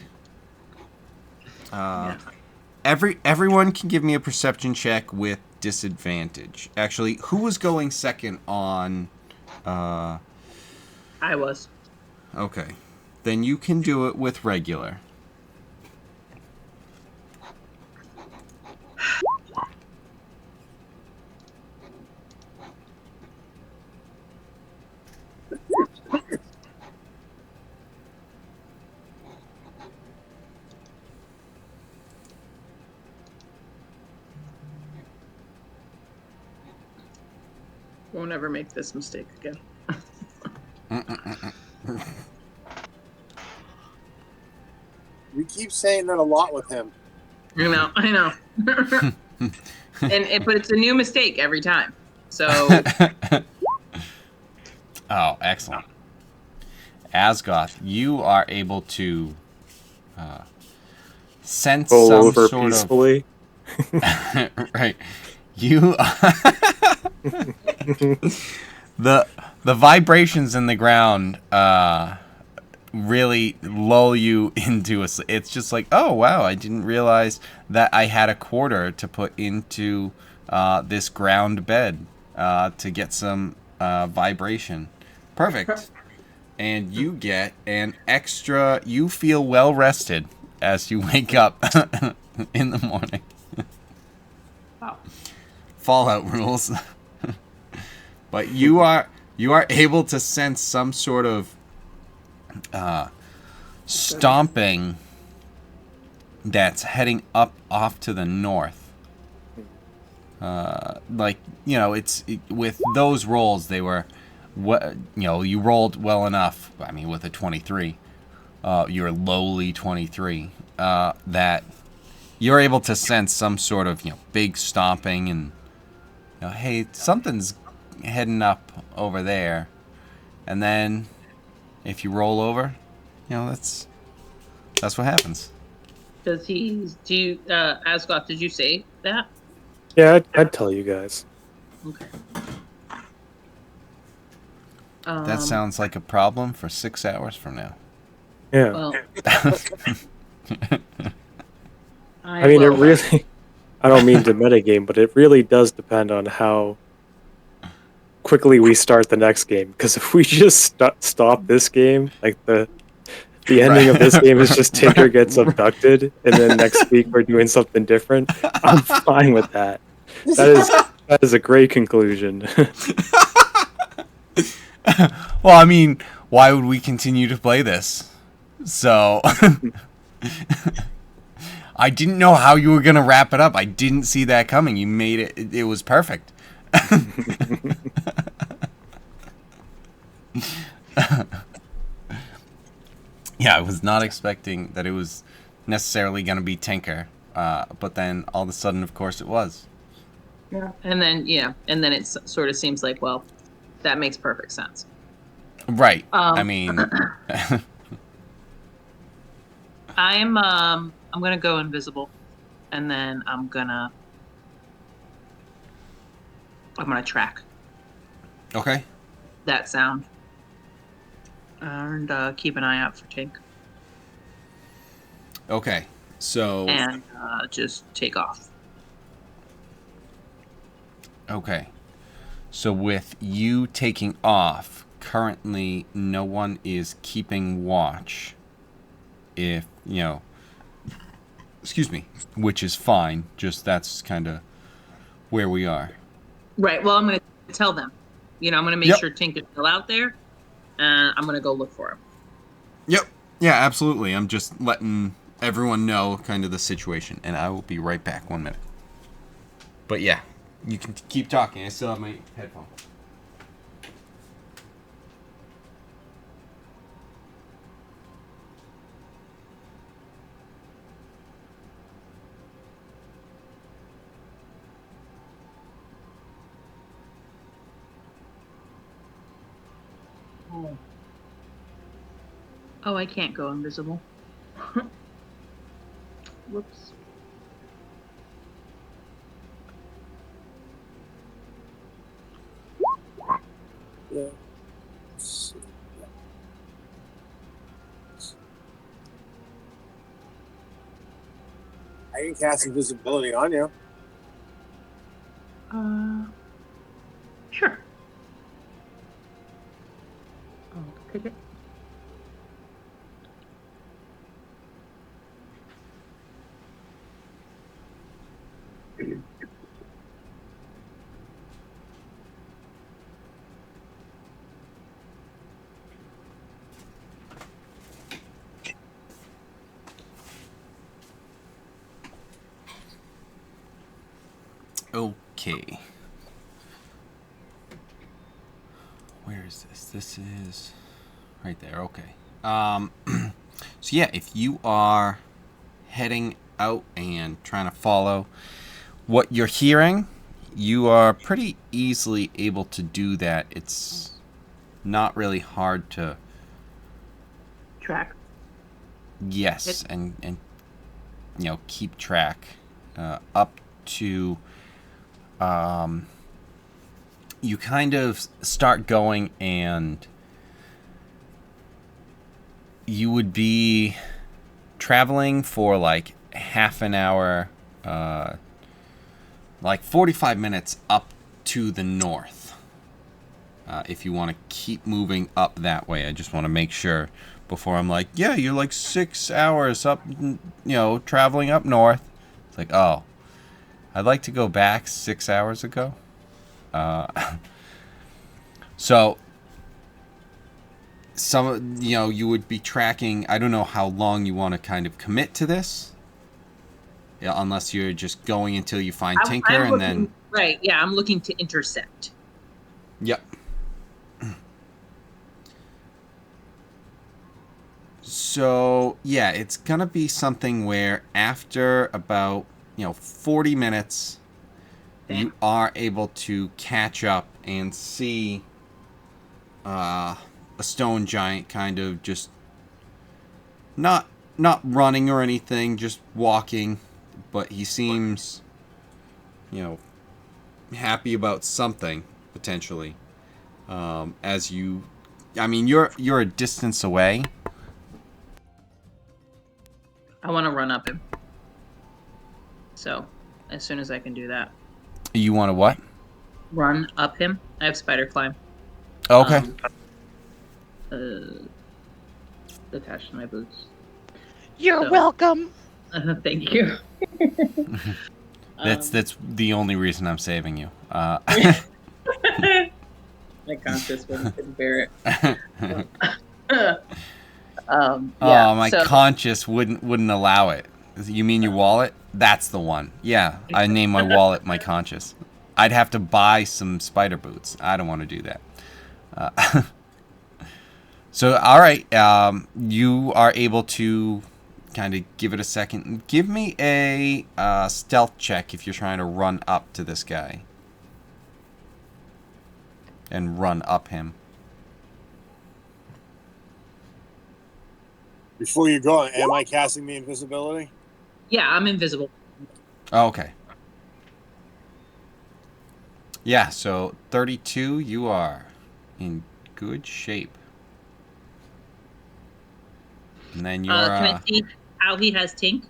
[SPEAKER 1] Everyone can give me a perception check with disadvantage. Actually, who was going second on,
[SPEAKER 6] I was.
[SPEAKER 1] okay. Then you can do it with regular.
[SPEAKER 6] Won't ever make this mistake again.
[SPEAKER 4] We keep saying that a lot with him.
[SPEAKER 6] I know. But it's a new mistake every time. So
[SPEAKER 1] Oh, excellent. Asgoth, you are able to sense
[SPEAKER 3] Roll
[SPEAKER 1] some
[SPEAKER 3] over
[SPEAKER 1] sort
[SPEAKER 3] peacefully.
[SPEAKER 1] of right. You the vibrations in the ground really lull you into it's just like, oh wow, I didn't realize that I had a quarter to put into this ground bed to get some vibration. Perfect. And you get an extra, you feel well rested as you wake up in the morning.
[SPEAKER 6] Wow.
[SPEAKER 1] Fallout rules. But you are able to sense some sort of stomping that's heading up off to the north. With those rolls, they were, you rolled well enough. I mean, with a 23, your lowly 23, that you're able to sense some sort of, big stomping and, hey, something's heading up over there. And then, if you roll over, that's what happens.
[SPEAKER 6] Asgoth, did you say that?
[SPEAKER 3] Yeah, I'd tell you guys.
[SPEAKER 6] Okay.
[SPEAKER 1] That sounds like a problem for 6 hours from now.
[SPEAKER 3] Yeah.
[SPEAKER 6] Well,
[SPEAKER 3] I mean, it really, I don't mean to metagame, but it really does depend on how quickly we start the next game. Because if we just stop this game, like the ending of this game is just Tinker gets abducted, and then next week we're doing something different, I'm fine with that. That is a great conclusion.
[SPEAKER 1] Well, I mean, why would we continue to play this? So, I didn't know how you were going to wrap it up. I didn't see that coming. You made it. It was perfect. Yeah, I was not expecting that it was necessarily going to be Tinker. But then all of a sudden, of course, it was.
[SPEAKER 6] Yeah. And then it sort of seems like, well, that makes perfect sense.
[SPEAKER 1] Right. I mean,
[SPEAKER 6] I'm gonna go invisible, and then I'm gonna track
[SPEAKER 1] okay.
[SPEAKER 6] that sound and keep an eye out for Tink.
[SPEAKER 1] Okay. So.
[SPEAKER 6] And just take off.
[SPEAKER 1] Okay. So with you taking off, currently no one is keeping watch. If, excuse me, which is fine. Just that's kind of where we are.
[SPEAKER 6] Right. Well, I'm going to tell them. I'm going to make sure Tink is still out there, and I'm going to go look for him.
[SPEAKER 1] Yep. Yeah, absolutely. I'm just letting everyone know kind of the situation, and I will be right back. 1 minute. But yeah. You can keep talking. I still have my headphone.
[SPEAKER 6] Oh, I can't go invisible. Whoops.
[SPEAKER 4] Yeah. I can cast invisibility on you.
[SPEAKER 6] Sure. I'll pick it.
[SPEAKER 1] Okay. Where is this? This is right there. Okay. So yeah, if you are heading out and trying to follow what you're hearing, you are pretty easily able to do that. It's not really hard to
[SPEAKER 6] track.
[SPEAKER 1] Yes, and keep track up to you kind of start going, and you would be traveling for like half an hour, like 45 minutes up to the north. If you want to keep moving up that way, I just want to make sure before I'm like, yeah, you're like 6 hours up, traveling up north. It's like, oh, I'd like to go back 6 hours ago. So you would be tracking. I don't know how long you want to kind of commit to this. Yeah, unless you're just going until you find
[SPEAKER 6] I'm
[SPEAKER 1] Tinker and
[SPEAKER 6] looking,
[SPEAKER 1] then.
[SPEAKER 6] right. Yeah, I'm looking to intercept.
[SPEAKER 1] Yep. So yeah, it's gonna be something where after about 40 minutes,
[SPEAKER 6] Okay.
[SPEAKER 1] you are able to catch up and see a stone giant kind of just not running or anything, just walking, but he seems happy about something potentially. As you, I mean, you're a distance away.
[SPEAKER 6] I want to run up him. So, as soon as I can do that.
[SPEAKER 1] You want to what?
[SPEAKER 6] Run up him. I have spider climb.
[SPEAKER 1] Okay.
[SPEAKER 6] Attached to my boots.
[SPEAKER 2] You're welcome.
[SPEAKER 6] Thank you.
[SPEAKER 1] That's the only reason I'm saving you.
[SPEAKER 6] My conscience wouldn't bear it. Yeah.
[SPEAKER 1] Oh, my conscience wouldn't allow it. You mean your wallet? That's the one. Yeah, I named my wallet my conscience. I'd have to buy some spider boots. I don't want to do that. So, all right, you are able to kind of give it a second. Give me a stealth check if you're trying to run up to this guy. And run up him.
[SPEAKER 4] Before you go, am I casting the invisibility?
[SPEAKER 6] Yeah, I'm invisible.
[SPEAKER 1] Oh, okay. Yeah, so 32, you are in good shape. And then you're...
[SPEAKER 6] Can I see how he has Tink?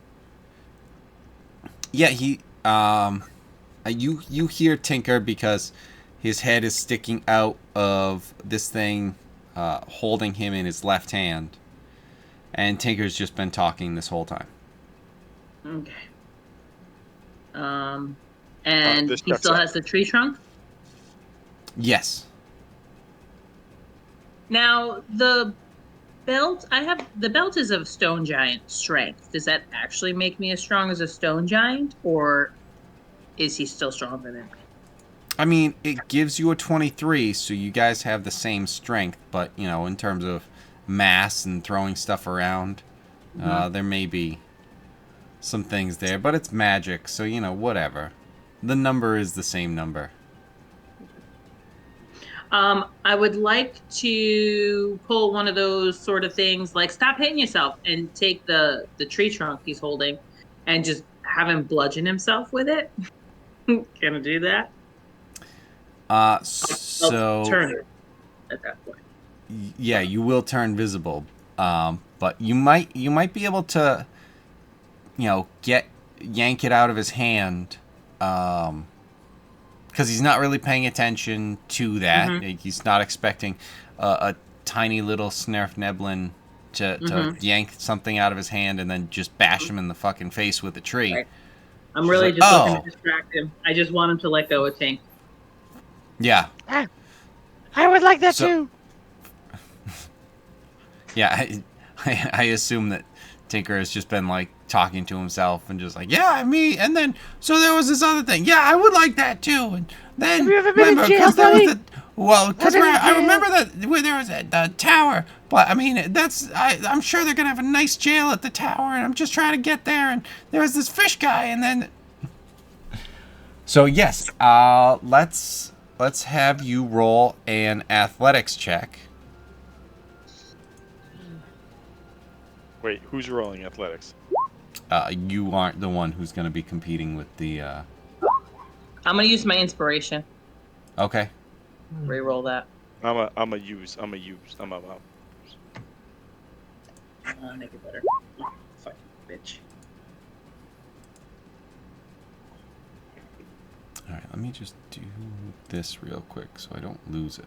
[SPEAKER 1] Yeah, he... You hear Tinker because his head is sticking out of this thing holding him in his left hand. And Tinker's just been talking this whole time.
[SPEAKER 6] Okay. And he still has the tree trunk?
[SPEAKER 1] Yes.
[SPEAKER 6] Now, the belt, the belt is of stone giant strength. Does that actually make me as strong as a stone giant, or is he still stronger than me?
[SPEAKER 1] I mean, it gives you a 23, so you guys have the same strength, but, in terms of mass and throwing stuff around, there may be some things there, but it's magic, so, whatever. The number is the same number.
[SPEAKER 6] I would like to pull one of those sort of things, like stop hitting yourself, and take the tree trunk he's holding and just have him bludgeon himself with it. Can I do that?
[SPEAKER 1] So
[SPEAKER 6] I'll turn it at that point.
[SPEAKER 1] Yeah, you will turn visible, but you might be able to, yank it out of his hand, because he's not really paying attention to that.
[SPEAKER 6] Mm-hmm.
[SPEAKER 1] He's not expecting a tiny little Snarf Neblin to yank something out of his hand and then just bash him in the fucking face with a tree.
[SPEAKER 6] Right. I'm really just looking to distract him. I just want him to let go of Tink.
[SPEAKER 1] Yeah.
[SPEAKER 2] I would like that too.
[SPEAKER 1] Yeah, I assume that Tinker has just been like talking to himself and just like, yeah, me, and then so there was this other thing. Yeah, I would like that too. And then
[SPEAKER 2] have you ever been in jail, buddy?
[SPEAKER 1] Because I remember that where there was the tower, but I mean I'm sure they're gonna have a nice jail at the tower, and I'm just trying to get there, and there was this fish guy, and then. So yes, let's have you roll an athletics check.
[SPEAKER 5] Wait, who's rolling athletics?
[SPEAKER 1] You aren't the one who's going to be competing with the...
[SPEAKER 6] I'm going to use my inspiration.
[SPEAKER 1] Okay.
[SPEAKER 6] Reroll that.
[SPEAKER 5] I'm a use.
[SPEAKER 6] Make it better. Fucking bitch.
[SPEAKER 1] Alright, let me just do this real quick so I don't lose it.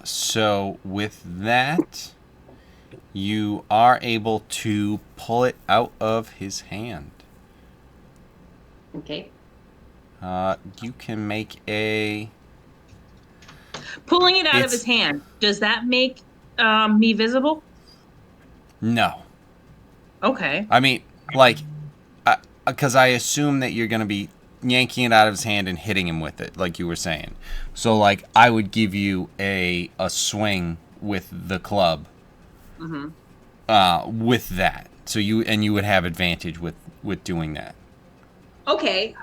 [SPEAKER 1] So with that, you are able to pull it out of his hand.
[SPEAKER 6] Okay.
[SPEAKER 1] You can make a...
[SPEAKER 6] Pulling it out of
[SPEAKER 1] It's-
[SPEAKER 6] his hand, does that make me visible?
[SPEAKER 1] No.
[SPEAKER 6] Okay.
[SPEAKER 1] I mean, like, because I assume that you're going to be yanking it out of his hand and hitting him with it, like you were saying. So, like, I would give you a swing with the club. With that, so you would have advantage with doing that.
[SPEAKER 6] Okay.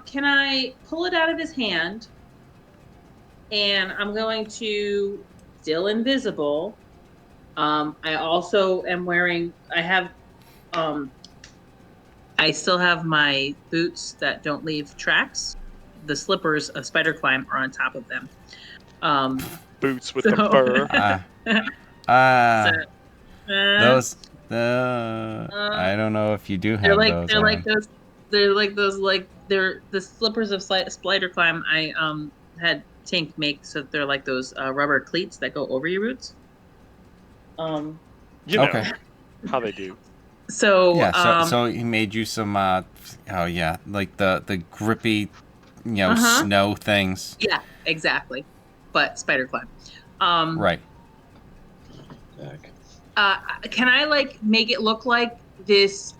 [SPEAKER 6] Can I pull it out of his hand? And I'm going to still invisible. I also am wearing. I still have my boots that don't leave tracks. The slippers of spider climb are on top of them.
[SPEAKER 5] Boots with the fur.
[SPEAKER 6] So,
[SPEAKER 1] Those.
[SPEAKER 6] uh,
[SPEAKER 1] I don't know if you do
[SPEAKER 6] they're
[SPEAKER 1] have
[SPEAKER 6] like
[SPEAKER 1] those.
[SPEAKER 6] they're like those they're like those like they're the slippers of spider climb. I had Tink make so they're like those rubber cleats that go over your boots.
[SPEAKER 5] You know
[SPEAKER 1] Okay.
[SPEAKER 5] how they do.
[SPEAKER 6] So
[SPEAKER 1] Yeah. So he made you some. Oh yeah, like the grippy, snow things.
[SPEAKER 6] yeah, exactly. But spider climb.
[SPEAKER 1] Right.
[SPEAKER 7] Heck.
[SPEAKER 6] Can I like make it look like this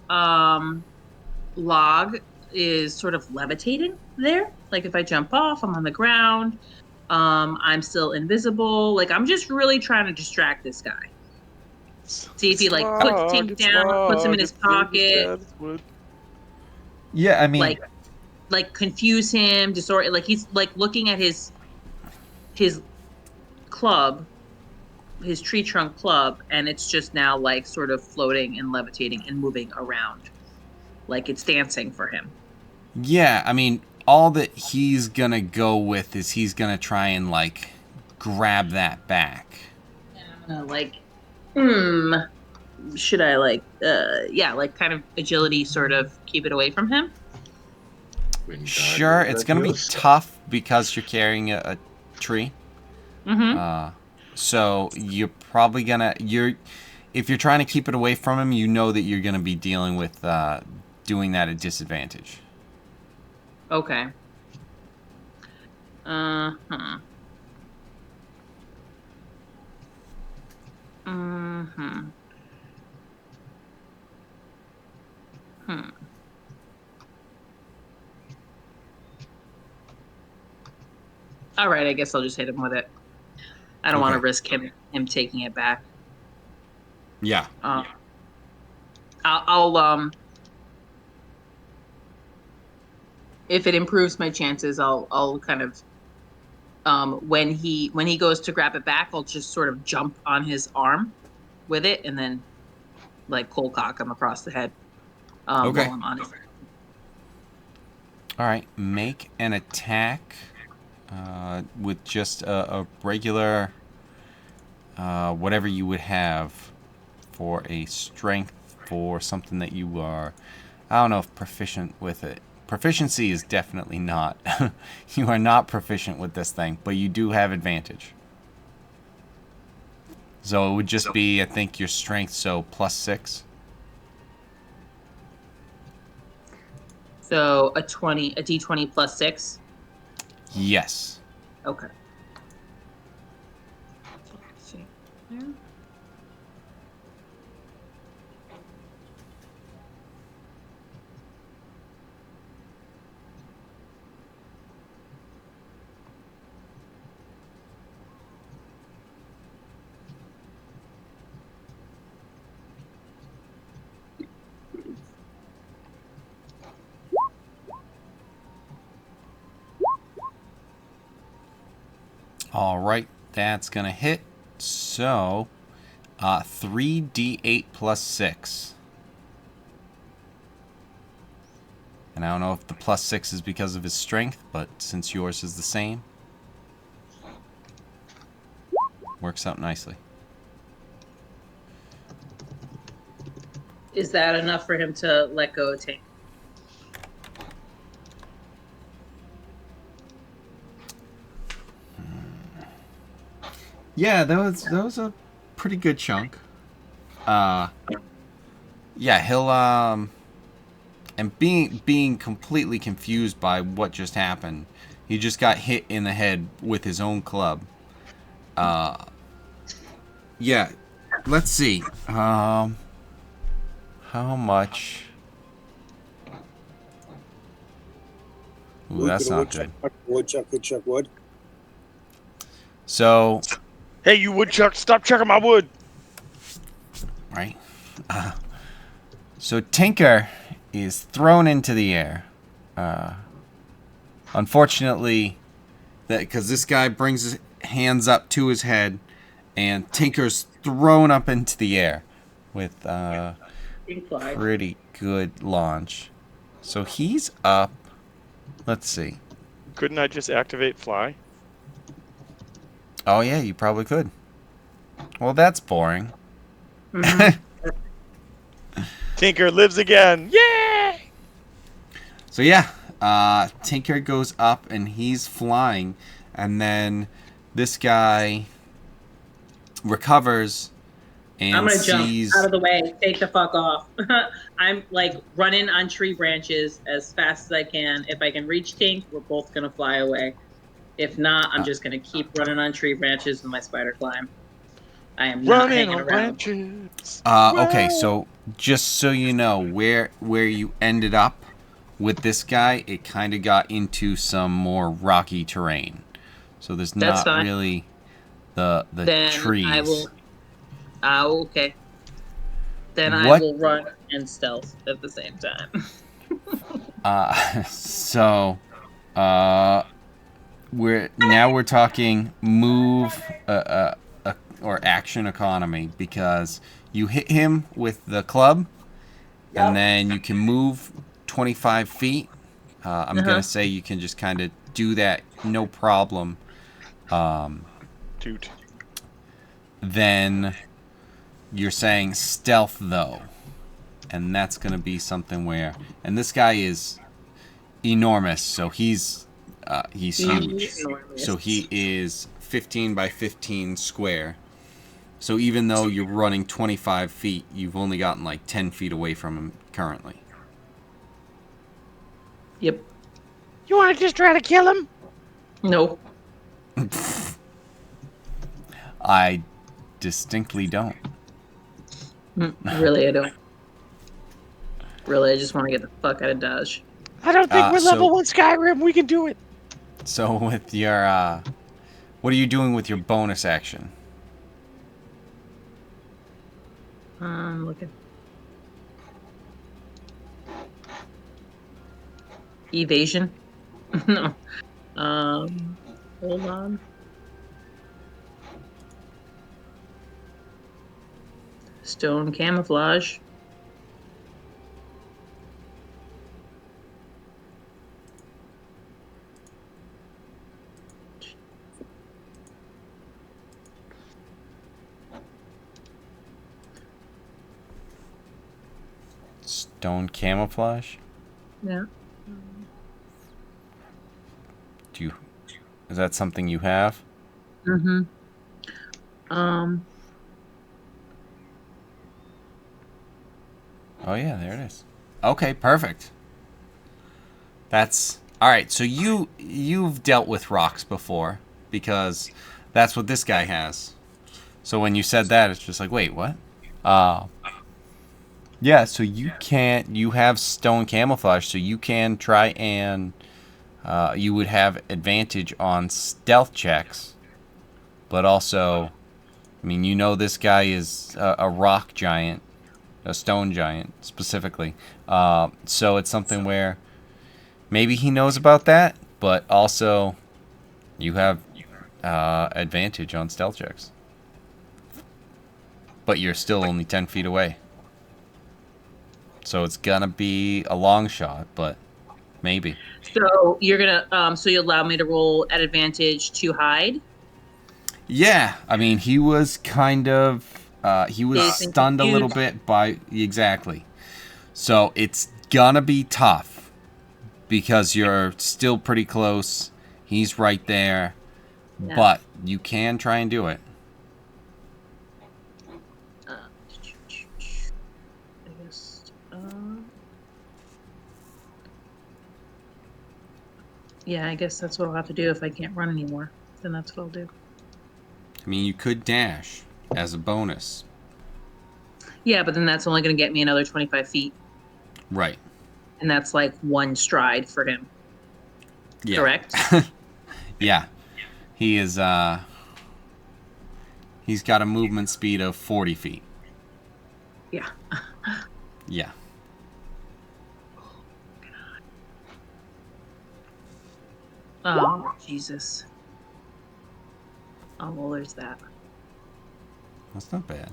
[SPEAKER 6] log is sort of levitating there? Like if I jump off, I'm on the ground. I'm still invisible. Like I'm just really trying to distract this guy. See if he like puts Tink down, puts him in his pocket,
[SPEAKER 1] Yeah. I mean.
[SPEAKER 6] like confuse him, distort. Like he's like looking at his club, his tree trunk club, and it's just now like sort of floating and levitating and moving around, like it's dancing for him.
[SPEAKER 1] Yeah. I mean, all that he's gonna go with is he's gonna try and like grab that back.
[SPEAKER 6] And I'm gonna like, should I like, like kind of agility, sort of keep it away from him?
[SPEAKER 1] Sure, it's gonna be tough because you're carrying a tree. So you're probably gonna if you're trying to keep it away from him, you know that you're gonna be dealing with doing that at disadvantage.
[SPEAKER 6] Okay. All right, I guess I'll just hit him with it. I don't want to risk him taking it back.
[SPEAKER 1] Yeah.
[SPEAKER 6] I'll if it improves my chances, I'll kind of when he goes to grab it back, I'll just sort of jump on his arm with it and then like cold cock him across the head. While I'm on it.
[SPEAKER 1] All right, make an attack with just a regular whatever you would have for a strength for something that you are, I don't know if proficient with it. Proficiency is definitely not. You are not proficient with this thing, but you do have advantage. So it would just be, I think, your strength, so +6.
[SPEAKER 6] So a d20 plus 6.
[SPEAKER 1] Yes.
[SPEAKER 6] Okay. Let's see. Yeah.
[SPEAKER 1] All right, that's gonna hit. So, 3d8 plus 6. And I don't know if the +6 is because of his strength, but since yours is the same, works out nicely.
[SPEAKER 6] Is that enough for him to let go of Tink?
[SPEAKER 1] Yeah, that was a pretty good chunk. Yeah, he'll and being completely confused by what just happened. He just got hit in the head with his own club. Yeah. Let's see. How much? Ooh,
[SPEAKER 4] Wood,
[SPEAKER 1] that's
[SPEAKER 4] could a
[SPEAKER 1] not good.
[SPEAKER 4] woodchuck could chuck wood.
[SPEAKER 1] So,
[SPEAKER 5] Hey, you woodchuck, stop chucking my wood.
[SPEAKER 1] right. So Tinker is thrown into the air. Unfortunately, that because this guy brings his hands up to his head, and Tinker's thrown up into the air with
[SPEAKER 6] Pink fly.
[SPEAKER 1] pretty good launch. So he's up. Let's see.
[SPEAKER 5] Couldn't I just activate fly?
[SPEAKER 1] Oh yeah, you probably could. Well, that's boring.
[SPEAKER 6] Mhm.
[SPEAKER 5] Tinker lives again. Yay!
[SPEAKER 1] So yeah, Tinker goes up and he's flying, and then this guy recovers and
[SPEAKER 6] I'm gonna
[SPEAKER 1] sees.
[SPEAKER 6] jump out of the way. Take the fuck off. I'm like running on tree branches as fast as I can. If I can reach Tink, we're both gonna fly away. If not, I'm just gonna keep running on tree branches with my spider climb. I am not
[SPEAKER 5] Running
[SPEAKER 6] hanging
[SPEAKER 5] on
[SPEAKER 6] around.
[SPEAKER 5] branches.
[SPEAKER 1] Okay, so just so you know where you ended up with this guy, it kind of got into some more rocky terrain. So there's
[SPEAKER 6] That's
[SPEAKER 1] not
[SPEAKER 6] fine.
[SPEAKER 1] really the
[SPEAKER 6] Then
[SPEAKER 1] trees.
[SPEAKER 6] I will. Okay. Then I
[SPEAKER 1] What?
[SPEAKER 6] will run and stealth at the same time.
[SPEAKER 1] So we're talking move or action economy, because you hit him with the club, and then you can move 25 feet. I'm
[SPEAKER 6] Uh-huh.
[SPEAKER 1] gonna say you can just kind of do that, no problem.
[SPEAKER 5] Toot.
[SPEAKER 1] Then you're saying stealth though, and that's gonna be something where, and this guy is enormous, so he's huge.
[SPEAKER 6] Enormous.
[SPEAKER 1] So he is 15 by 15 square. So even though you're running 25 feet, you've only gotten like 10 feet away from him currently.
[SPEAKER 6] Yep.
[SPEAKER 2] You want to just try to kill him?
[SPEAKER 6] No.
[SPEAKER 1] I distinctly don't.
[SPEAKER 6] Really, I don't. Really, I just want to get the fuck out of Dodge.
[SPEAKER 2] I don't think we're
[SPEAKER 1] so-
[SPEAKER 2] level 1 Skyrim. We can do it.
[SPEAKER 1] So with your, what are you doing with your bonus action?
[SPEAKER 6] I'm looking. Evasion? No. Hold on. Stone camouflage.
[SPEAKER 1] Stone camouflage?
[SPEAKER 6] Yeah.
[SPEAKER 1] Is that something you have?
[SPEAKER 6] Mm-hmm.
[SPEAKER 1] Oh yeah, there it is. Okay, perfect. That's all right. So you've dealt with rocks before, because that's what this guy has. So when you said that, it's just like, wait, what? Yeah. So you have stone camouflage, so you can try and you would have advantage on stealth checks, but also, I mean, you know, this guy is a rock giant, a stone giant specifically. So it's something where maybe he knows about that, but also you have advantage on stealth checks. But you're still only 10 feet away. So it's gonna be a long shot, but maybe.
[SPEAKER 6] So you're gonna so you allow me to roll at advantage to hide?
[SPEAKER 1] Yeah, I mean, he was kind of he was
[SPEAKER 6] Dazed and
[SPEAKER 1] stunned a little
[SPEAKER 6] confused.
[SPEAKER 1] bit by exactly. So it's gonna be tough because you're still pretty close. He's right there,
[SPEAKER 6] Yeah.
[SPEAKER 1] but you can try and do it.
[SPEAKER 6] I guess. Yeah, I guess that's what I'll have to do if I can't run anymore. Then that's what I'll do.
[SPEAKER 1] I mean, you could dash as a bonus.
[SPEAKER 6] Yeah, but then that's only going to get me another 25 feet.
[SPEAKER 1] Right.
[SPEAKER 6] And that's like one stride for him.
[SPEAKER 1] Yeah.
[SPEAKER 6] Correct?
[SPEAKER 1] Yeah. He is, he's got a movement speed of 40 feet.
[SPEAKER 6] Yeah.
[SPEAKER 1] Yeah.
[SPEAKER 6] Oh, Jesus. Oh, well, there's that.
[SPEAKER 1] That's not bad.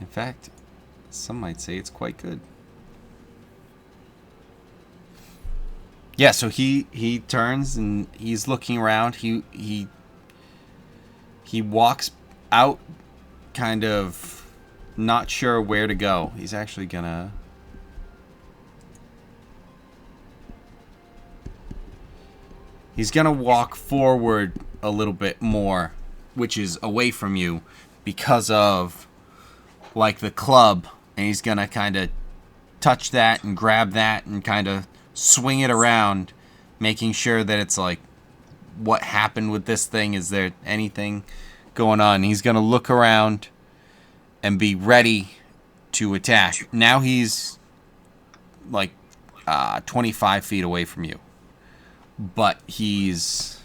[SPEAKER 1] In fact, some might say it's quite good. Yeah, so he turns and he's looking around. He walks out, kind of not sure where to go. He's actually gonna... He's gonna walk forward a little bit more, which is away from you, because of, like, the club. And he's gonna kind of touch that and grab that and kind of swing it around, making sure that it's like, what happened with this thing? Is there anything going on? He's gonna look around and be ready to attack. Now he's like 25 feet away from you, but he's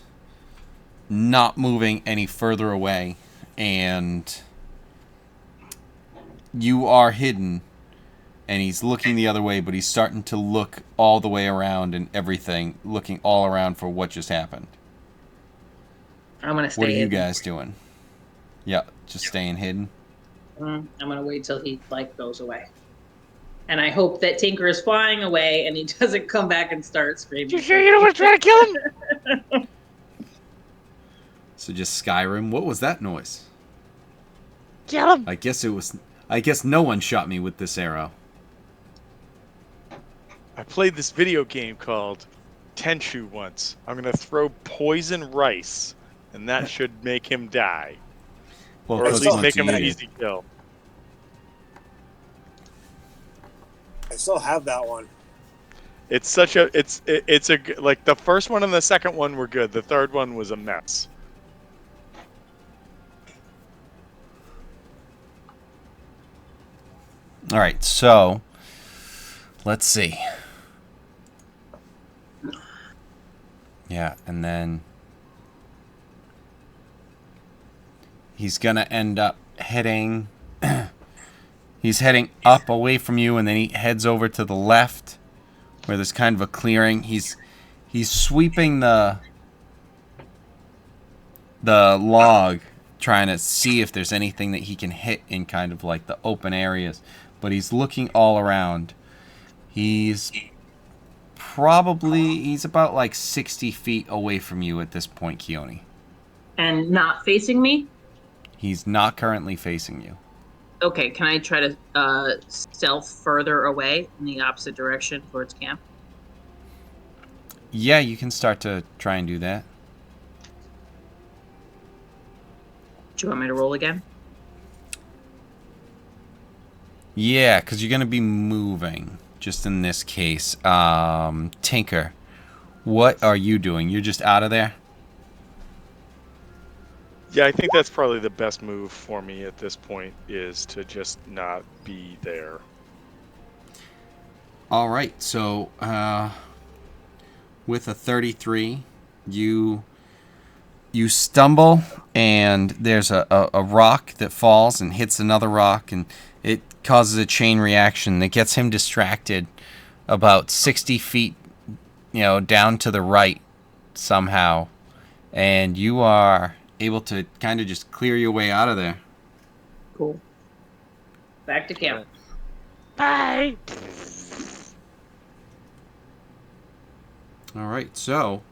[SPEAKER 1] not moving any further away, and you are hidden, and he's looking the other way, but he's starting to look all the way around and everything, looking all around for what just happened.
[SPEAKER 6] I'm going to stay
[SPEAKER 1] What are you
[SPEAKER 6] hidden.
[SPEAKER 1] guys doing? Yeah, just staying hidden.
[SPEAKER 6] I'm going to wait till he, like, goes away. And I hope that Tinker is flying away and he doesn't come back and start screaming.
[SPEAKER 2] You sure you don't want to try to kill him?
[SPEAKER 1] So just Skyrim. What was that noise?
[SPEAKER 2] Kill him.
[SPEAKER 1] I guess no one shot me with this arrow.
[SPEAKER 5] I played this video game called Tenchu once. I'm gonna throw poison rice, and that should make him die,
[SPEAKER 1] Well,
[SPEAKER 5] or at
[SPEAKER 1] because
[SPEAKER 5] least
[SPEAKER 1] once
[SPEAKER 5] make
[SPEAKER 1] you
[SPEAKER 5] him an
[SPEAKER 1] eat it.
[SPEAKER 5] easy kill.
[SPEAKER 4] I still have that one.
[SPEAKER 5] It's such a it's a like the first one and the second one were good. The third one was a mess.
[SPEAKER 1] All right, so let's see. Yeah, and then he's gonna end up heading. He's heading up away from you, and then he heads over to the left, where there's kind of a clearing. He's sweeping the log, trying to see if there's anything that he can hit in kind of like the open areas. But he's looking all around. He's about like 60 feet away from you at this point, Keone.
[SPEAKER 6] And not facing me?
[SPEAKER 1] He's not currently facing you.
[SPEAKER 6] Okay, can I try to stealth further away in the opposite direction towards camp?
[SPEAKER 1] Yeah, you can start to try and do that.
[SPEAKER 6] Do you want me to roll again?
[SPEAKER 1] Yeah, because you're going to be moving, just in this case. Tinker, what are you doing? You're just out of there?
[SPEAKER 5] Yeah, I think that's probably the best move for me at this point, is to just not be there.
[SPEAKER 1] All right, so with a 33, you stumble, and there's a rock that falls and hits another rock, and it causes a chain reaction that gets him distracted about 60 feet, down to the right somehow, and you are able to kind of just clear your way out of there.
[SPEAKER 6] Cool. Back to camp.
[SPEAKER 2] Bye.
[SPEAKER 1] All right, so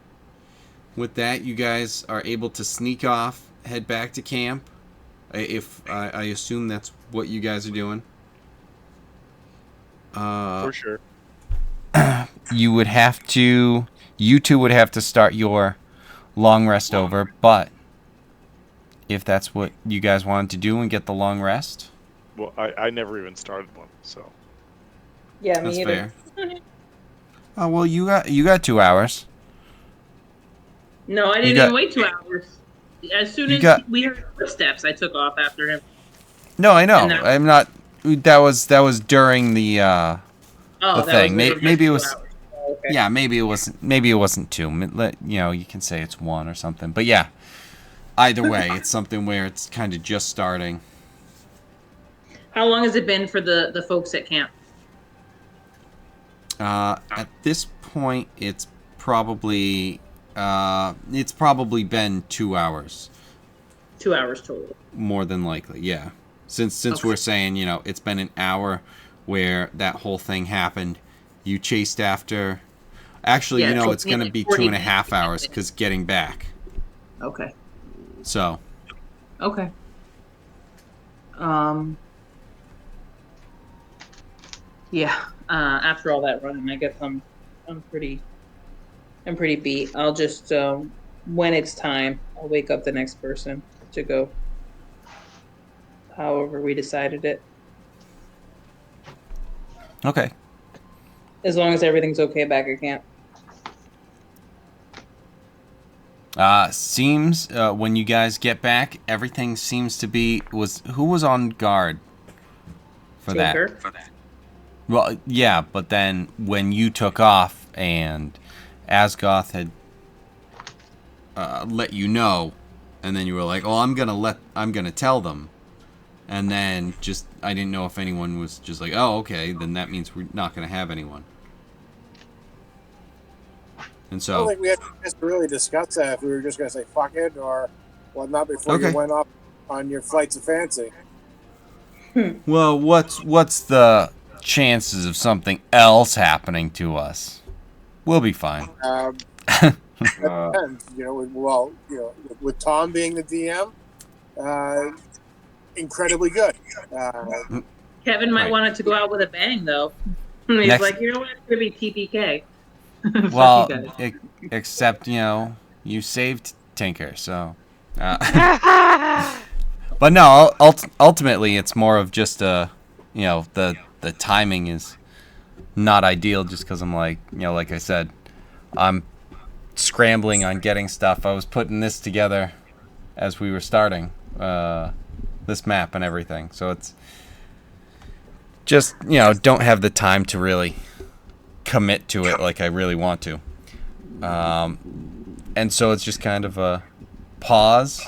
[SPEAKER 1] with that, you guys are able to sneak off, head back to camp. If I assume that's what you guys are doing.
[SPEAKER 5] For sure.
[SPEAKER 1] You two would have to start your long rest over, but if that's what you guys wanted to do and get the long rest,
[SPEAKER 5] Well, I never even started one, so.
[SPEAKER 6] Yeah,
[SPEAKER 1] that's
[SPEAKER 6] me either.
[SPEAKER 1] fair. Oh well, you got 2 hours.
[SPEAKER 6] No, I
[SPEAKER 1] You
[SPEAKER 6] didn't
[SPEAKER 1] got
[SPEAKER 6] even wait 2 hours. As soon
[SPEAKER 1] you
[SPEAKER 6] as
[SPEAKER 1] got.
[SPEAKER 6] we heard footsteps, I took off after him.
[SPEAKER 1] No, I
[SPEAKER 6] And
[SPEAKER 1] know.
[SPEAKER 6] that,
[SPEAKER 1] I'm not. That was during the
[SPEAKER 6] oh, that was
[SPEAKER 1] thing.
[SPEAKER 6] within like
[SPEAKER 1] Maybe it
[SPEAKER 6] two
[SPEAKER 1] was.
[SPEAKER 6] hours. Oh, okay.
[SPEAKER 1] Yeah, maybe it wasn't. Maybe it wasn't two. You can say it's one or something. But yeah, either way, it's something where it's kind of just starting.
[SPEAKER 6] How long has it been for the folks at camp?
[SPEAKER 1] At this point, it's probably been 2 hours,
[SPEAKER 6] 2 hours total.
[SPEAKER 1] more than likely. Yeah, since
[SPEAKER 6] Okay.
[SPEAKER 1] we're saying it's been an hour where that whole thing happened. You chased after. Actually,
[SPEAKER 6] Yeah, it took
[SPEAKER 1] it's
[SPEAKER 6] me
[SPEAKER 1] going to
[SPEAKER 6] like
[SPEAKER 1] be
[SPEAKER 6] 40
[SPEAKER 1] 2.5
[SPEAKER 6] minutes to get
[SPEAKER 1] hours
[SPEAKER 6] there.
[SPEAKER 1] because getting back.
[SPEAKER 6] Okay.
[SPEAKER 1] So
[SPEAKER 6] Okay. Um. Yeah. After all that running, I guess I'm pretty beat. I'll just when it's time, I'll wake up the next person to go. However, we decided it.
[SPEAKER 1] okay.
[SPEAKER 6] As long as everything's okay back at camp.
[SPEAKER 1] Seems when you guys get back, everything seems to be who was on guard for
[SPEAKER 6] Tinker.
[SPEAKER 1] that. Well, yeah, but then when you took off and Asgoth had let you know, and then you were like, "Oh, I'm gonna tell them," and then I didn't know if anyone was just like, "Oh, okay, then that means we're not gonna have anyone." And
[SPEAKER 4] I don't
[SPEAKER 1] so,
[SPEAKER 4] think we had to really discuss that if we were just going to say fuck it or whatnot before
[SPEAKER 1] Okay.
[SPEAKER 4] you went off on your flights of fancy.
[SPEAKER 1] well, what's the chances of something else happening to us? We'll be fine.
[SPEAKER 7] Uh,
[SPEAKER 4] Depends, with Tom being the DM, incredibly good.
[SPEAKER 6] Kevin might
[SPEAKER 1] Right.
[SPEAKER 6] want it to go out with a bang, though. He's
[SPEAKER 1] Next-
[SPEAKER 6] like, you know what? It's gonna be TPK.
[SPEAKER 1] Well,
[SPEAKER 6] Fuck you guys.
[SPEAKER 1] except you saved Tinker, so. But no, ultimately it's more of just the timing is not ideal, just because I'm like like I said, I'm scrambling on getting stuff. I was putting this together as we were starting this map and everything, so it's just don't have the time to really commit to it like I really want to. And so it's just kind of a pause.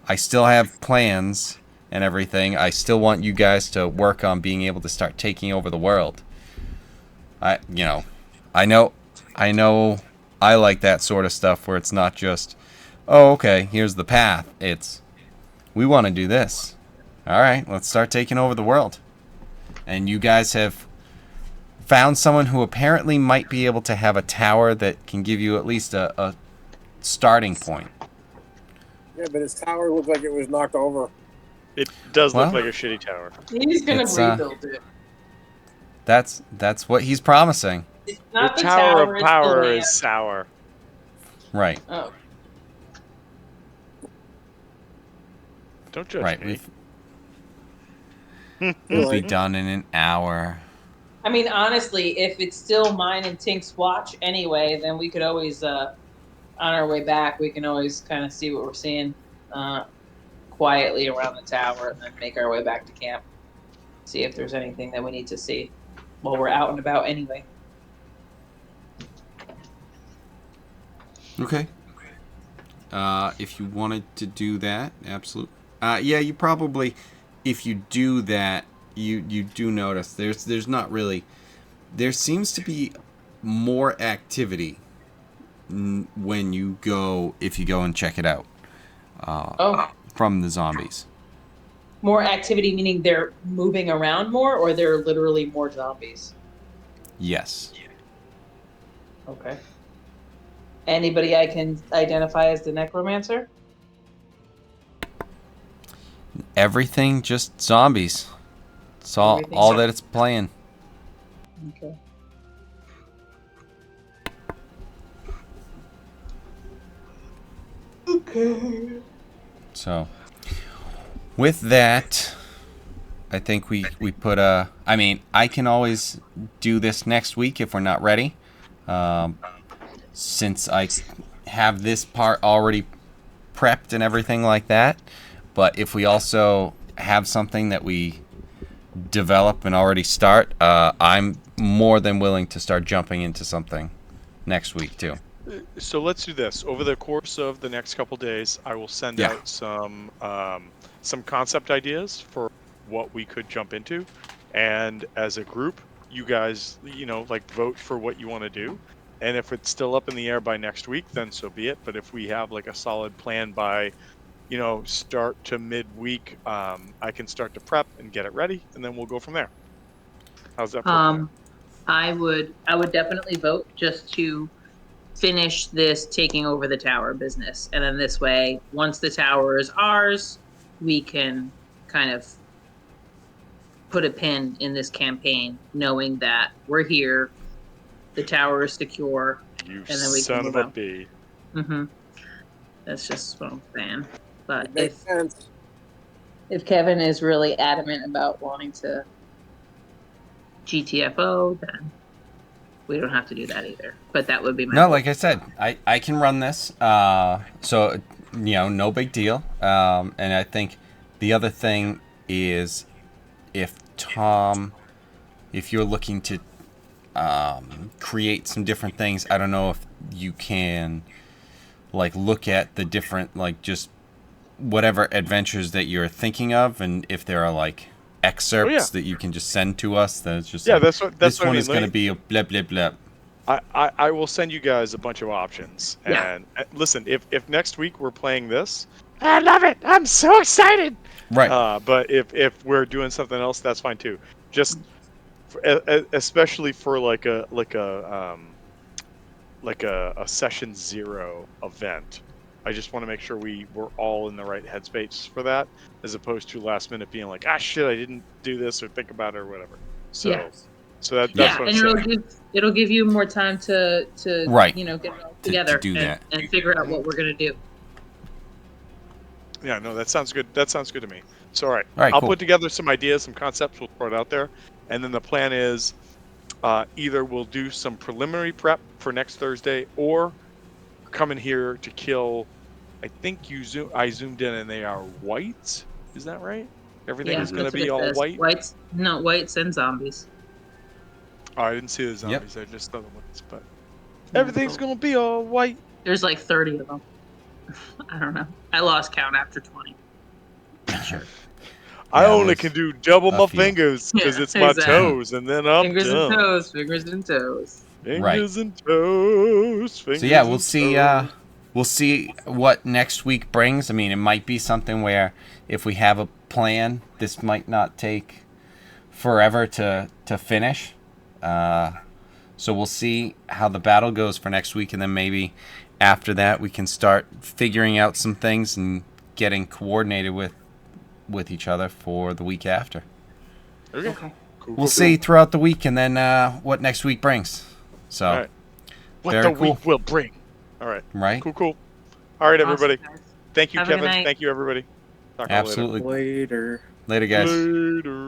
[SPEAKER 1] I still have plans and everything. I still want you guys to work on being able to start taking over the world. I know I like that sort of stuff where it's not just, oh, okay, here's the path. It's, we want to do this. All right, let's start taking over the world. And you guys have found someone who apparently might be able to have a tower that can give you at least a starting point.
[SPEAKER 4] Yeah, but his tower looked like it was knocked over.
[SPEAKER 5] It does
[SPEAKER 1] Well,
[SPEAKER 5] look like a shitty tower.
[SPEAKER 6] He's gonna
[SPEAKER 1] it's,
[SPEAKER 6] rebuild it.
[SPEAKER 1] That's what he's promising.
[SPEAKER 6] It's
[SPEAKER 5] The
[SPEAKER 6] not the
[SPEAKER 5] Tower
[SPEAKER 6] tower,
[SPEAKER 5] of
[SPEAKER 6] it's
[SPEAKER 5] Power
[SPEAKER 6] the land.
[SPEAKER 5] is sour.
[SPEAKER 1] Right.
[SPEAKER 6] Oh.
[SPEAKER 5] Don't judge
[SPEAKER 1] Right.
[SPEAKER 5] me.
[SPEAKER 1] We'll be done in an hour.
[SPEAKER 6] I mean, honestly, if it's still mine and Tink's watch anyway, then we could always, on our way back, we can always kind of see what we're seeing quietly around the tower and then make our way back to camp. See if there's anything that we need to see while we're out and about anyway.
[SPEAKER 1] Okay. If you wanted to do that, absolutely. Yeah, you probably, if you do that, you do notice there's not really, there seems to be more activity when you go, if you go and check it out from the zombies.
[SPEAKER 6] More activity meaning they're moving around more, or they're literally more zombies?
[SPEAKER 1] Yes.
[SPEAKER 6] Okay. Anybody I can identify as the necromancer?
[SPEAKER 1] Everything just zombies. It's all that it's playing.
[SPEAKER 6] Okay. Okay.
[SPEAKER 1] So, with that, I think we put a. I mean, I can always do this next week if we're not ready. since I have this part already prepped and everything like that. But if we also have something that we develop and already start, I'm more than willing to start jumping into something next week too.
[SPEAKER 5] So let's do this. Over the course of the next couple days, I will send
[SPEAKER 1] Yeah.
[SPEAKER 5] out some concept ideas for what we could jump into, and as a group, you guys, like vote for what you want to do. And if it's still up in the air by next week, then so be it. But if we have like a solid plan by, start to midweek, I can start to prep and get it ready, and then we'll go from there. How's that?
[SPEAKER 6] I would definitely vote just to finish this taking over the tower business. And then this way, once the tower is ours, we can kind of put a pin in this campaign, knowing that we're here, the tower is secure,
[SPEAKER 5] You
[SPEAKER 6] and then we
[SPEAKER 5] son
[SPEAKER 6] can
[SPEAKER 5] of
[SPEAKER 6] move
[SPEAKER 5] a
[SPEAKER 6] on.
[SPEAKER 5] bee.
[SPEAKER 6] Mm-hmm. That's just what I'm saying. But
[SPEAKER 4] Makes sense.
[SPEAKER 6] if Kevin is really adamant about wanting to GTFO, then we don't have to do that either. But that would be my
[SPEAKER 1] No,
[SPEAKER 6] vote.
[SPEAKER 1] like I said, I can run this. So, no big deal. And I think the other thing is if you're looking to create some different things, I don't know if you can like look at the different, like just whatever adventures that you're thinking of, and if there are like excerpts that you can just send to us, that's just like,
[SPEAKER 5] that's what
[SPEAKER 1] this
[SPEAKER 5] I
[SPEAKER 1] one
[SPEAKER 5] mean.
[SPEAKER 1] is going to be a blah blah blah.
[SPEAKER 5] I will send you guys a bunch of options.
[SPEAKER 6] Yeah.
[SPEAKER 5] And listen, if next week we're playing this,
[SPEAKER 2] I love it. I'm so excited.
[SPEAKER 1] Right.
[SPEAKER 5] But if we're doing something else, that's fine too. Just especially for like a session 0 event. I just want to make sure we're all in the right headspace for that, as opposed to last minute being like, shit, I didn't do this or think about it or whatever. So
[SPEAKER 6] Yeah.
[SPEAKER 5] that's
[SPEAKER 6] Yeah,
[SPEAKER 5] what I'm
[SPEAKER 6] and
[SPEAKER 5] saying.
[SPEAKER 6] it'll give you more time to
[SPEAKER 1] Right.
[SPEAKER 6] get it all
[SPEAKER 1] To
[SPEAKER 6] together
[SPEAKER 1] do that.
[SPEAKER 6] and figure out what we're gonna do.
[SPEAKER 5] Yeah, no, that sounds good. That sounds good to me. So, all right,
[SPEAKER 1] I'll
[SPEAKER 5] put together some ideas, some concepts. We'll throw it out there, and then the plan is either we'll do some preliminary prep for next Thursday, or come in here to kill. I think I zoomed in, and they are white. Is that right? Everything is going to
[SPEAKER 6] That's what
[SPEAKER 5] be
[SPEAKER 6] it
[SPEAKER 5] all
[SPEAKER 6] says.
[SPEAKER 5] white.
[SPEAKER 6] Whites and zombies.
[SPEAKER 5] Oh, I didn't see the
[SPEAKER 1] Yep.
[SPEAKER 5] zombies. I just saw the whites, but
[SPEAKER 6] Yeah,
[SPEAKER 5] everything's going to be all white.
[SPEAKER 6] There's like 30 of them. I don't know. I lost count after 20. Not sure.
[SPEAKER 5] I
[SPEAKER 1] Yeah,
[SPEAKER 5] only
[SPEAKER 1] there's
[SPEAKER 5] can do double
[SPEAKER 1] a
[SPEAKER 5] my
[SPEAKER 1] few.
[SPEAKER 5] fingers because
[SPEAKER 6] Yeah,
[SPEAKER 5] it's my
[SPEAKER 6] exactly.
[SPEAKER 5] toes, and then I'm
[SPEAKER 6] Fingers
[SPEAKER 5] done.
[SPEAKER 6] and toes. Fingers and toes.
[SPEAKER 5] Fingers and toes. Fingers
[SPEAKER 1] So yeah, we'll
[SPEAKER 5] and
[SPEAKER 1] see.
[SPEAKER 5] toes.
[SPEAKER 1] We'll see what next week brings. I mean, it might be something where if we have a plan, this might not take forever to finish. So we'll see how the battle goes for next week, and then maybe after that we can start figuring out some things and getting coordinated with each other for the week after.
[SPEAKER 5] Okay.
[SPEAKER 1] We'll see throughout the week, and then what next week brings. So,
[SPEAKER 5] all right. What
[SPEAKER 1] very
[SPEAKER 5] the
[SPEAKER 1] cool.
[SPEAKER 5] week will bring. All right.
[SPEAKER 1] Right?
[SPEAKER 5] Cool. All right, everybody.
[SPEAKER 6] Awesome, guys.
[SPEAKER 5] Thank you,
[SPEAKER 6] Have a good
[SPEAKER 5] Kevin.
[SPEAKER 6] night.
[SPEAKER 5] Thank you, everybody. Talk to you later.
[SPEAKER 1] Absolutely.
[SPEAKER 3] Later.
[SPEAKER 1] Later, guys.
[SPEAKER 5] Later.